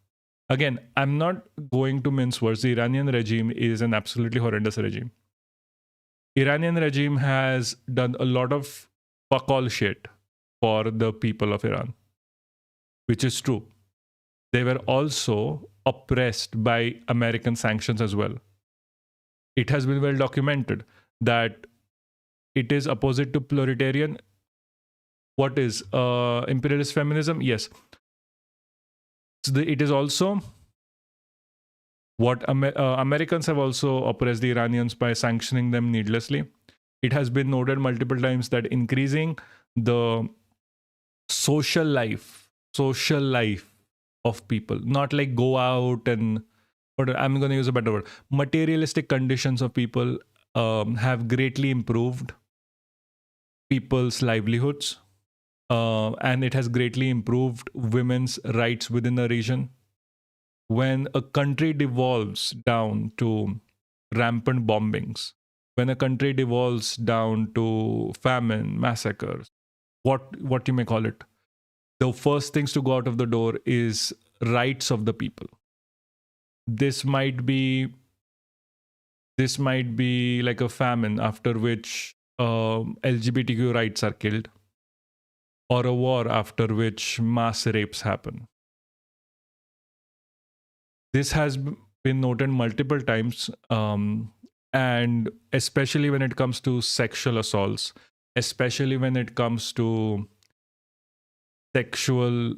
Again, I'm not going to mince words. The Iranian regime is an absolutely horrendous regime. Iranian regime has done a lot of fuck all shit for the people of Iran, which is true. They were also oppressed by American sanctions as well. It has been well documented that it is opposite to proletarian. What is imperialist feminism? Yes. it is also what Americans have also oppressed the Iranians by sanctioning them needlessly. It has been noted multiple times that increasing the social life of people, not like go out and, but I'm going to use a better word, materialistic conditions of people have greatly improved people's livelihoods, and it has greatly improved women's rights within the region. When a country devolves down to rampant bombings, when a country devolves down to famine, massacres, what you may call it, the first things to go out of the door is rights of the people. This might be like a famine after which LGBTQ rights are killed, or a war after which mass rapes happen. This has been noted multiple times, and especially when it comes to sexual assaults, especially when it comes to sexual.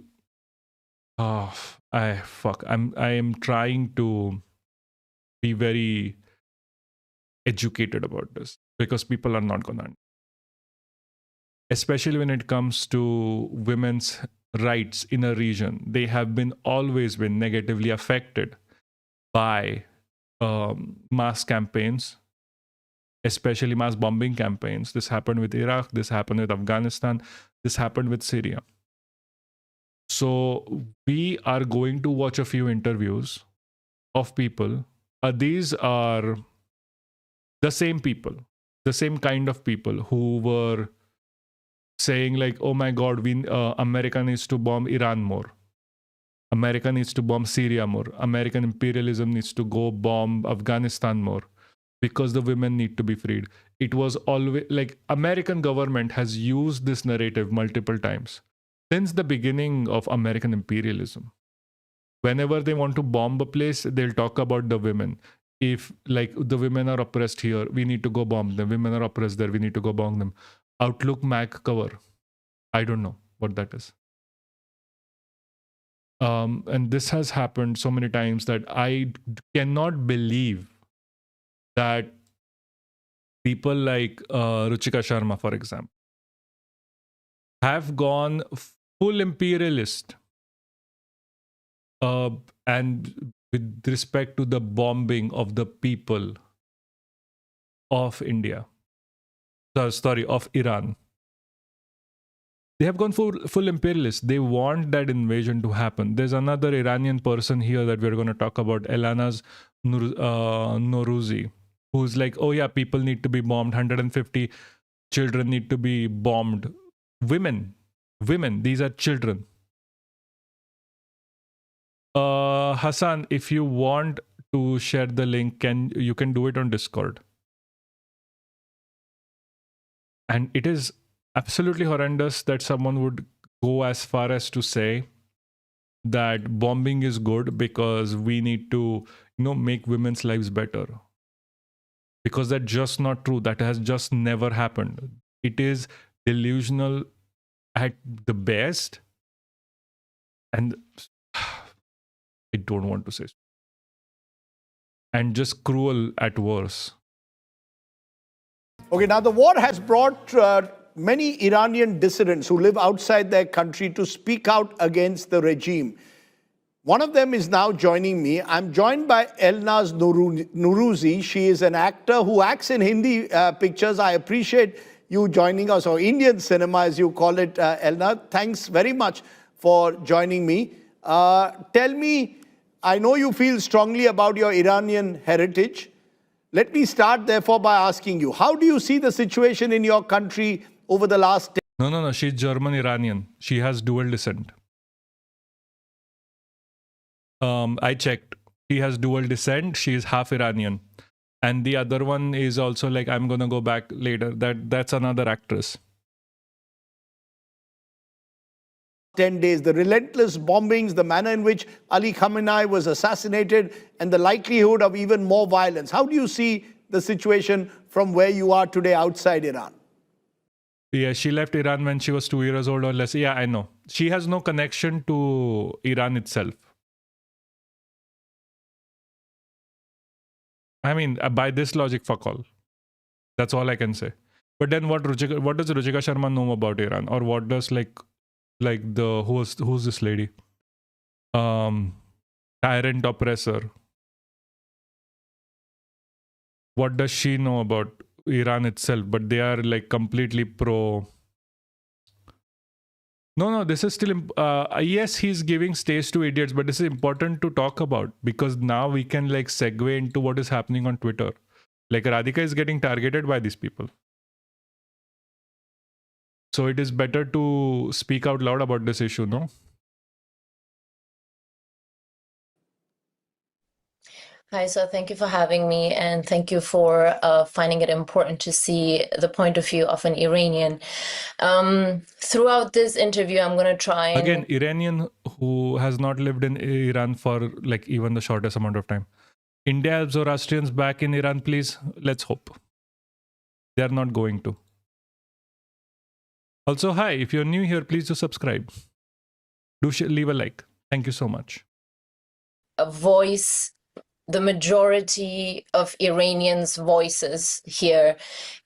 I am trying to be very educated about this because people are not gonna. Especially when it comes to women's rights in a region, they have always been negatively affected by mass campaigns, especially mass bombing campaigns. This happened with Iraq, this happened with Afghanistan, this happened with Syria. So we are going to watch a few interviews of people. These are the same people, the same kind of people who were saying like, oh my God, America needs to bomb Iran more. America needs to bomb Syria more. American imperialism needs to go bomb Afghanistan more because the women need to be freed. It was always like American government has used this narrative multiple times since the beginning of American imperialism. Whenever they want to bomb a place, they'll talk about the women. If like the women are oppressed here, we need to go bomb them. Women are oppressed there, we need to go bomb them. Outlook Mac cover. I don't know what that is. And this has happened so many times that I cannot believe that people like Ruchika Sharma, for example, have gone full imperialist and with respect to the bombing of the people of India. Of Iran. They have gone full imperialist. They want that invasion to happen. There's another Iranian person here that we're going to talk about, Elana's Norouzi, who's like, oh yeah, people need to be bombed. 150 children need to be bombed. Women, these are children. Hassan, if you want to share the link, you can do it on Discord. And it is absolutely horrendous that someone would go as far as to say that bombing is good because we need to, make women's lives better. Because that's just not true. That has just never happened. It is delusional at the best. And I don't want to say. And just cruel at worst. Okay, now the war has brought many Iranian dissidents who live outside their country to speak out against the regime. One of them is now joining me. I'm joined by Elnaz Norouzi. She is an actor who acts in Hindi pictures. I appreciate you joining us, or Indian cinema as you call it, Elnaz. Thanks very much for joining me. Tell me, I know you feel strongly about your Iranian heritage. Let me start, therefore, by asking you, how do you see the situation in your country over the last 10 No. She's German-Iranian. She has dual descent. I checked. She has dual descent. She is half Iranian. And the other one is also like, I'm going to go back later. That's another actress. 10 days, the relentless bombings, the manner in which Ali Khamenei was assassinated, and the likelihood of even more violence. How do you see the situation from where you are today outside Iran? Yeah, she left Iran when she was 2 years old or less. Yeah, I know. She has no connection to Iran itself. I mean, by this logic, fuck all. That's all I can say. But then what does Ruchika Sharma know about Iran? Or what does who's this lady? Tyrant oppressor. What does she know about Iran itself? But they are like completely pro. No, this is still, yes, he's giving stage to idiots, but this is important to talk about because now we can like segue into what is happening on Twitter. Like Radhika is getting targeted by these people. So it is better to speak out loud about this issue, no? Hi, so thank you for having me, and thank you for finding it important to see the point of view of an Iranian. Throughout this interview, I'm going to try and... Again, Iranian who has not lived in Iran for like even the shortest amount of time. India helps Zoroastrians back in Iran, please. Let's hope. They are not going to. Also, hi, if you're new here, please do subscribe. Do leave a like. Thank you so much. A voice the majority of Iranians' voices here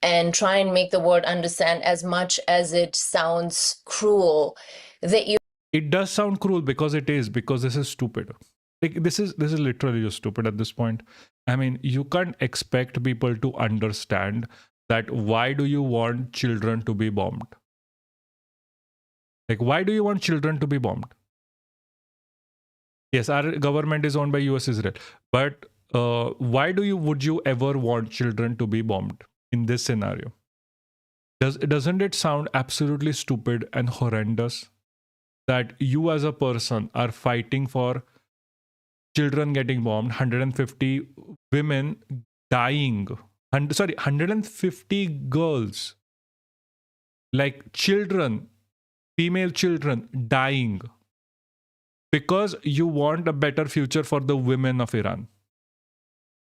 and try and make the world understand as much as it sounds cruel. It does sound cruel because it is, because this is stupid. Like, this is literally just stupid at this point. I mean, you can't expect people to understand that why do you want children to be bombed? Like, why do you want children to be bombed? Yes, our government is owned by US Israel. But why would you ever want children to be bombed in this scenario? Doesn't it sound absolutely stupid and horrendous that you as a person are fighting for children getting bombed, 150 women dying, 150 girls, like children, female children dying, because you want a better future for the women of Iran.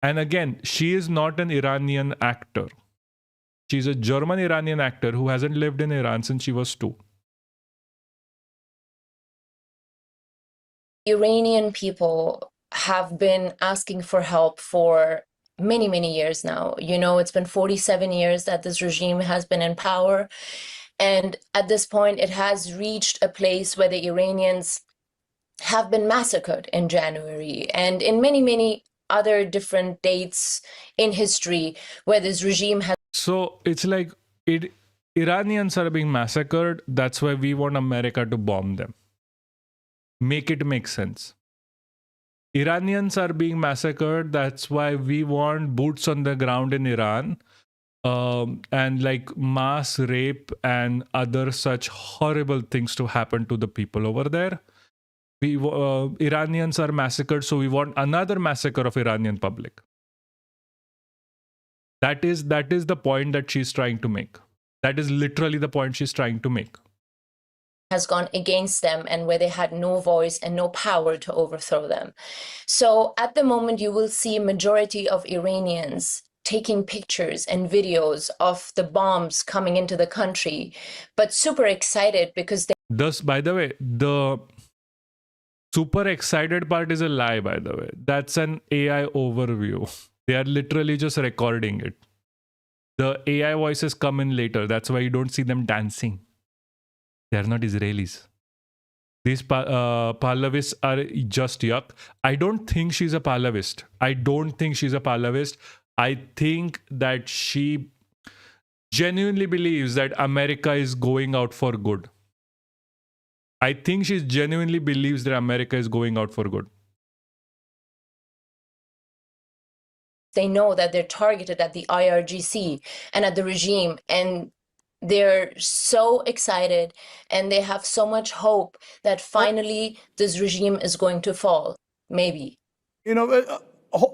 And again, she is not an Iranian actor. She's a German Iranian actor who hasn't lived in Iran since she was 2. Iranian people have been asking for help for many, many years now. You know, it's been 47 years that this regime has been in power. And at this point, it has reached a place where the Iranians have been massacred in January and in many, many other different dates in history where this regime has... So it's like Iranians are being massacred. That's why we want America to bomb them. Make it make sense. Iranians are being massacred. That's why we want boots on the ground in Iran and like mass rape and other such horrible things to happen to the people over there. Iranians are massacred, so we want another massacre of Iranian public. That is the point that she's trying to make. That is literally the point she's trying to make. Has gone against them and where they had no voice and no power to overthrow them. So at the moment, you will see a majority of Iranians taking pictures and videos of the bombs coming into the country, but super excited because they... Thus, by the way, the super excited part is a lie, by the way. That's an AI overview. They are literally just recording it. The AI voices come in later. That's why you don't see them dancing. They are not Israelis. These Pahlavists are just yuck. I don't think she's a Pahlavist. I think that she genuinely believes that America is going out for good. I think she genuinely believes that America is going out for good. They know that they're targeted at the IRGC and at the regime, and they're so excited and they have so much hope that finally this regime is going to fall. Maybe. You know,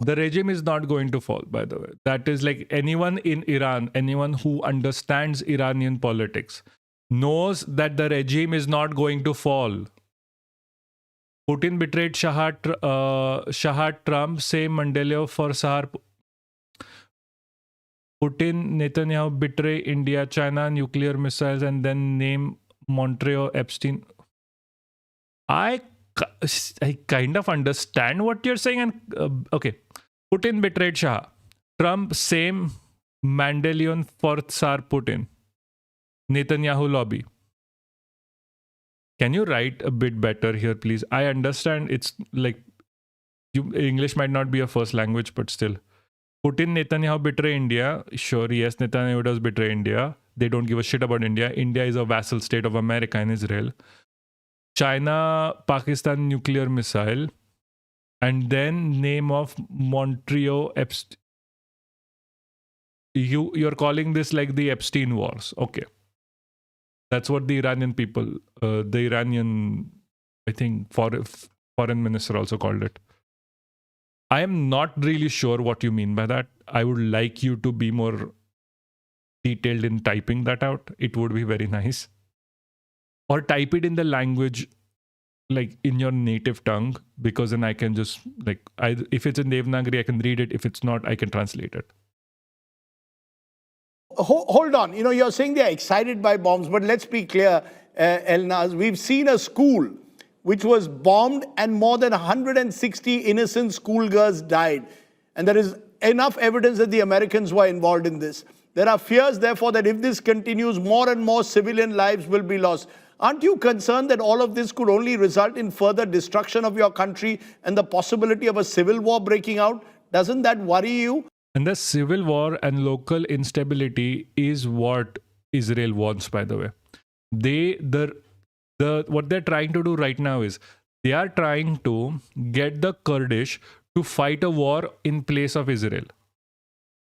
the regime is not going to fall, by the way. That is like anyone in Iran, anyone who understands Iranian politics knows that the regime is not going to fall. Putin betrayed Shah Trump, same Mandela for Sahar. Putin, Netanyahu betray India, China, nuclear missiles, and then name Montreal Epstein. I kind of understand what you're saying. And okay, Putin betrayed Shah. Trump, same Mandelian for Tsar Putin. Netanyahu lobby. Can you write a bit better here, please? I understand it's like English might not be a first language, but still. Putin, Netanyahu betray India. Sure, yes, Netanyahu does betray India. They don't give a shit about India. India is a vassal state of America and Israel. China, Pakistan nuclear missile. And then name of Montreal Epstein. You're calling this like the Epstein Wars. Okay. That's what the Iranian people, the Iranian, I think, foreign minister also called it. I am not really sure what you mean by that. I would like you to be more detailed in typing that out. It would be very nice. Or type it in the language, like in your native tongue, because then I can just, like, if it's in Devanagari, I can read it. If it's not, I can translate it. Hold on. You know, you're saying they're excited by bombs, but let's be clear, Elnaz. We've seen a school which was bombed and more than 160 innocent schoolgirls died. And there is enough evidence that the Americans were involved in this. There are fears, therefore, that if this continues, more and more civilian lives will be lost. Aren't you concerned that all of this could only result in further destruction of your country and the possibility of a civil war breaking out? Doesn't that worry you? And the civil war and local instability is what Israel wants, by the way. What they're trying to do right now is they are trying to get the Kurdish to fight a war in place of Israel.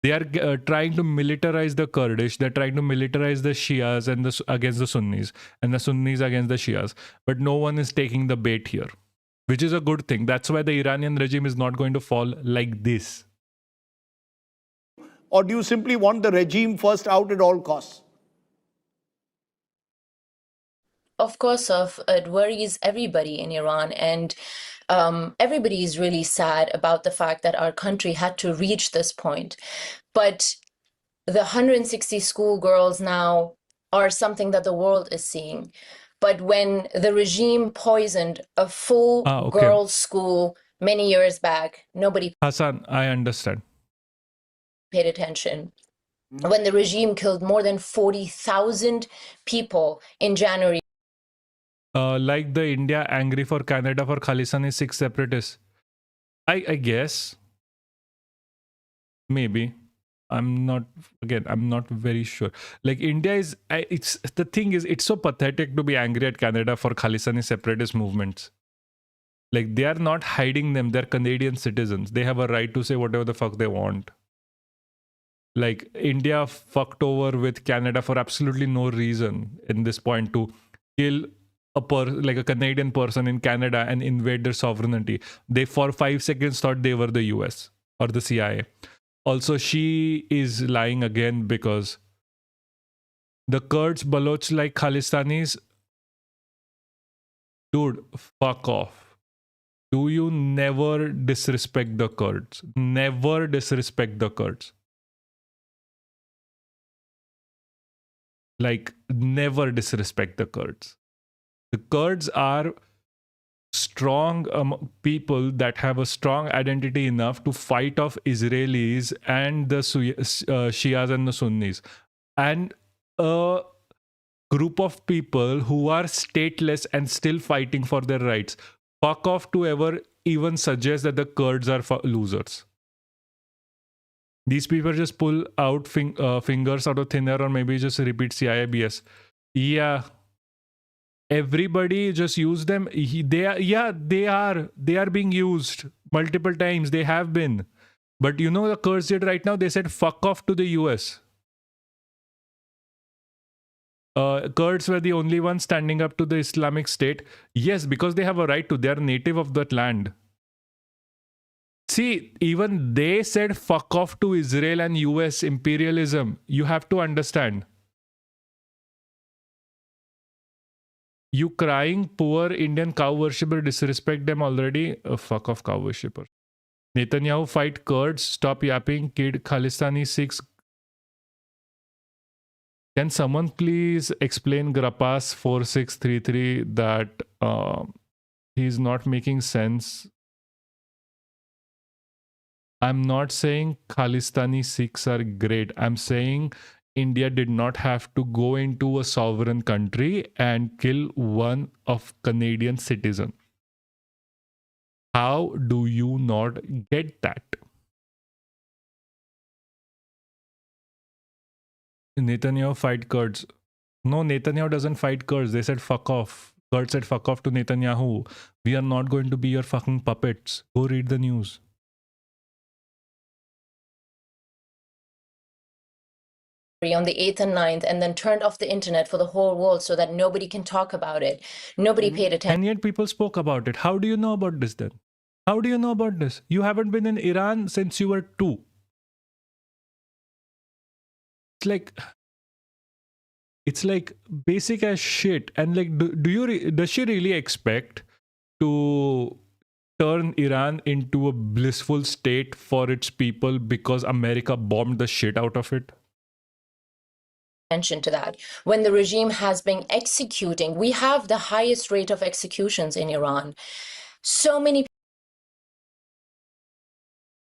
They are trying to militarize the Kurdish. They're trying to militarize the Shias and against the Sunnis, and the Sunnis against the Shias. But no one is taking the bait here, which is a good thing. That's why the Iranian regime is not going to fall like this. Or do you simply want the regime first out at all costs? Of course, it worries everybody in Iran, and everybody is really sad about the fact that our country had to reach this point. But the 160 schoolgirls now are something that the world is seeing. But when the regime poisoned a full girls' school many years back, nobody Hassan, I understand. Paid attention. When the regime killed more than 40,000 people in January. Like the India angry for Canada for Khalistan is 6 separatists. I guess. Maybe. I'm not very sure. Like India is, the thing is, it's so pathetic to be angry at Canada for Khalistan separatist movements. Like they are not hiding them. They're Canadian citizens. They have a right to say whatever the fuck they want. Like India fucked over with Canada for absolutely no reason in this point to kill like a Canadian person in Canada and invade their sovereignty. They for 5 seconds thought they were the US or the CIA. Also, she is lying again because the Kurds, Baloch like Khalistanis, dude, fuck off. Do you never disrespect the Kurds? Never disrespect the Kurds. Like, never disrespect the Kurds. The Kurds are strong people that have a strong identity enough to fight off Israelis and the Shias and the Sunnis. And a group of people who are stateless and still fighting for their rights. Fuck off to ever even suggest that the Kurds are losers. These people just pull out fingers out of thin air or maybe just repeat CIABS. Yeah. Everybody just use them. They are being used multiple times. They have been. But you know the Kurds did right now? They said fuck off to the US. Kurds were the only ones standing up to the Islamic State. Yes, because they have a right to. They are native of that land. See, even they said fuck off to Israel and US imperialism. You have to understand. You crying poor Indian cow worshipper, disrespect them already. Fuck off cow worshipper. Netanyahu fight Kurds, stop yapping, kid Khalistani 6. Can someone please explain Grapas 4633 that he's not making sense? I'm not saying Khalistani Sikhs are great. I'm saying India did not have to go into a sovereign country and kill one of Canadian citizen. How do you not get that? Netanyahu fight Kurds. No, Netanyahu doesn't fight Kurds. They said fuck off. Kurds said fuck off to Netanyahu. We are not going to be your fucking puppets. Go read the news. On the 8th and 9th, and then turned off the internet for the whole world so that nobody can talk about it. Nobody paid attention. And yet people spoke about it. How do you know about this then? How do you know about this? You haven't been in Iran since you were 2. It's like basic as shit. And like, does she really expect to turn Iran into a blissful state for its people because America bombed the shit out of it? Attention to that. When the regime has been executing, we have the highest rate of executions in Iran. So many.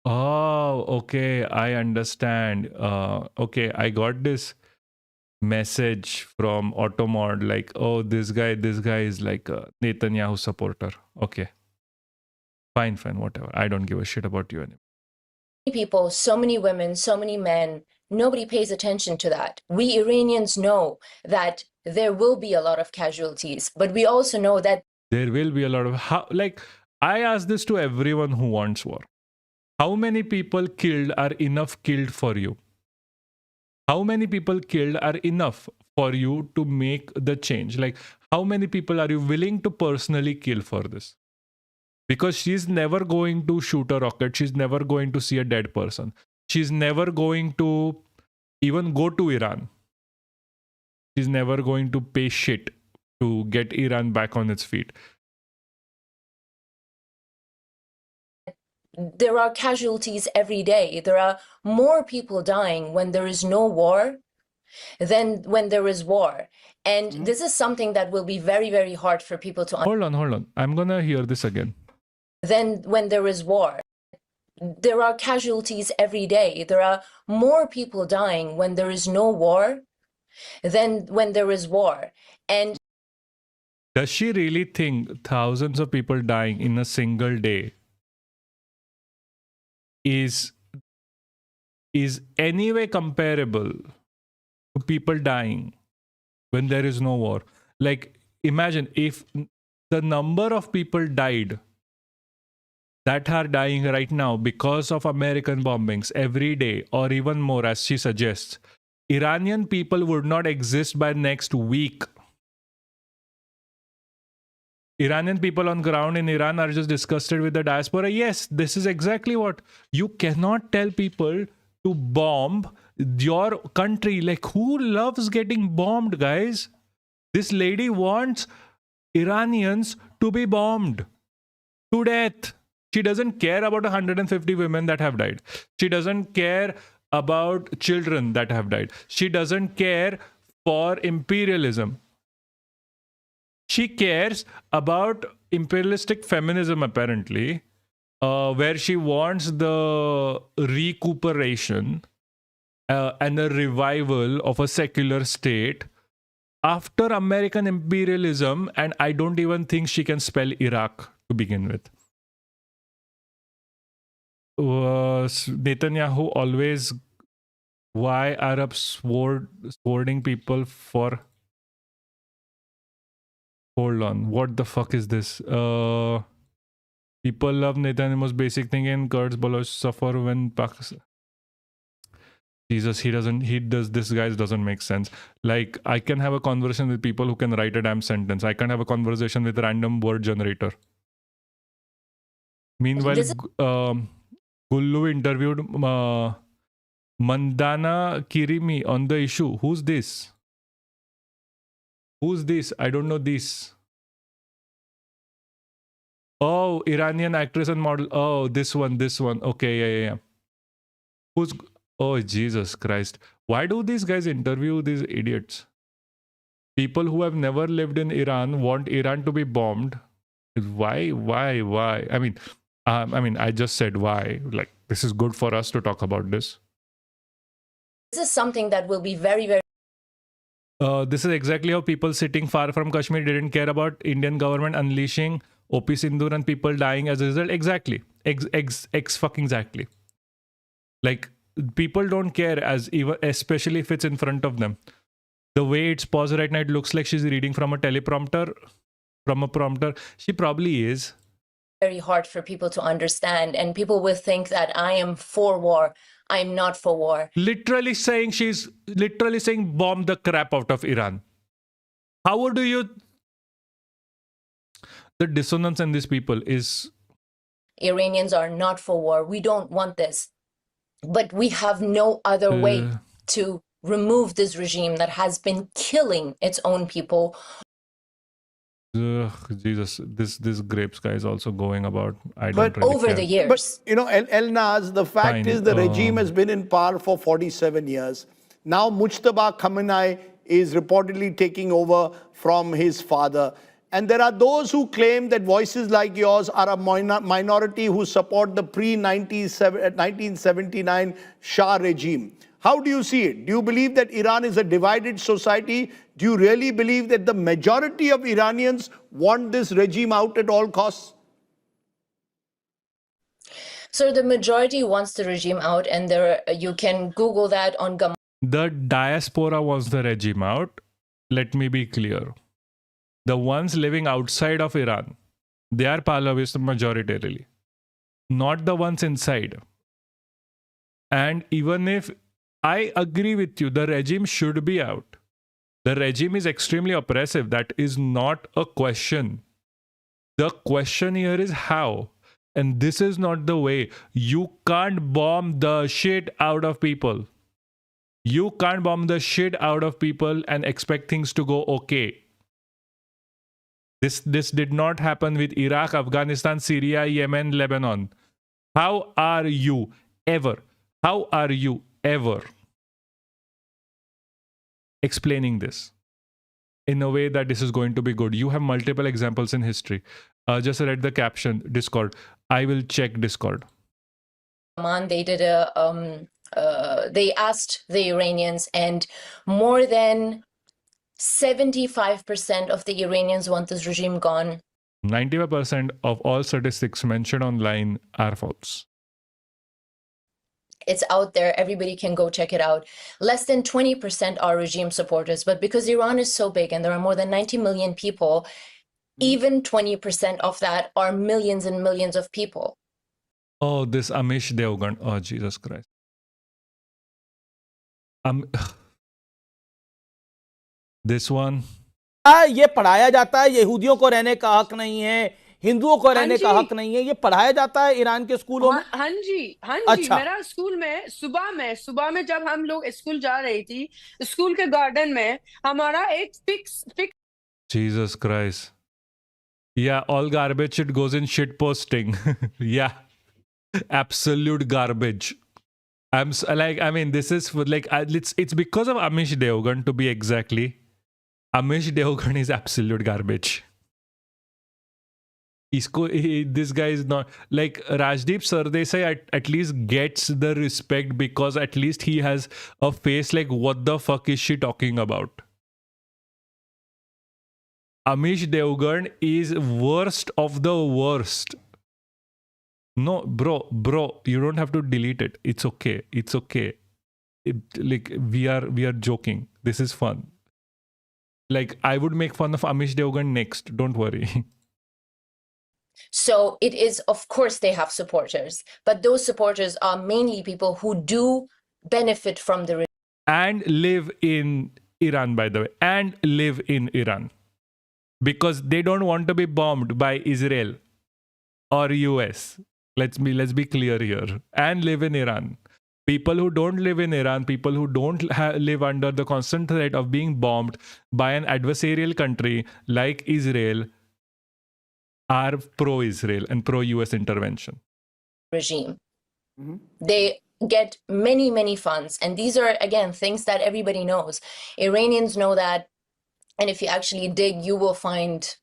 Oh, okay. I understand. Okay, I got this message from Automod like, oh, this guy is like a Netanyahu supporter. Okay. Fine, whatever. I don't give a shit about you anymore. People, so many women, so many men, nobody pays attention to that. We Iranians know that there will be a lot of casualties, but we also know that there will be a lot of, like, I ask this to everyone who wants war. How many people killed are enough killed for you? How many people killed are enough for you to make the change? Like, how many people are you willing to personally kill for this? Because she's never going to shoot a rocket. She's never going to see a dead person. She's never going to even go to Iran. She's never going to pay shit to get Iran back on its feet. there are casualties every day. There are more people dying when there is no war than when there is war. And this is something that will be very, very hard for people to understand. Hold on. I'm gonna hear this again. Then when there is war, there are casualties every day. There are more people dying when there is no war than when there is war. And does she really think thousands of people dying in a single day is anyway comparable to people dying when there is no war? Like, imagine if the number of people died that are dying right now because of American bombings every day, or even more, as she suggests, Iranian people would not exist by next week. Iranian people on ground in Iran are just disgusted with the diaspora. Yes, this is exactly what. You cannot tell people to bomb your country. Like, who loves getting bombed, guys? This lady wants Iranians to be bombed to death. She doesn't care about 150 women that have died. She doesn't care about children that have died. She doesn't care for imperialism. She cares about imperialistic feminism, apparently, where she wants the recuperation and the revival of a secular state after American imperialism. And I don't even think she can spell Iraq to begin with. Netanyahu always, why Arabs swording people for... Hold on, what the fuck is this? People love Netanyahu, most basic thing, and Kurds, Baloch suffer when Pakistan... Jesus, this guy doesn't make sense. Like, I can have a conversation with people who can write a damn sentence. I can't have a conversation with a random word generator. Meanwhile, Gullu interviewed Mandana Kirimi on the issue. Who's this? Who's this? I don't know this. Oh, Iranian actress and model. Oh, this one. Okay, yeah. Who's... Oh, Jesus Christ. Why do these guys interview these idiots? People who have never lived in Iran want Iran to be bombed. Why? I mean, I mean, I just said why. Like, this is good for us to talk about this. This is something that will be very, very. This is exactly how people sitting far from Kashmir didn't care about Indian government unleashing OP Sindoor and people dying as a result. Exactly. Fucking exactly. Like, people don't care, as even, especially if it's in front of them. The way it's paused right now, it looks like she's reading from a teleprompter, from a prompter. She probably is. Very hard for people to understand, and people will think that I am for war. I'm not for war. She's literally saying bomb the crap out of Iran. How do you... The dissonance in these people is... Iranians are not for war. We don't want this. But we have no other way to remove this regime that has been killing its own people. Jesus, this grapes guy is also going about. I don't But really over care. the years. But, you know, El-Naz, the fact Fine. is the regime has been in power for 47 years. Now Mujtaba Khamenei is reportedly taking over from his father. And there are those who claim that voices like yours are a minority who support the pre-1979 Shah regime. How do you see it? Do you believe that Iran is a divided society? Do you really believe that the majority of Iranians want this regime out at all costs? So the majority wants the regime out, and you can Google that on Gam. The diaspora wants the regime out. Let me be clear. The ones living outside of Iran, they are Pahlavis majoritarily, not the ones inside. And even if I agree with you, the regime should be out. The regime is extremely oppressive. That is not a question. The question here is how. And this is not the way. You can't bomb the shit out of people. You can't bomb the shit out of people and expect things to go okay. This did not happen with Iraq, Afghanistan, Syria, Yemen, Lebanon. How are you ever explaining this in a way that this is going to be good? You have multiple examples in history. Just read the caption, Discord. I will check Discord. They did they asked the Iranians, and more than 75% of the Iranians want this regime gone. 95% of all statistics mentioned online are false. It's out there. Everybody can go check it out. Less than 20% are regime supporters. But because Iran is so big and there are more than 90 million people, even 20% of that are millions and millions of people. Oh, this Amish Devgan. Oh, Jesus Christ. This one. ये पढ़ाया जाता है यहूदियों को रहने का हक नहीं है, हिंदुओं को रहने का हक नहीं है, ये पढ़ाया जाता है ईरान के स्कूलों में। हाँ जी। अच्छा। मेरा स्कूल में सुबह में जब हम लोग स्कूल जा रही थी, स्कूल के गार्डन में हमारा एक fix Jesus Christ. Yeah, all garbage shit goes in shit posting. Yeah, absolute garbage. This is like, it's because of Amish Devgan, to be exactly. Amish Devgan is absolute garbage. This guy is not like Rajdeep Sardesai at least gets the respect because at least he has a face like, what the fuck is she talking about? Amish Devgan is worst of the worst. No, bro, you don't have to delete it. It's okay. We are joking. This is fun. Like, I would make fun of Amish Devgan next. Don't worry. So it is, of course, they have supporters, but those supporters are mainly people who do benefit from the regime. And live in Iran, by the way. And live in Iran. Because they don't want to be bombed by Israel or US. Let's be clear here. And live in Iran. People who don't live in Iran, people who don't live under the constant threat of being bombed by an adversarial country like Israel are pro-Israel and pro-US intervention. Regime. Mm-hmm. They get many, many funds. And these are, again, things that everybody knows. Iranians know that. And if you actually dig, you will find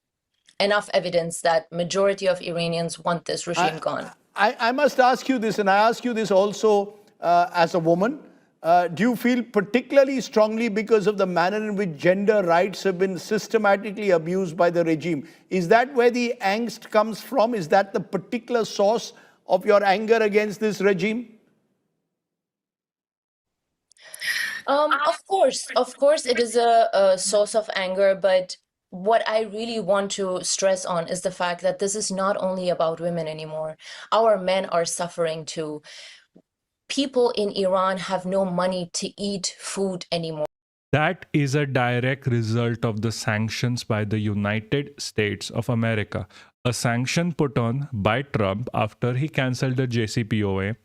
enough evidence that majority of Iranians want this regime gone. I must ask you this, and I ask you this also as a woman. Do you feel particularly strongly because of the manner in which gender rights have been systematically abused by the regime? Is that where the angst comes from? Is that the particular source of your anger against this regime? Of course, it is a source of anger, but what I really want to stress on is the fact that this is not only about women anymore. Our men are suffering too. People in Iran have no money to eat food anymore. That is a direct result of the sanctions by the United States of America. A sanction put on by Trump after he cancelled the JCPOA.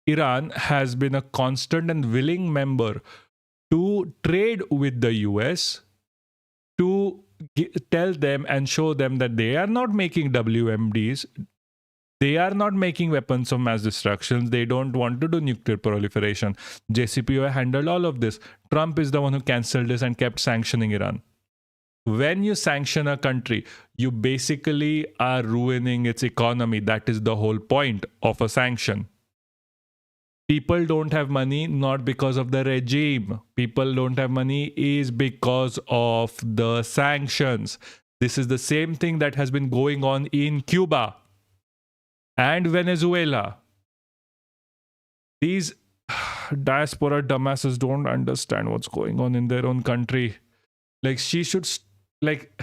Iran has been a constant and willing member to trade with the US, to tell them and show them that they are not making WMDs, they are not making weapons of mass destruction, they don't want to do nuclear proliferation. JCPOA handled all of this. Trump is the one who cancelled this and kept sanctioning Iran. When you sanction a country, you basically are ruining its economy. That is the whole point of a sanction. People don't have money not because of the regime. People don't have money is because of the sanctions. This is the same thing that has been going on in Cuba and Venezuela. These diaspora dumbasses don't understand what's going on in their own country. Like, she should, like,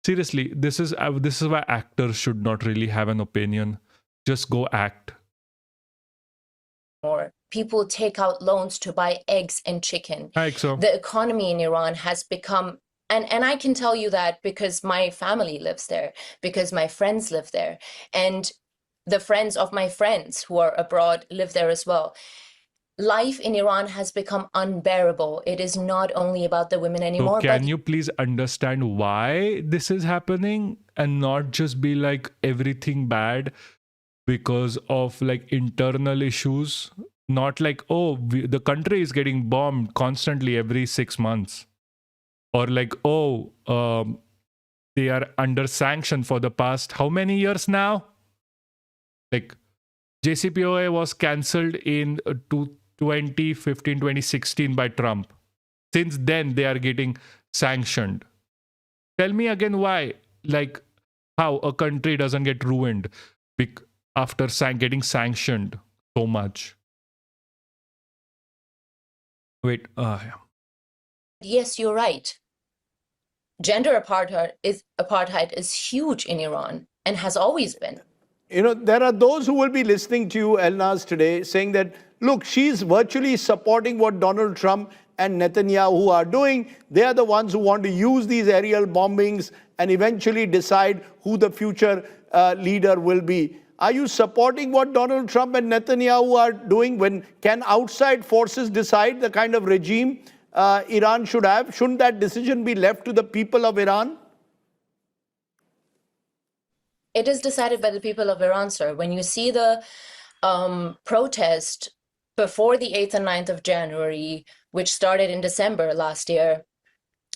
seriously, this is why actors should not really have an opinion. Just go act. More. People take out loans to buy eggs and chicken. So. The economy in Iran has become, and I can tell you that because my family lives there, because my friends live there, and the friends of my friends who are abroad live there as well. Life in Iran has become unbearable. It is not only about the women anymore. So can you please understand why this is happening and not just be like everything bad because of like internal issues? Not like, oh, the country is getting bombed constantly every 6 months. Or like, oh, they are under sanction for the past how many years now? Like, JCPOA was cancelled in 2015, 2016 by Trump. Since then, they are getting sanctioned. Tell me again why, like, how a country doesn't get ruined after getting sanctioned so much. Wait, yeah. Yes, you're right. Gender apartheid is huge in Iran and has always been. You know, there are those who will be listening to you, Elnaz, today saying that, look, she's virtually supporting what Donald Trump and Netanyahu are doing. They are the ones who want to use these aerial bombings and eventually decide who the future leader will be. Are you supporting what Donald Trump and Netanyahu are doing? When can outside forces decide the kind of regime Iran should have? Shouldn't that decision be left to the people of Iran? It is decided by the people of Iran, sir. When you see the protest before the 8th and 9th of January, which started in December last year,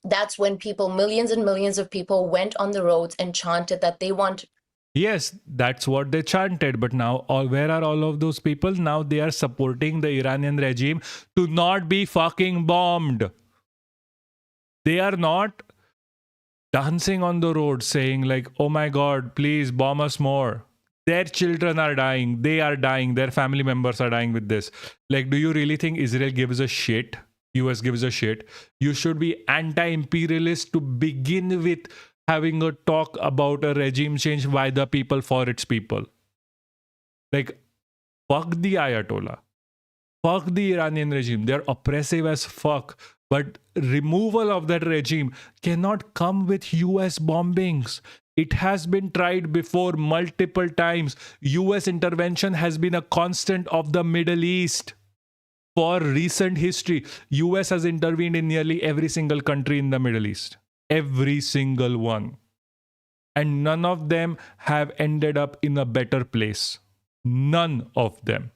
that's when people, millions and millions of people went on the roads and chanted that they want. Yes, that's what they chanted. But now, where are all of those people? Now they are supporting the Iranian regime to not be fucking bombed. They are not dancing on the road saying like, oh my God, please bomb us more. Their children are dying. They are dying. Their family members are dying with this. Like, do you really think Israel gives a shit? US gives a shit? You should be anti-imperialist to begin with, having a talk about a regime change by the people for its people. Like, fuck the Ayatollah. Fuck the Iranian regime. They're oppressive as fuck. But removal of that regime cannot come with US bombings. It has been tried before multiple times. US intervention has been a constant of the Middle East. For recent history, US has intervened in nearly every single country in the Middle East. Every single one. And none of them have ended up in a better place. None of them.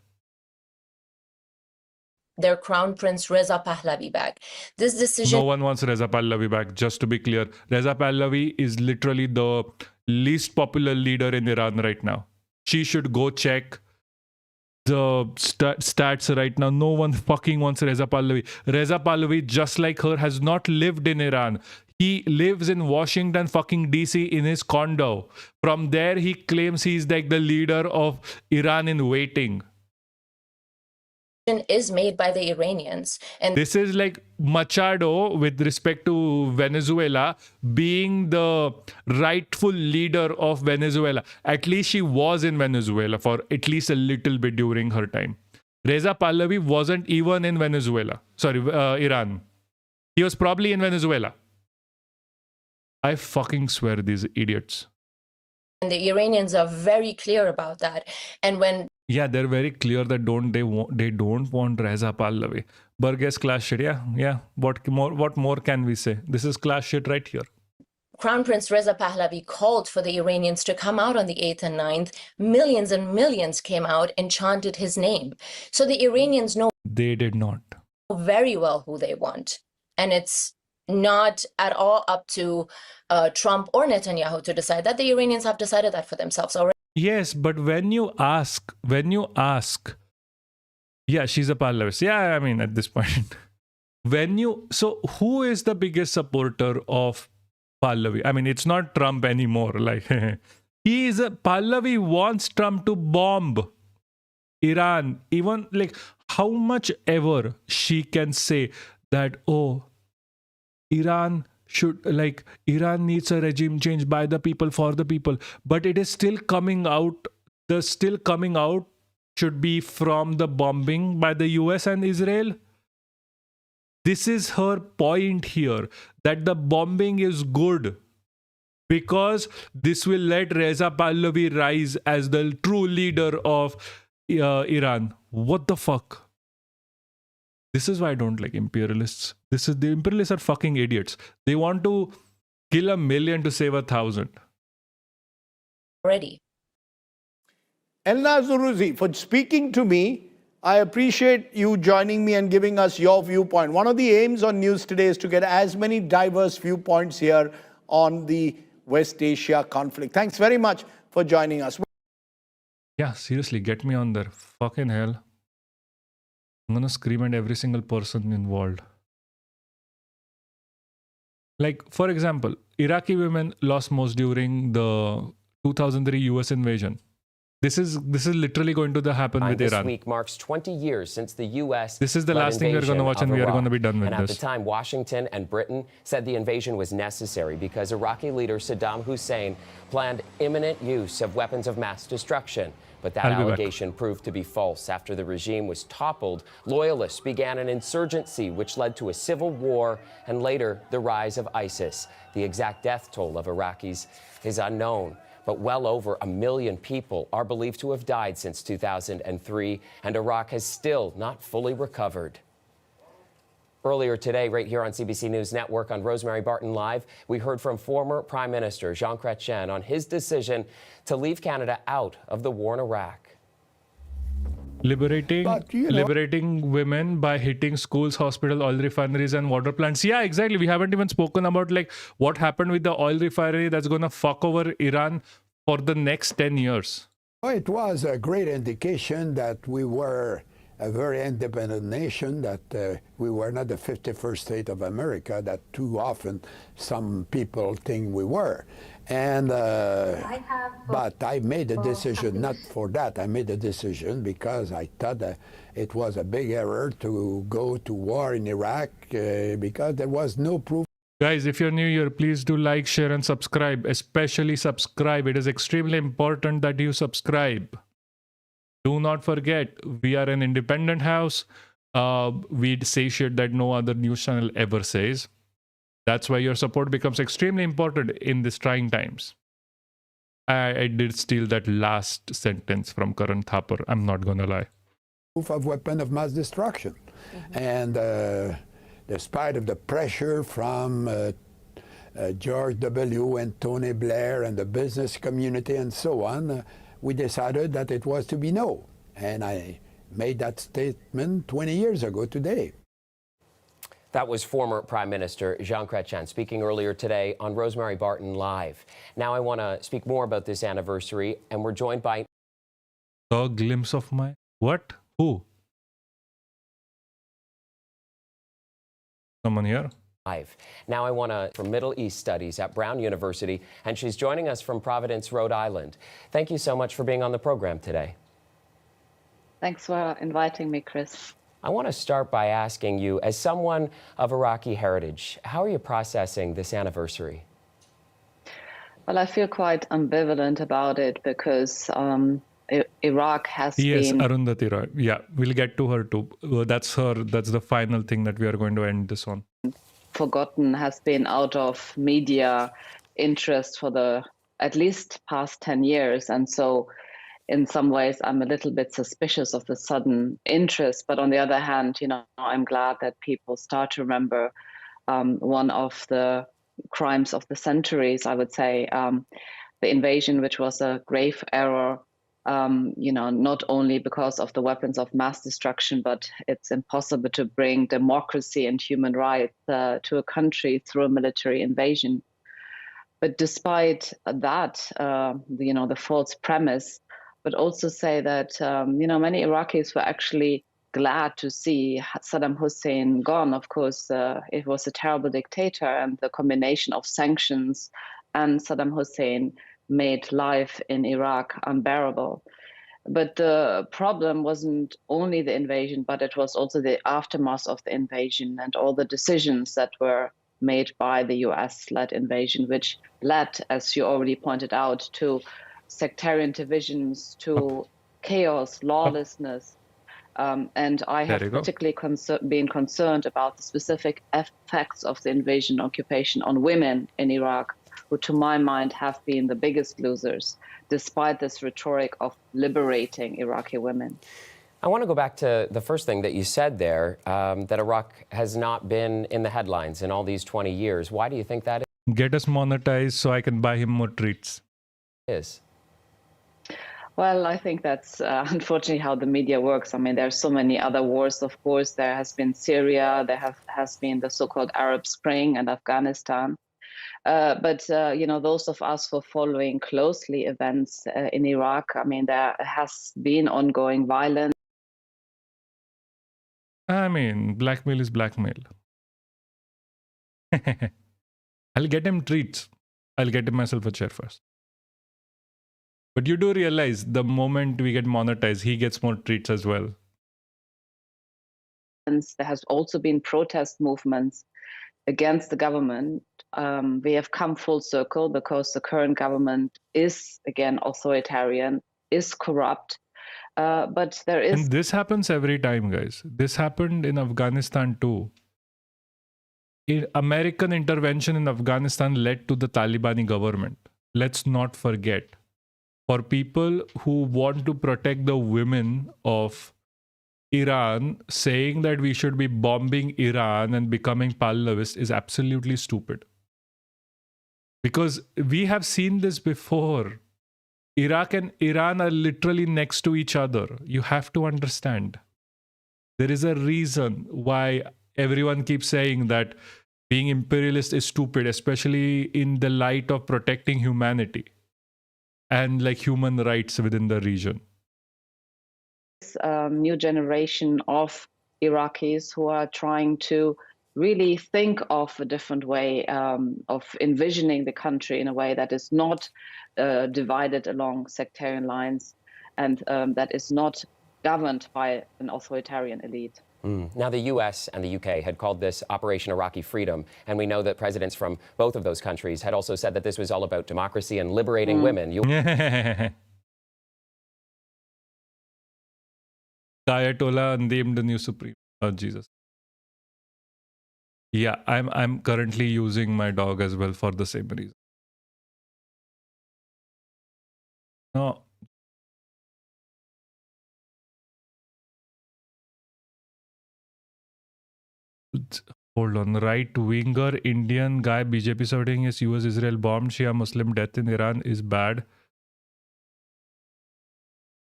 their Crown Prince Reza Pahlavi back. This decision... No one wants Reza Pahlavi back, just to be clear. Reza Pahlavi is literally the least popular leader in Iran right now. She should go check the stats right now. No one fucking wants Reza Pahlavi. Reza Pahlavi, just like her, has not lived in Iran. He lives in Washington fucking DC in his condo. From there, he claims he's like the leader of Iran in waiting. is made by the Iranians. And this is like Machado with respect to Venezuela being the rightful leader of Venezuela. At least she was in Venezuela for at least a little bit during her time. Reza Pahlavi wasn't even in Venezuela. Sorry, Iran. He was probably in Venezuela. I fucking swear, these idiots. And the Iranians are very clear about that. And when... Yeah, they're very clear that they don't want Reza Pahlavi. Burgess class shit. Yeah. What more can we say? This is class shit right here. Crown Prince Reza Pahlavi called for the Iranians to come out on the 8th and 9th. Millions and millions came out and chanted his name. So the Iranians know... They did not. ...very well who they want. And it's not at all up to Trump or Netanyahu to decide that. The Iranians have decided that for themselves already. Yes, but when you ask, yeah, she's a Pahlavist. Yeah, I mean, at this point. So who is the biggest supporter of Pahlavi? I mean, it's not Trump anymore. Like, Pahlavi wants Trump to bomb Iran. Even like how much ever she can say that, oh, Iran needs a regime change by the people for the people, but it is still coming out. The still coming out should be from the bombing by the US and Israel. This is her point here, that the bombing is good because this will let Reza Pahlavi rise as the true leader of Iran. What the fuck? This is why I don't like imperialists. The imperialists are fucking idiots. They want to kill 1 million to save 1,000. Already. Elnaz Uruzi, for speaking to me, I appreciate you joining me and giving us your viewpoint. One of the aims on News Today is to get as many diverse viewpoints here on the West Asia conflict. Thanks very much for joining us. Yeah, seriously, get me on there. Fucking hell. I'm gonna scream at every single person involved. Like, for example, Iraqi women lost most during the 2003 US invasion. This is literally going to happen with Iran. Iran. This week marks 20 years since the U.S. This is the last thing we're going to watch, and we are going to be done with this. And this. at the time, Washington and Britain said the invasion was necessary because Iraqi leader Saddam Hussein planned imminent use of weapons of mass destruction. But that allegation proved to be false. After the regime was toppled, loyalists began an insurgency which led to a civil war and later the rise of ISIS. The exact death toll of Iraqis is unknown, but well over 1 million people are believed to have died since 2003, and Iraq has still not fully recovered. Earlier today, right here on CBC News Network on Rosemary Barton Live, we heard from former Prime Minister Jean Chrétien on his decision to leave Canada out of the war in Iraq. Liberating women by hitting schools, hospitals, oil refineries, and water plants. Yeah, exactly. We haven't even spoken about like what happened with the oil refinery that's going to fuck over Iran for the next 10 years. Well, it was a great indication that we were a very independent nation, that we were not the 51st state of America that too often some people think we were. And but I made a decision not for that. I made a decision because I thought that it was a big error to go to war in Iraq because there was no proof. Guys, if you're new here, please do like, share, and subscribe. Especially subscribe. It is extremely important that you subscribe. Do not forget, we are an independent house. We say shit that no other news channel ever says. That's why your support becomes extremely important in these trying times. I did steal that last sentence from Karan Thapar. I'm not going to lie. Proof of weapon of mass destruction. And despite of the pressure from George W. and Tony Blair and the business community and so on, we decided that it was to be no. And I made that statement 20 years ago today. That was former Prime Minister Jean Chrétien speaking earlier today on Rosemary Barton Live. Now I want to speak more about this anniversary, and we're joined by a glimpse of my what? Who? Someone here? Now I want to from Middle East Studies at Brown University, and she's joining us from Providence, Rhode Island. Thank you so much for being on the program today. Thanks for inviting me, Chris. I want to start by asking you, as someone of Iraqi heritage, how are you processing this anniversary? Well, I feel quite ambivalent about it because Iraq has been... Yes, Arundhati Roy. Yeah, we'll get to her too. That's the final thing that we are going to end this on. Forgotten, has been out of media interest for the at least past 10 years. And so in some ways, I'm a little bit suspicious of the sudden interest. But on the other hand, I'm glad that people start to remember one of the crimes of the centuries, I would say, the invasion, which was a grave error, not only because of the weapons of mass destruction, but it's impossible to bring democracy and human rights to a country through a military invasion. But despite that, the false premise, but also say that, many Iraqis were actually glad to see Saddam Hussein gone. Of course, it was a terrible dictator, and the combination of sanctions and Saddam Hussein made life in Iraq unbearable. But the problem wasn't only the invasion, but it was also the aftermath of the invasion and all the decisions that were made by the US-led invasion, which led, as you already pointed out, to sectarian divisions, to chaos, lawlessness. And I have particularly been concerned about the specific effects of the invasion occupation on women in Iraq, who to my mind have been the biggest losers, despite this rhetoric of liberating Iraqi women. I want to go back to the first thing that you said there, that Iraq has not been in the headlines in all these 20 years. Why do you think that is? Get us monetized so I can buy him more treats. Well, I think that's unfortunately how the media works. I mean, there are so many other wars, of course. There has been Syria, there has been the so-called Arab Spring and Afghanistan. But those of us who are following closely events in Iraq, I mean, there has been ongoing violence. I mean, blackmail is blackmail. I'll get him treats. I'll get him myself a chair first. But you do realize the moment we get monetized, he gets more treats as well. There has also been protest movements against the government. We have come full circle because the current government is, again, authoritarian, is corrupt. But there is... And this happens every time, guys. This happened in Afghanistan too. American intervention in Afghanistan led to the Taliban government. Let's not forget. For people who want to protect the women of Iran, saying that we should be bombing Iran and becoming Pahlavist is absolutely stupid. Because we have seen this before. Iraq and Iran are literally next to each other. You have to understand. There is a reason why everyone keeps saying that being imperialist is stupid, especially in the light of protecting humanity and like human rights within the region. New generation of Iraqis who are trying to really think of a different way of envisioning the country in a way that is not divided along sectarian lines and that is not governed by an authoritarian elite. Now, the US and the UK had called this Operation Iraqi Freedom, and we know that presidents from both of those countries had also said that this was all about democracy and liberating women. Ayatollah named the new supreme. Oh, Jesus. Yeah, I'm currently using my dog as well for the same reason. No. Hold on. Right-winger Indian guy BJP supporting is US-Israel bombed Shia Muslim death in Iran is bad.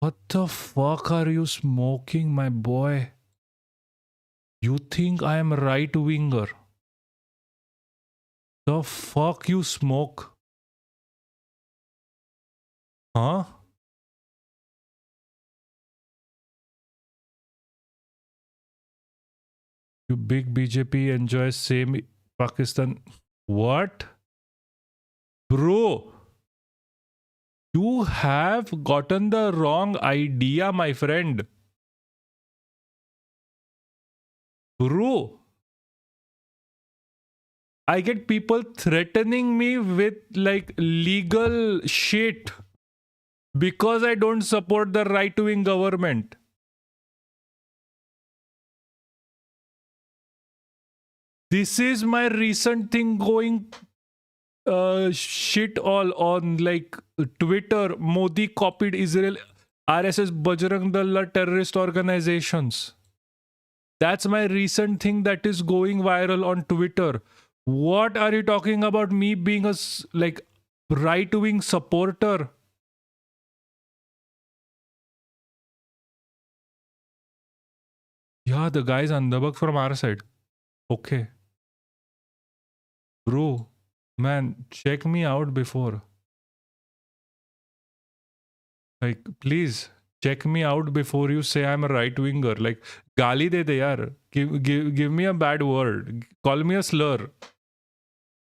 What the fuck are you smoking, my boy? You think I am right-winger? The fuck you smoke? Huh? You big BJP enjoy same Pakistan. What? Bro, you have gotten the wrong idea, my friend. Bro, I get people threatening me with like legal shit because I don't support the right-wing government. This is my recent thing going shit all on like Twitter. Modi copied Israel, RSS, Bajrang Dal terrorist organizations. That's my recent thing that is going viral on Twitter. What are you talking about me being a like right-wing supporter? Yeah, the guy's Andabak from our side. Okay. Bro, man, check me out before. Like, please, check me out before you say I'm a right-winger. Like, gali de yaar. Give me a bad word. Call me a slur.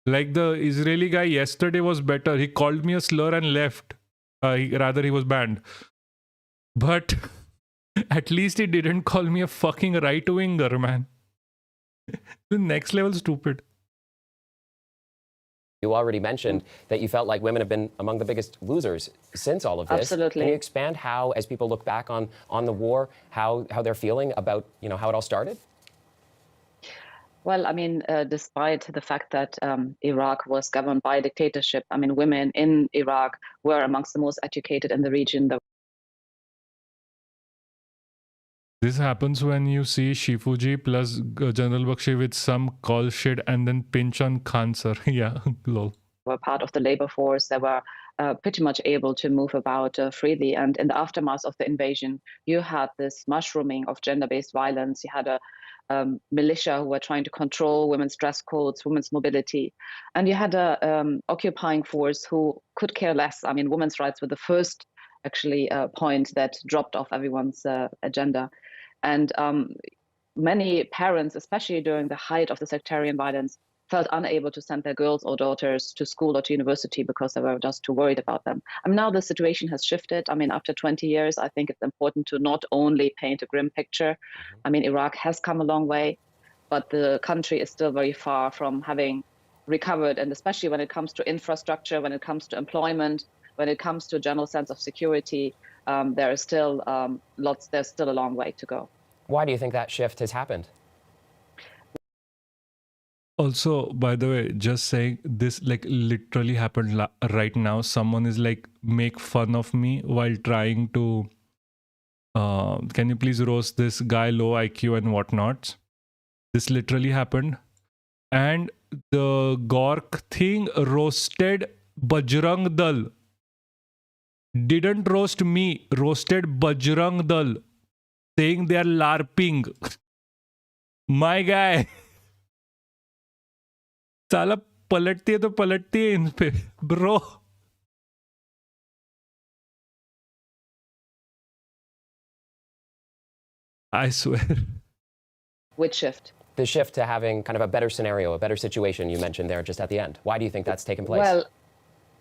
Like the Israeli guy yesterday was better. He called me a slur and left. Rather, he was banned. But at least he didn't call me a fucking right-winger, man. The next level stupid. You already mentioned that you felt like women have been among the biggest losers since all of this. Absolutely. Can you expand how, as people look back on the war, how they're feeling about, you know, how it all started? Well, I mean, despite the fact that Iraq was governed by a dictatorship, I mean, women in Iraq were amongst the most educated in the region. This happens when you see Shifuji plus General Bakshi with some call shit and then pinch on Khan sir. Yeah, lol. Were part of the labor force. They were pretty much able to move about freely. And in the aftermath of the invasion, you had this mushrooming of gender-based violence. You had a militia who were trying to control women's dress codes, women's mobility. And you had a occupying force who could care less. I mean, women's rights were the first, actually, point that dropped off everyone's agenda. And many parents, especially during the height of the sectarian violence, felt unable to send their girls or daughters to school or to university because they were just too worried about them. I mean, now the situation has shifted. I mean, after 20 years, I think it's important to not only paint a grim picture. I mean, Iraq has come a long way, but the country is still very far from having recovered. And especially when it comes to infrastructure, when it comes to employment, when it comes to a general sense of security, there is still there's still a long way to go. Why do you think that shift has happened? Also, by the way, just saying this like literally happened right now. Someone is like make fun of me while trying to can you please roast this guy, low IQ and whatnot. This literally happened. And the Gork thing roasted Bajrang Dal. Didn't roast me, roasted Bajrang Dal, saying they are LARPing. My guy. साला पलटती है तो पलटती है इन पे, bro. I swear. Which shift? The shift to having kind of a better scenario, a better situation you mentioned there just at the end. Why do you think that's taken place?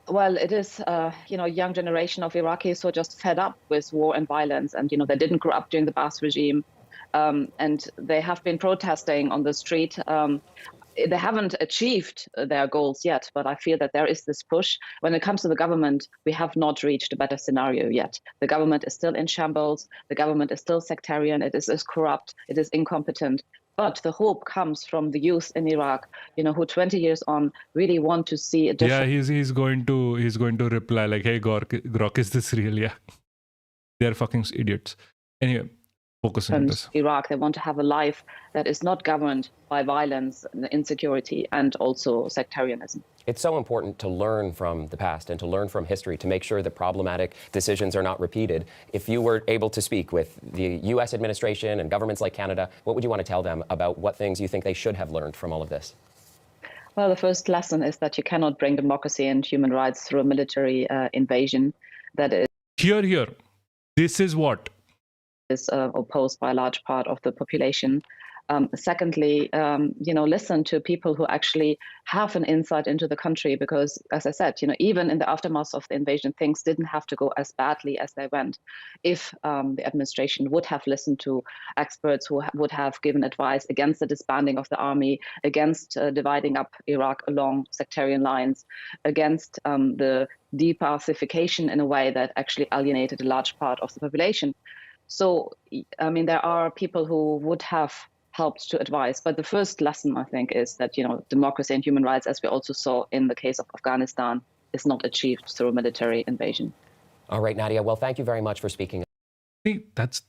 Well, it is, you know, a young generation of Iraqis who are just fed up with war and violence. And, you know, they didn't grow up during the Ba'ath regime. And they have been protesting on the street. They haven't achieved their goals yet, but I feel that there is this push. When it comes to the government, we have not reached a better scenario yet. The government is still in shambles. The government is still sectarian. It is corrupt. It is incompetent. But the hope comes from the youth in Iraq, you know, who 20 years on really want to see a different. Yeah, he's going to reply like, "Hey, Grok, is this real?" Yeah, they're fucking idiots. Anyway, focusing on this. Iraq. They want to have a life that is not governed by violence, insecurity, and also sectarianism. It's so important to learn from the past and to learn from history to make sure that problematic decisions are not repeated. If you were able to speak with the U.S. administration and governments like Canada, what would you want to tell them about what things you think they should have learned from all of this? Well, the first lesson is that you cannot bring democracy and human rights through a military invasion. That is Here. This is what is opposed by a large part of the population. Secondly, listen to people who actually have an insight into the country, because, as I said, even in the aftermath of the invasion, things didn't have to go as badly as they went. If the administration would have listened to experts who would have given advice against the disbanding of the army, against dividing up Iraq along sectarian lines, against the depacification in a way that actually alienated a large part of the population. So, there are people who would have helped to advise. But the first lesson, I think, is that, democracy and human rights, as we also saw in the case of Afghanistan, is not achieved through a military invasion. All right, Nadia. Well, thank you very much for speaking. See, that's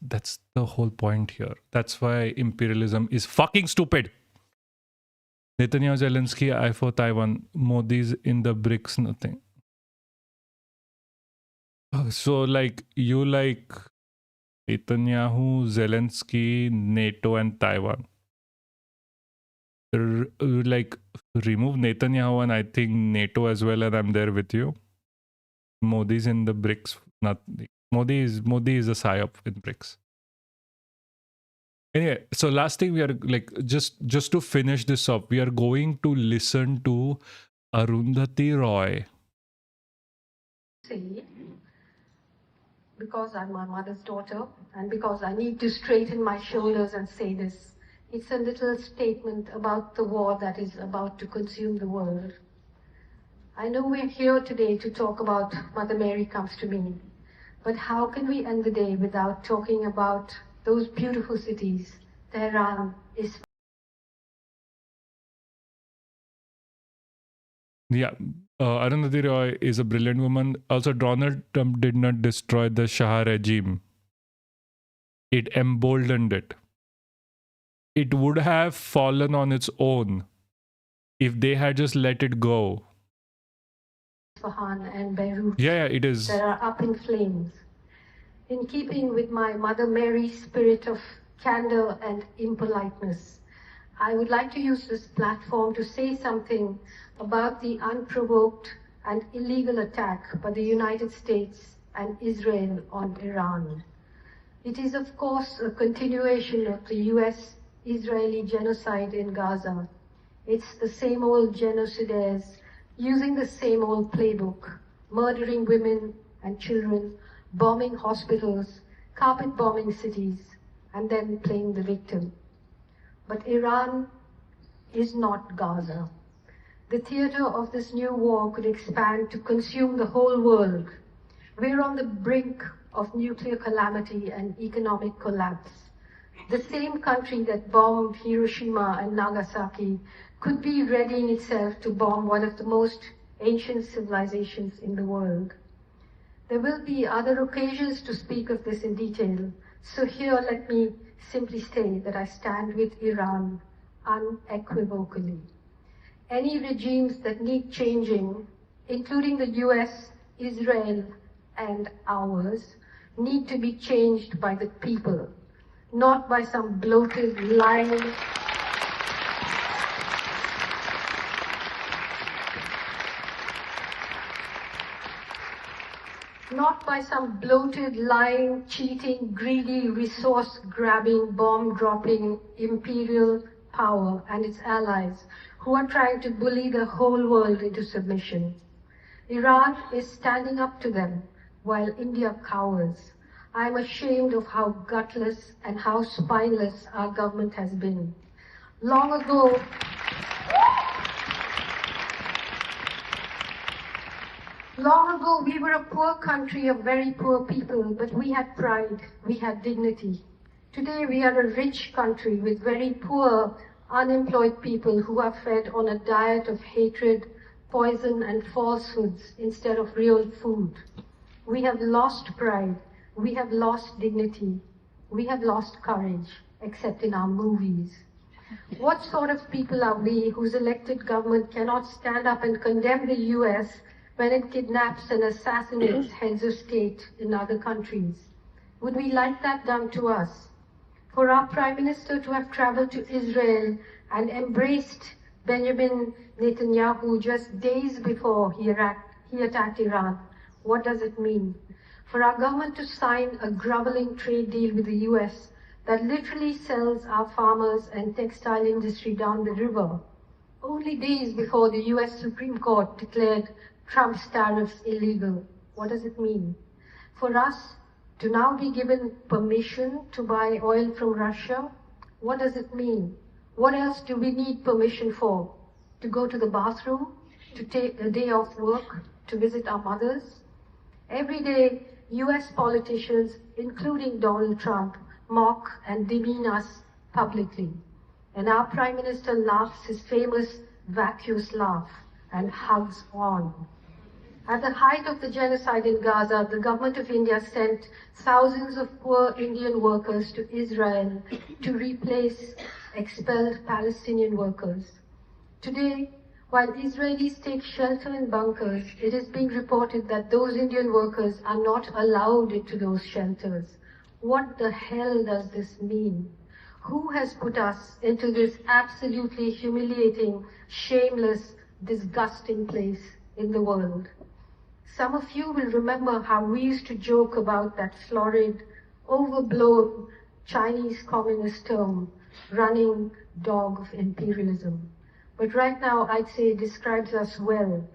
the whole point here. That's why imperialism is fucking stupid. Netanyahu, Zelensky, I for Taiwan, Modi's in the BRICS, nothing. So, you like Netanyahu, Zelensky, NATO, and Taiwan. Remove Netanyahu and I think NATO as well, and I'm there with you. Modi's in the BRICS. Modi is a psyop in BRICS. Anyway, so last thing we are just to finish this up, we are going to listen to Arundhati Roy. Because I'm my mother's daughter, and because I need to straighten my shoulders and say this. It's a little statement about the war that is about to consume the world. I know we're here today to talk about Mother Mary Comes to Me, but how can we end the day without talking about those beautiful cities, Tehran, Isfahan? Yeah. Arundhati Roy is a brilliant woman. Also, Donald Trump did not destroy the Shah regime. It emboldened it. It would have fallen on its own if they had just let it go. Isfahan and Beirut. Yeah, it is. That are up in flames. In keeping with my Mother Mary's spirit of candor and impoliteness, I would like to use this platform to say something about the unprovoked and illegal attack by the United States and Israel on Iran. It is, of course, a continuation of the US-Israeli genocide in Gaza. It's the same old genocidaires using the same old playbook, murdering women and children, bombing hospitals, carpet bombing cities, and then playing the victim. But Iran is not Gaza. The theater of this new war could expand to consume the whole world. We're on the brink of nuclear calamity and economic collapse. The same country that bombed Hiroshima and Nagasaki could be ready in itself to bomb one of the most ancient civilizations in the world. There will be other occasions to speak of this in detail, so here let me simply say that I stand with Iran unequivocally. Any regimes that need changing, including the US, Israel, and ours, need to be changed by the people, not by some bloated, lying, cheating, greedy, resource-grabbing, bomb-dropping imperial power and its allies who are trying to bully the whole world into submission. Iran is standing up to them while India cowers. I'm ashamed of how gutless and how spineless our government has been. Long ago, we were a poor country of very poor people, but we had pride, we had dignity. Today, we are a rich country with very poor, unemployed people who are fed on a diet of hatred, poison, and falsehoods instead of real food. We have lost pride, we have lost dignity, We have lost courage, except in our movies. What sort of people are we whose elected government cannot stand up and condemn the US when it kidnaps and assassinates heads of state in other countries? Would we like that done to us? For our Prime Minister to have traveled to Israel and embraced Benjamin Netanyahu just days before he attacked Iran, what does it mean? For our government to sign a groveling trade deal with the US that literally sells our farmers and textile industry down the river, only days before the US Supreme Court declared Trump's tariffs illegal. What does it mean? For us to now be given permission to buy oil from Russia, what does it mean? What else do we need permission for? To go to the bathroom? To take a day off work? To visit our mothers? Every day, US politicians, including Donald Trump, mock and demean us publicly. And our Prime Minister laughs his famous vacuous laugh and hugs on. At the height of the genocide in Gaza, the government of India sent thousands of poor Indian workers to Israel to replace expelled Palestinian workers. Today, while Israelis take shelter in bunkers, it is being reported that those Indian workers are not allowed into those shelters. What the hell does this mean? Who has put us into this absolutely humiliating, shameless, disgusting place in the world? Some of you will remember how we used to joke about that florid, overblown Chinese communist term, running dog of imperialism. But right now, I'd say it describes us well,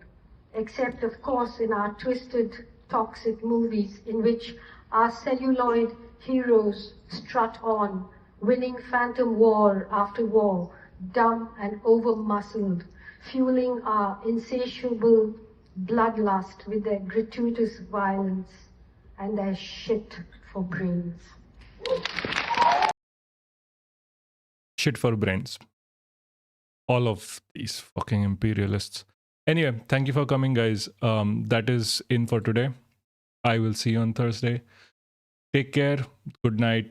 except, of course, in our twisted, toxic movies in which our celluloid heroes strut on, winning phantom war after war, dumb and over-muscled, fueling our insatiable bloodlust with their gratuitous violence and their shit for brains. Shit for brains. All of these fucking imperialists. Anyway, thank you for coming, guys. That is in for today. I will see you on Thursday. Take care. Good night.